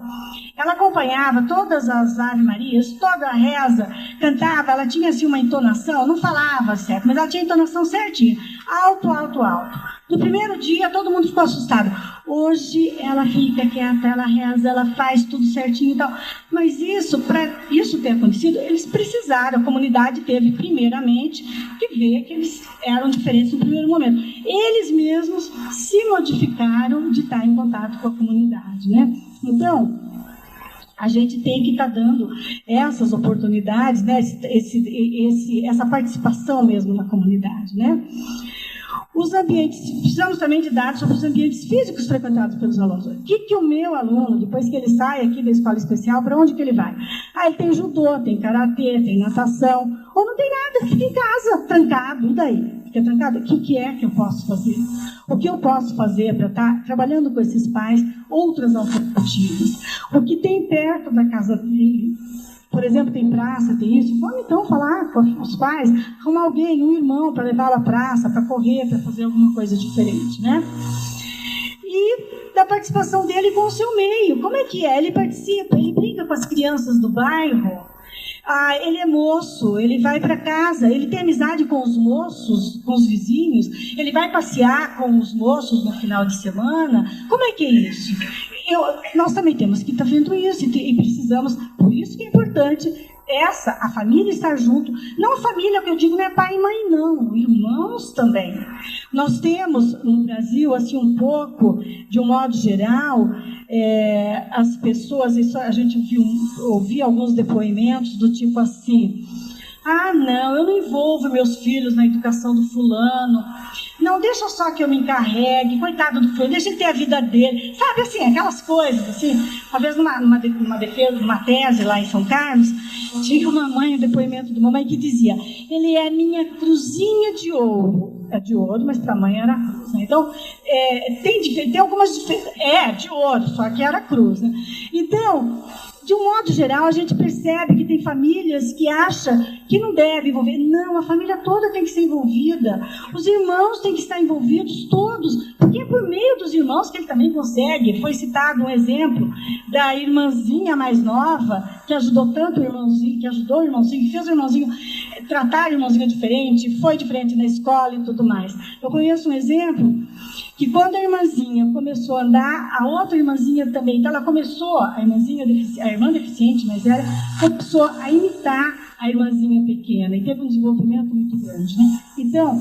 ela acompanhava todas as Ave Marias, toda a reza, cantava, ela tinha assim uma entonação, não falava certo, mas ela tinha a entonação certinha, alto, alto, alto. No primeiro dia, todo mundo ficou assustado. Hoje, ela fica quieta, ela reza, ela faz tudo certinho e tal. Mas isso, para isso ter acontecido, eles precisaram, a comunidade teve, primeiramente, que ver que eles eram diferentes no primeiro momento. Eles mesmos se modificaram de estar em contato com a comunidade, né? Então, a gente tem que estar dando essas oportunidades, né? Essa participação mesmo na comunidade, né? Os ambientes, precisamos também de dados sobre os ambientes físicos frequentados pelos alunos. O que o meu aluno, depois que ele sai aqui da escola especial, para onde que ele vai? Ele tem judô, tem karatê, tem natação, ou não tem nada, fica em casa, trancado, e daí? Fica trancado? O que é que eu posso fazer? O que eu posso fazer para estar trabalhando com esses pais, outras alternativas? O que tem perto da casa dele? Por exemplo, tem praça, tem isso. Vamos então falar com os pais, arrumar alguém, um irmão para levar à praça, para correr, para fazer alguma coisa diferente, né? E da participação dele com o seu meio. Como é que é? Ele participa, ele brinca com as crianças do bairro. Ele é moço, ele vai para casa, ele tem amizade com os moços, com os vizinhos, ele vai passear com os moços no final de semana. Como é que é isso? Nós também temos que estar vendo isso e precisamos, por isso que é importante a família estar junto. Não a família, que eu digo, não é pai e mãe, não, irmãos também. Nós temos no Brasil, assim, um pouco, de um modo geral, as pessoas, isso a gente ouviu alguns depoimentos do tipo assim: não, eu não envolvo meus filhos na educação do fulano. Não, deixa só que eu me encarregue, coitado do fulano, deixa ele ter a vida dele. Sabe, assim, aquelas coisas, assim. Uma vez numa defesa, numa tese lá em São Carlos, tinha uma mãe, um depoimento de uma mãe que dizia: ele é minha cruzinha de ouro. É de ouro, mas para a mãe era cruz, né? Então, tem algumas diferenças. De ouro, só que era cruz, né? Então, de um modo geral, a gente percebe que tem famílias que acham que não deve envolver. Não, a família toda tem que ser envolvida. Os irmãos têm que estar envolvidos todos, porque é por meio dos irmãos que ele também consegue. Foi citado um exemplo da irmãzinha mais nova, que ajudou tanto o irmãozinho, que ajudou o irmãozinho, que fez o irmãozinho tratar o irmãozinho diferente, foi diferente na escola e tudo mais. Eu conheço um exemplo que quando a irmãzinha começou a andar, a outra irmãzinha também, então ela começou, a irmã deficiente, mas ela começou a imitar a irmãzinha pequena e teve um desenvolvimento muito grande, né? Então,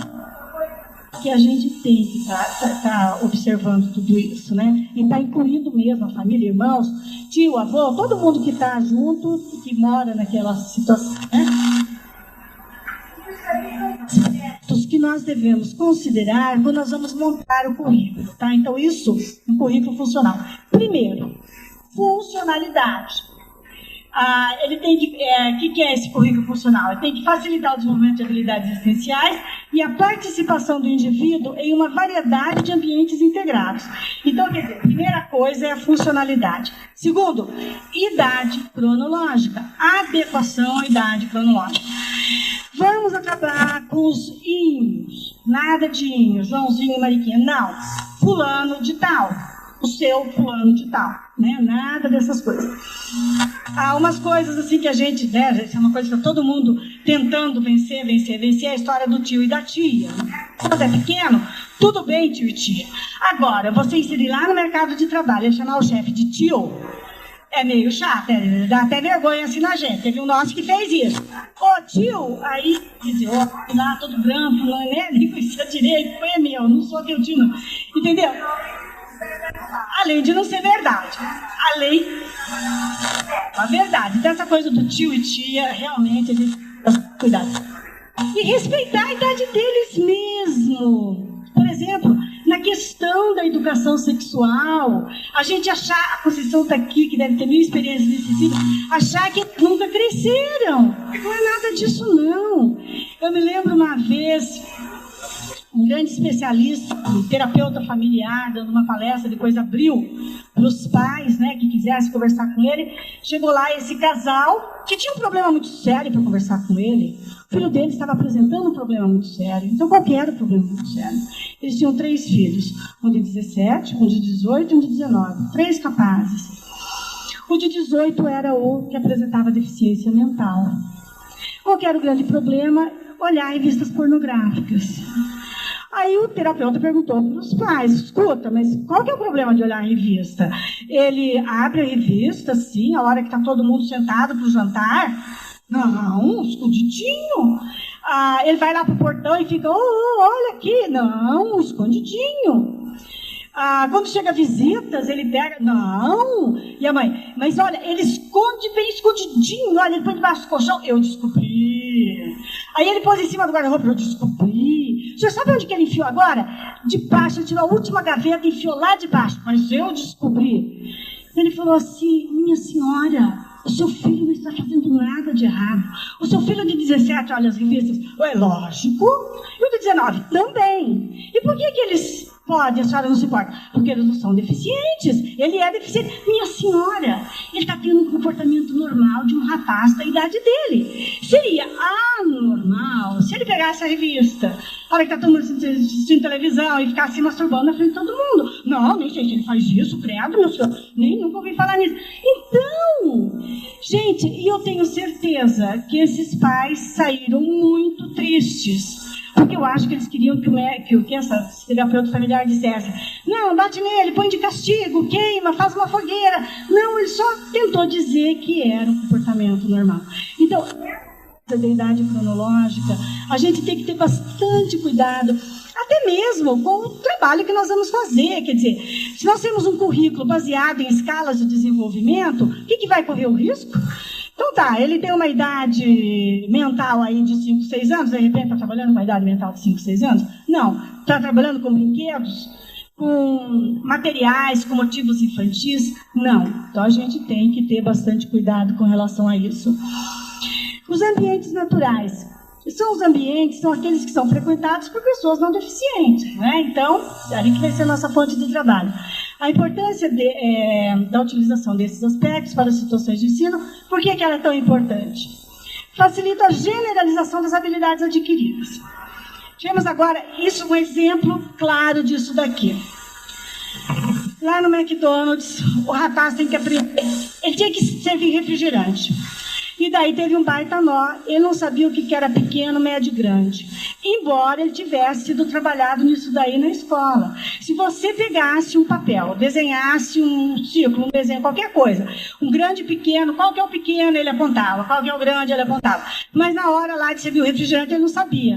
que a gente tem que estar observando tudo isso, né? E estar incluindo mesmo a família, irmãos, tio, avô, todo mundo que está junto, que mora naquela situação, né? Que nós devemos considerar quando nós vamos montar o currículo, tá? Então, isso, um currículo funcional. Primeiro, funcionalidade. Ele tem que... O que é esse currículo funcional? Ele tem que facilitar o desenvolvimento de habilidades essenciais e a participação do indivíduo em uma variedade de ambientes integrados. Então, quer dizer, a primeira coisa é a funcionalidade. Segundo, idade cronológica. Adequação à idade cronológica. Vamos acabar com os inhos. Nada de inho, Joãozinho, Mariquinha. Não. Fulano de tal. O seu fulano de tal. Né? Nada dessas coisas. Há umas coisas assim que a gente, né? Isso é uma coisa que está todo mundo tentando vencer a história do tio e da tia. Quando é pequeno, tudo bem, tio e tia. Agora, você inserir lá no mercado de trabalho e chamar o chefe de tio, é meio chato, dá até vergonha assim na gente. Teve um nosso que fez isso. Ô tio, aí dizia, lá todo branco, né? Linguiça direito, foi meu, não sou teu tio, não. Entendeu? Além de não ser verdade. A verdade. Então, essa coisa do tio e tia, realmente, a gente tem que cuidar. E respeitar a idade deles mesmo. Por exemplo, na questão da educação sexual, a gente achar, a Conceição está aqui, que deve ter mil experiências nesse sentido, achar que nunca cresceram. Não é nada disso, não. Eu me lembro uma vez, um grande especialista, um terapeuta familiar, dando uma palestra, depois abriu para os pais, né, que quisessem conversar com ele. Chegou lá esse casal, que tinha um problema muito sério para conversar com ele. O filho dele estava apresentando um problema muito sério. Então, qual que era o problema muito sério? Eles tinham 3 filhos, um de 17, um de 18 e um de 19. 3 capazes. O de 18 era o que apresentava deficiência mental. Qual que era o grande problema? Olhar revistas pornográficas. Aí o terapeuta perguntou para os pais, escuta, mas qual que é o problema de olhar a revista? Ele abre a revista, sim, a hora que está todo mundo sentado para o jantar? Não, escondidinho. Ele vai lá para o portão e fica, olha aqui. Não, escondidinho. Quando chega visitas, ele pega, não. E a mãe, mas olha, ele esconde bem escondidinho, olha, ele põe debaixo do colchão. Eu descobri. Aí ele pôs em cima do guarda-roupa, eu descobri. Você sabe onde que ele enfiou agora? Debaixo, ele tirou a última gaveta e enfiou lá debaixo. Mas eu descobri. Ele falou assim, minha senhora, o seu filho não está fazendo nada de errado. O seu filho de 17 olha as revistas. É lógico. E o de 19 também. E por que eles podem, a senhora não se importa? Porque eles não são deficientes. Ele é deficiente. Minha senhora, ele está tendo um comportamento normal de um rapaz da idade dele. Seria anormal se ele pegasse a revista, a hora que está todo mundo assistindo televisão e ficasse se masturbando na frente de todo mundo. Não, nem sei se ele faz isso, credo, meu senhor. Nem nunca ouvi falar nisso. Então, gente, e eu tenho certeza que esses pais saíram muito tristes. Porque eu acho que eles queriam que essa terapeuta familiar dissesse, não, bate nele, põe de castigo, queima, faz uma fogueira. Não, ele só tentou dizer que era um comportamento normal. Então, da idade cronológica, a gente tem que ter bastante cuidado, até mesmo com o trabalho que nós vamos fazer. Quer dizer, se nós temos um currículo baseado em escalas de desenvolvimento, o que vai correr o risco? Então tá, ele tem uma idade mental aí de 5, 6 anos, de repente está trabalhando com uma idade mental de 5, 6 anos? Não, está trabalhando com brinquedos, com materiais, com motivos infantis? Não. Então a gente tem que ter bastante cuidado com relação a isso. Os ambientes naturais. São os ambientes, são aqueles que são frequentados por pessoas não deficientes, né? Então, ali que vai ser a nossa fonte de trabalho. A importância da utilização desses aspectos para as situações de ensino, por que ela é tão importante? Facilita a generalização das habilidades adquiridas. Tivemos agora um exemplo claro disso daqui. Lá no McDonald's, o rapaz tem que aprender, ele tinha que servir refrigerante. E daí teve um baita nó, ele não sabia o que era pequeno, médio e grande. Embora ele tivesse sido trabalhado nisso daí na escola. Se você pegasse um papel, desenhasse um círculo, um desenho, qualquer coisa, um grande e pequeno, qual que é o pequeno ele apontava, qual que é o grande ele apontava. Mas na hora lá de servir o refrigerante ele não sabia.